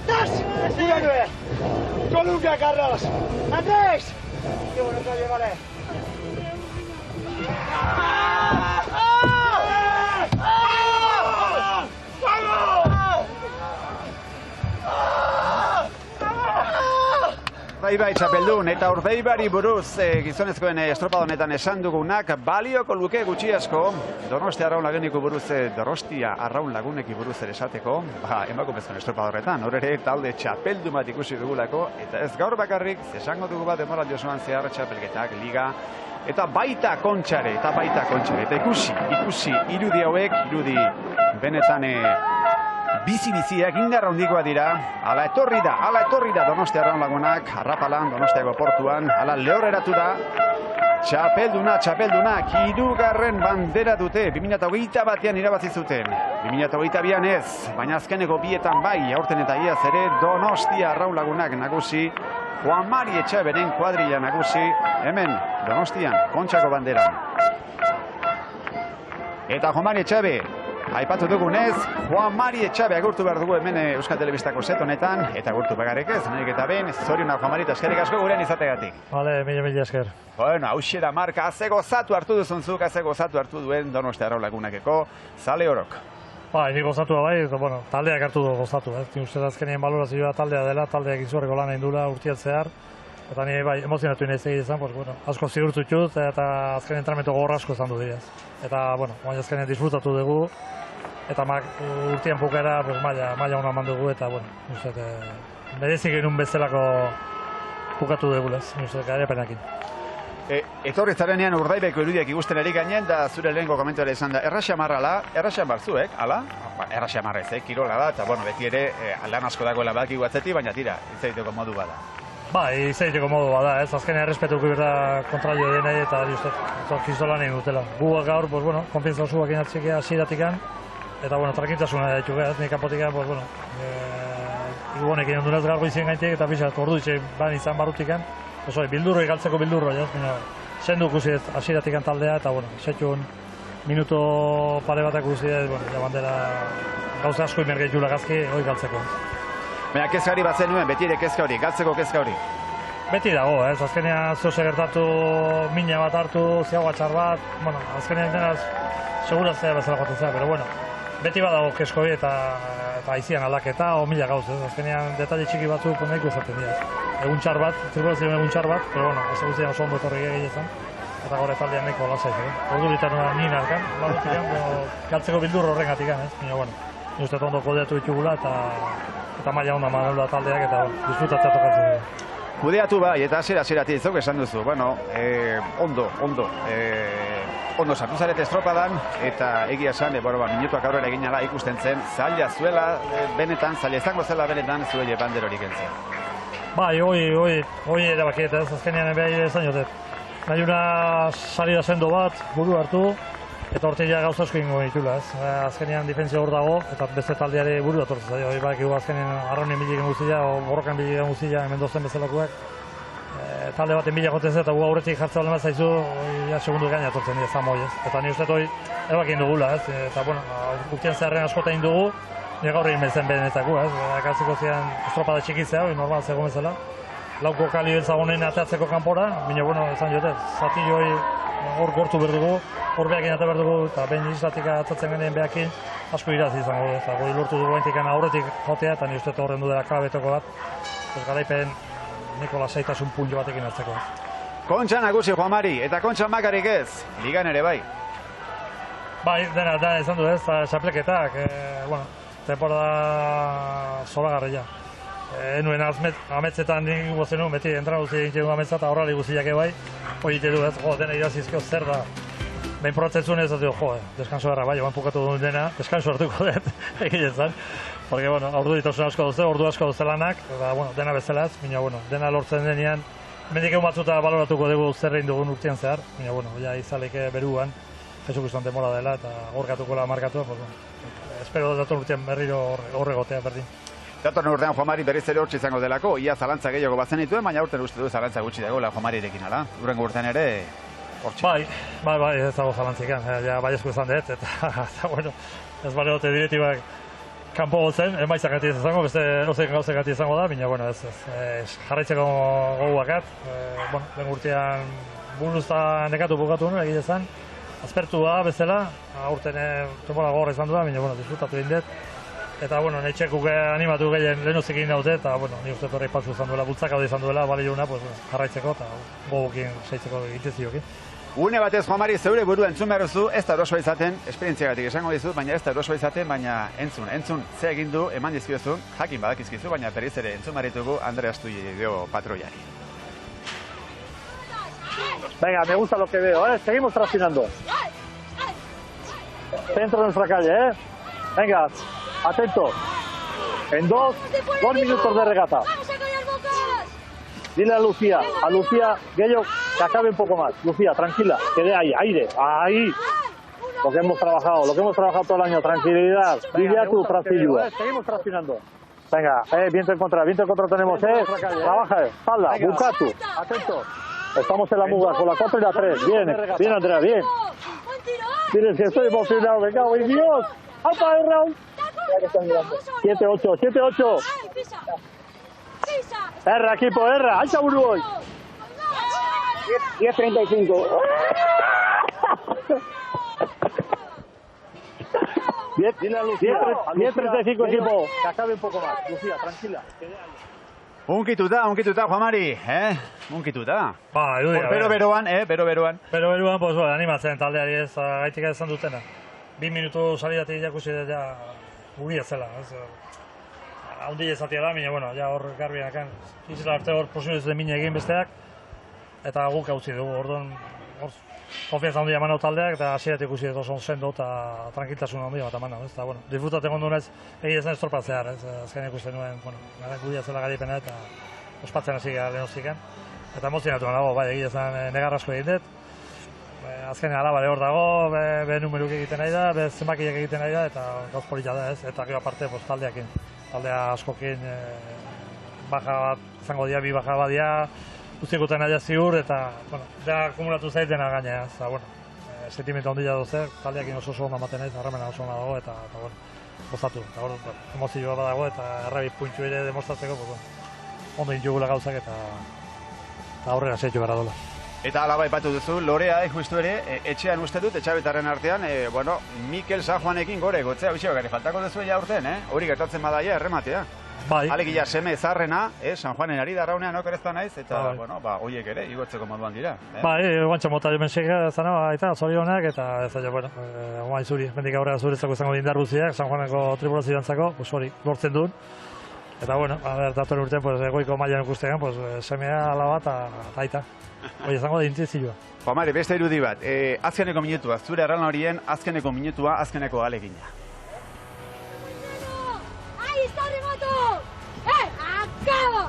¡Das! ¡Un héroe! ¡Columbia, Carlos! ¡Andrés! ¡Qué bueno que vale! Bai, txapeldun, eta Urbeibari buruz gizonezkoen estropada honetan esan dugunak balioko luke gutxi asko Donostia Arraun Laguneko buruz, Donostia Arraun Laguneki buruz ere esateko, emakumezkoen estropada horretan, hor ere talde txapeldun bat ikusi dugulako, eta ez gaur bakarrik, esango dugu bat demoral josuan zehar txapelketak, liga, eta baita kontxare, eta ikusi irudi hauek, irudi benetan bizi-biziak indarra handikoa dira, ala etorri da Donostia Arraun Lagunak, Arrapalan, Donostiako portuan, ala lehorreratu da, Txapeldunak, hirugarren bandera dute, 2021an irabazi zuten. 2022an ez, baina azkeneko bietan bai, aurten eta iaz ere Donostia Arraulagunak nagusi, Juan Mari Etxaberen kuadrilla nagusi, hemen Donostian, Kontxako banderan. Eta Juan Mari Etxabe, aipatu dugunez, Juan Mari Etxabe agurtu behar dugu hemen Euskal Telebistako set honetan, eta agurtu begarek ez, narik eta ben, zorionak Juan Mari, eta eskerrik asko gurean izategatik. Vale, mila esker. Bueno, hauxe da marka, haze gozatu hartu duzunzuk, haze gozatu hartu duen Donostia Arraulagunakeko, zale horok. Bai, ni gozatua bai, eta bueno, taldeak hartu du gozatu, Ni uste da azkenien balorazioa taldea dela, taldeak izurreko lan egin duela urtean zehar, eta ni bai, emozionatu inaiz egin izan, pues bueno, asko zigurtu txut, eta azkenien entrenamendu gogor asko izan du diaz. Eta, bueno, baina azkenien disfrutatu dugu, eta urtean pukera, pues maila hona eman dugu, eta, bueno, uste, merezik genuen bezalako pukatu dugulez, uste, garepenakin. Etorri zarenean Urdaibeko irudiak ikusten ari gainen, da zure lehenko komentuara izan da, erraxamarra, erraxamar zuek, ala? Erraxamarra ez, kirola da, eta bueno, beti ere lan asko dagoela badakigu atzeti, baina tira, izaiteko modu bada. Bai, izaiteko modu bada, ez, azkenean errespetuko berda kontraio denei, eta kizolan egin dutela. Gu gaur, pues bueno, konfientza osoak inatxekea asiratikan, eta bueno, trakintasuna da etxuke, nik kanpotikan, pues bueno, iguonek egin dundunez gargo izien gaintik, eta pixat, ordu itxe ban izan barrutikan, bildurro egaltzeko bildurro, zendu ikusi asiratikan taldea, eta bueno, setxun minuto pare batak ikusi, ja bandera gauza asko imergeitula gazki, hori galtzeko. Baina kezkari bat zenuen, beti ere kezka hori, galtzeko kezka hori? Beti dago, azkenean zoze gertatu, mina bat hartu, ziagoa txar bat, bueno, azkenean denaz seguraztea bezala joaten zera, pero bueno, beti badago kezko hori eta aizian aldaketa, o mila gauz, azkenean detalle txiki batzuk nahiko izaten dira. Egun txar bat, tripulazioen egun txar bat, pero bueno, ez guztian oso ondo etorri gehiagizan, eta gaur taldean nahiko lasai zen. Ordu bitan nien arkan, galtzeko bildur horrengatik, baina bueno, uste ondo kodeatu ditugula eta maila onda manula taldeak eta disfrutatzea tokatzen dira. Kudeatu bai, eta hasieratik izok esan duzu, bueno, ondo sartu zarete estropadan, eta egia esan, minutuak aurrera egin ala ikusten zen, zaila zuela benetan, zaila izango zela benetan zuele banderorik entzien. Bai, hoi erabakiet, ez azkenean behar izan jotet. Nahi una salida sendo bat, buru hartu, eta hortila gauza asko ingo ditula, ez. Azkenean difentzia hor dago, eta beste taldeare buru atortzen zaio. Hoi badakigu azkenean arraunin bilik guztia, o borrokan bilik guztia, hemen dozen bezalakoak. Talde baten bila joten zen, eta gu aurretik jartzea balen zaizu, segundu gaina atortzen dira, zamoi, ez. Eta ni uste hoi ebakin dugula, ez. Eta, bueno, urtean zeharren askotain dugu, nire gaur egin bezen benetako, ez. Akatzeko zian estropada txikitzea, hori normal zegoen bezala. Lauko kali beltzagonen ateatzeko kanpora, baina, bueno, esan jote, zati hori hor gortu behar dugu, hor behakin ate behar dugu, eta behin izatik atzatzen genien behakin, asko irazi izango, eta goi lortu dugu baintikan aurretik jotea, eta ni uste horren dudera klabetoko bat, garaipen Nikola Saitasun punio batekin hartzeko. Kontxa nagusi, Juan Mari, eta kontxa makarik ez, ligan ere bai. Bai, dena izan du ez, xapleketak, bueno, temporada zoragarria. Enuen ametzetan nik guazen nuen, beti entran guzti egin txegun ametzat, aurrali guztiak bai, hori ditu ez, dena irazizko zer da. Behin probatzen zuen ez, deskanso erra bai, oan pukatu duen dena, deskanso hartuko dut, egin ezan. Porque, bueno, ordu ditosun asko duzte, ordu asko duzte lanak, eta, bueno, dena bezalaz, baina, bueno, dena lortzen denean, mendik egun batzuta baloratuko dugu zerrein dugun urtean zehar, baina, bueno, ja izaleke beruan, Jesukriston temora dela, eta gorkatuko la markatu, pues, bueno, espero datorn urtean berriro horregotea berdin. Datorren urtean Juan Mari berriz ere hortxe izango delako, ia zalantza gehiago batzen dituen, baina urten uste du zalantza gutxi dagoela Juan Marirekin, ala? Urrengo urtean ere hortxe. Bai, ez dago zalantzikan, ja baiezko izan dut, eta, bueno, ez bale dute direktibak kanpo gotzen, emaitzak gati izango, beste ozein gauzek gati izango da, baina, bueno, ez jarraitzeko goguakat, bueno, lehen urtean buruzta nekatu bukatu nuen, egin ezan, azpertu da, bezala, aurten tempola gogorra izan du da, baina, bueno, disfrutatu egin dut. Eta, bueno, nahi txekuk animatu gehien lehenuzik egin daute, eta, bueno, ni uste torrei patzu izan duela, bultzakadu izan duela, bali juna, pues, jarraitzeko, eta gogukin, seitzeko egiteziokin. Une batez, Juan Mari, zeure burua entzun behar duzu, ez da erosoa izaten, esperientziagatik esango dizut, baina ez da erosoa izaten, baina entzun, ze egin du, eman dizkiozu, jakin badakizkizu, baina berriz ere entzun baritugu Andre Astudillo patroiari. Venga, me gusta lo que veo, seguimos traccionando. Centro de nuestra calle, Venga, atento. En 2 minutos de regata. Dile a Lucía, Guello, que acabe un poco más. Lucía, tranquila, que dé ahí, aire, ahí. Lo que hemos trabajado todo el año, tranquilidad. Dile a tu Francillo. Seguimos traccionando. Venga, viento en contra tenemos, trabaja, espalda, Bukatu, atento. Estamos en la muga con la 4 y la 3, bien Andrea, bien. Tienes que estoy emocionado, venga, ¡ay Dios! ¡Apa, Raúl! 7-8. Erra, equipo, erra, alza buru hoy. 10-35. 10-35 equipo. Que acabe un poco más. Lucía, tranquila. Unkituta, Juan Mari, unkituta. Ba, irudia. Bero-beroan. Bero-beroan, pues, animatzen taldeari ez, gaitik esan dutena. 2 minutu salidatik jakusi da, ja, guria zela. Haundi ezatia da, baina, bueno, ja hor garbiakan. Izela arte hor posibilez de mine egin besteak. Eta guk hautzi dugu, orduan, konfianza handia eman hau taldeak, eta hasieratik ikusi dut oso sendo eta tranquiltasun handia bat eman hau, ez? Eta, bueno, disfrutatzen gondun ez, egia zen estorpatzear, ez? Azken ikusten nuen, bueno, guria zela garipena eta ospatzen hasi gara lehenoziken. Eta emozionatu nago, bai, egia zen negar asko egin dut. Azken alabare hor dago, be numeruk egiten nahi da, be zenbakiak egiten nahi da, eta gauz polita da, ez? Eta gero aparte, taldeakin, taldea askokin baja bat, zango dia, bi baja bat dia, guztiekutan nahi ziur, eta, bueno, da akumulatu zait dena gainea, eta, bueno, sentimentu handia duzer, taldeakin oso ondo ematen naiz, harremena oso ona dago, eta, bueno, gozatu, eta, bueno, emozioa badago, eta errabi puntxu ere demostratzeko, ondo intugula gauzak, eta aurrera zeitu behar dola. Eta alaba ipatu duzu, Lorea, justu ere, etxean uste dut, etxabetarren artean, bueno, Mikel San Juanekin gore gotzea, bitxeo, gari faltako duzu ea urten, hori gertatzen badaia, errematea. Bai. Alegia seme zaharrena, San Juanen ari darraunean okerezta naiz, eta, bueno, hoiek ere, igotzeko moduan dira. Bai, guantxa mota jo mensik zana, eta zorionak, eta ez da, bueno, guai zuri, mendik aurrera zuretzako izango dindar guziak, San Juaneko tripulazioantzako, pues hori, lortzen duen. Eta, bueno, dator urtean, pues, goiko mailan ikustean, pues, semea, alaba eta aita. Hoi izango da intzizioa. Juan Mari, beste irudi bat, azkeneko minutua, zure erran horien azkeneko minutua, azkeneko alegina. ¡Ahí está el remoto! ¡Acabo!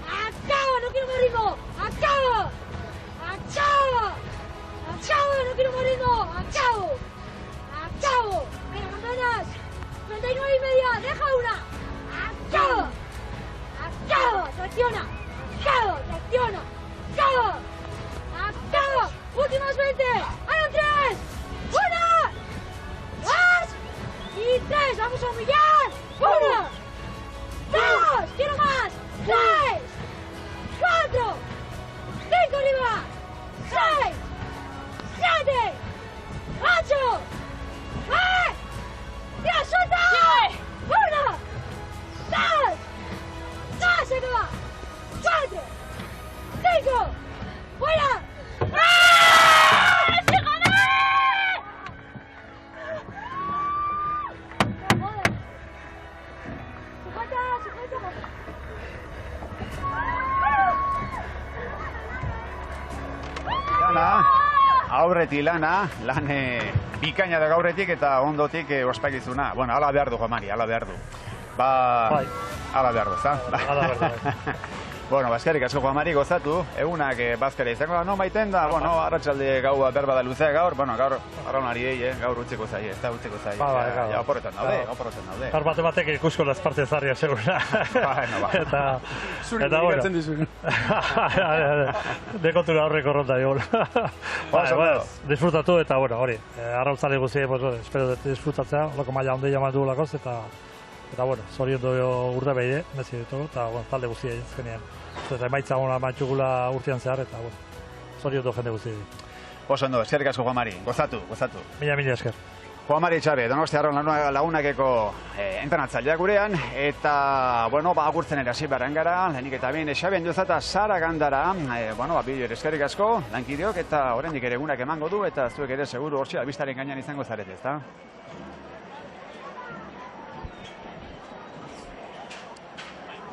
¡Acabo! ¡No quiero más ritmo! ¡Acabo! ¡Acabo! ¡Acabo! ¡No quiero más ritmo! ¡Acabo! ¡Acabo! ¡Venga, campeonas! 39,5, deja una. ¡Acabo! ¡Acabo! ¡Tracciona! ¡Acabo! ¡Tracciona! ¡Acabo! ¡Acabo! ¡Últimos 20! ¡Hay 3! ¡1! 2 y 3! ¡Vamos a humillar! 1, 2, quiero más, 3, 4, 5 arriba, 6, 7, 8, 9, ¡ya suelta! 1, 2, se acaba, 4, 5, fuera. Aurretik lana, bikaina da gaurretik eta ondotik ospakizuna. Bueno, ala behar du, Juan Mari, ala behar du. Ala behar du, za? Ala behar du. Bueno, bazkarik asko Juan Mari gozatu, egunak bazkara izango, no maiten da, bueno, arratsalde gaua berba da luzea gaur, bueno, gaur arraunariei, gaur utzeko zaie, ez da utzeko zaie. Ja, oporretan daude. Gaur batek ikusko las partes zarria, segura. Eta, bueno. Dekontura horreko ronda, digola. Disfrutatu eta, bueno, hori, arrautzale guzti, espero disfrutatzea, loko maila ondi jaman dugulakoz, eta, bueno, zorion dugu urte behide, mezi ditugu, eta, bueno, talde guztia ezkenean. Eta emaitza hona matxugula urtean zehar, eta, bueno, zorion dugu jende guztia. Oso ondo, eskerrik asko, Juan Mari, gozatu. Mila esker. Juan Mari Etxabe, Donostiarron lagunakeko entrenatzaileak gurean, eta, bueno, agurtzen ere hasi beharren gara, lehenik eta behin Xabi Andueza eta Sara Gandara, bueno, bideo eskerrik asko, lankideok, eta oraindik ere egunak emango du, eta zuek ere seguru hortxe albistaren gainean izango zarete, ezta?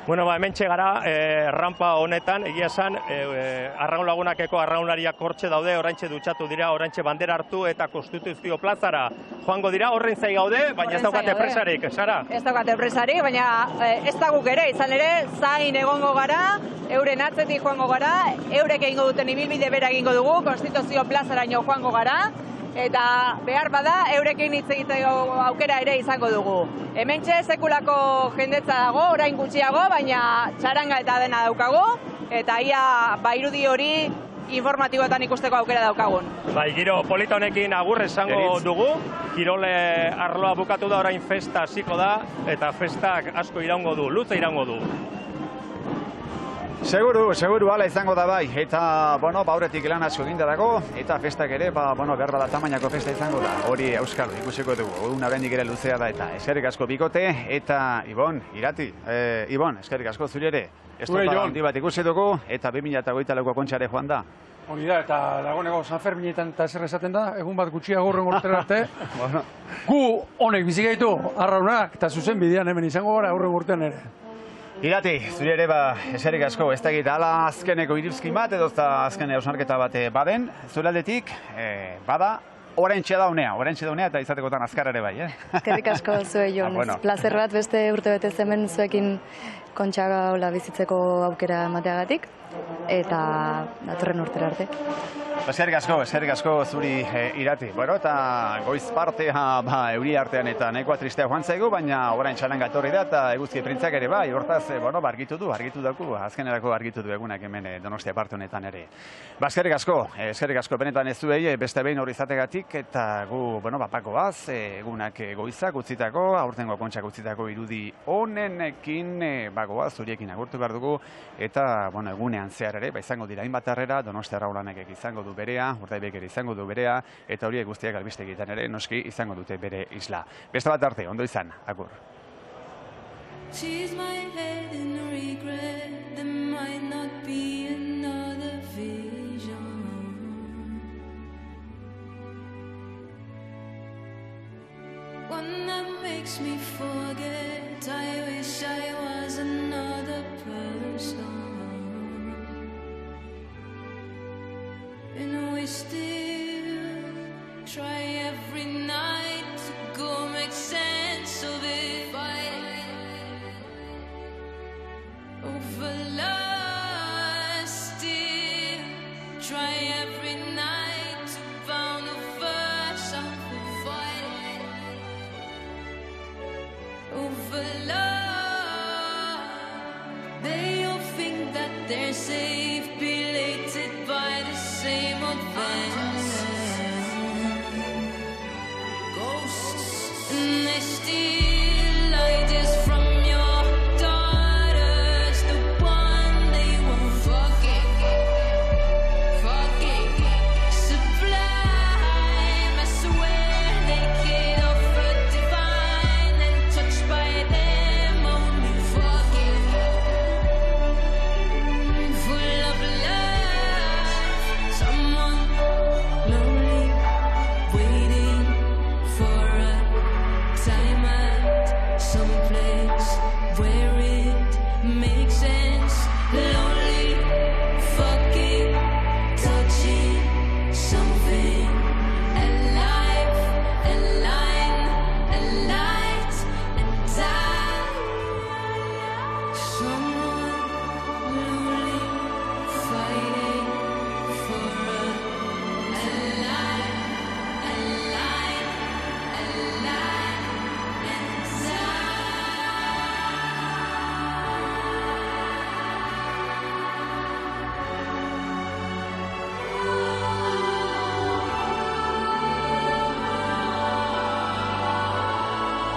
Bueno, hementxe gara, rampa honetan, egia esan, arraun lagunakeko arraunariak hortxe daude, oraintxe dutxatu dira, oraintxe bandera hartu eta Konstituzio plazara joango dira, horren zai gaude, baina ez daukate presarik, Sara? Ez daukate presarik, baina ez da guk ere, izan ere, zain egongo gara, euren atzetik joango gara, eurek egingo duten ibilbide bera egingo dugu, Konstituzio plazaraino joango gara, eta behar bada eurekin hitz egiteko aukera ere izango dugu. Hementxe sekulako jendetza dago, orain gutxiago, baina txaranga eta dena daukagu, eta ia irudi hori informatiboetan ikusteko aukera daukagun. Giro polita honekin agur esango dugu, kirole arloa bukatu da, orain festa hasiko da, eta festak asko iraungo du, luze iraungo du. Seguru, hala izango da bai, eta, aurretik lan asko eginda dago, eta festak ere, behar bada tamainako festa izango da, hori euskal ikusiko dugu, una bendik ere luzea da, eta eskerrik asko bikote, eta Ibon, Irati, Ibon, eskerrik asko zuri ere, estropa handi bat ikusi dugu, eta 2008ko kontxare joan da. Hori da, eta laguneko San Ferminetan eta zer esaten da, egun bat gutxiago horren urtera arte, gu honek bizi gaitu arraunak, eta zuzen bidean hemen izango gara horren urtean ere. Irati, zuri ere eserik asko, ez da egit, ala azkeneko iruzkin bat, edo azken ausnarketa bat baden, zure aldetik, bada, oraintxe da unea, eta izatekotan azkar ere bai, Eskerrik asko zue, Jon, plazer bat beste urte betez hemen zuekin kontxaga hola bizitzeko aukera emateagatik, eta datorren urtera arte. Eskerrik asko zuri Irati. Eta goiz parte euri artean eta nahikoa tristea joan zaigu, baina orain txalanga etorri da eta eguzki printzak ere bai, hortaz, argitu dugu, azkenerako argitu du egunak hemen Donostia parte honetan ere. Eskerrik asko, benetan ez zuei, beste behin hori izategatik, eta gu, pakoaz, egunak goizak utzitako, aurtengo kontxak utzitako irudi honenekin, goaz, zuriekin agurtu behar dugu, eta, egunean zehar ere, izango dira hainbat harrera, Donostia Arraulanek izango du berea, Urdaibaik ere izango du berea, eta horiek guztiak albistegietan ere noski izango dute bere isla. Beste bat arte, ondo izan, agur. One that makes me forget, I wish I was another person. And we still try every night to go make sense of it. Fight over love, still try every night to found a verse of the fight over love. They all think that they're safe, belated by the same old fence. Ghosts, and they still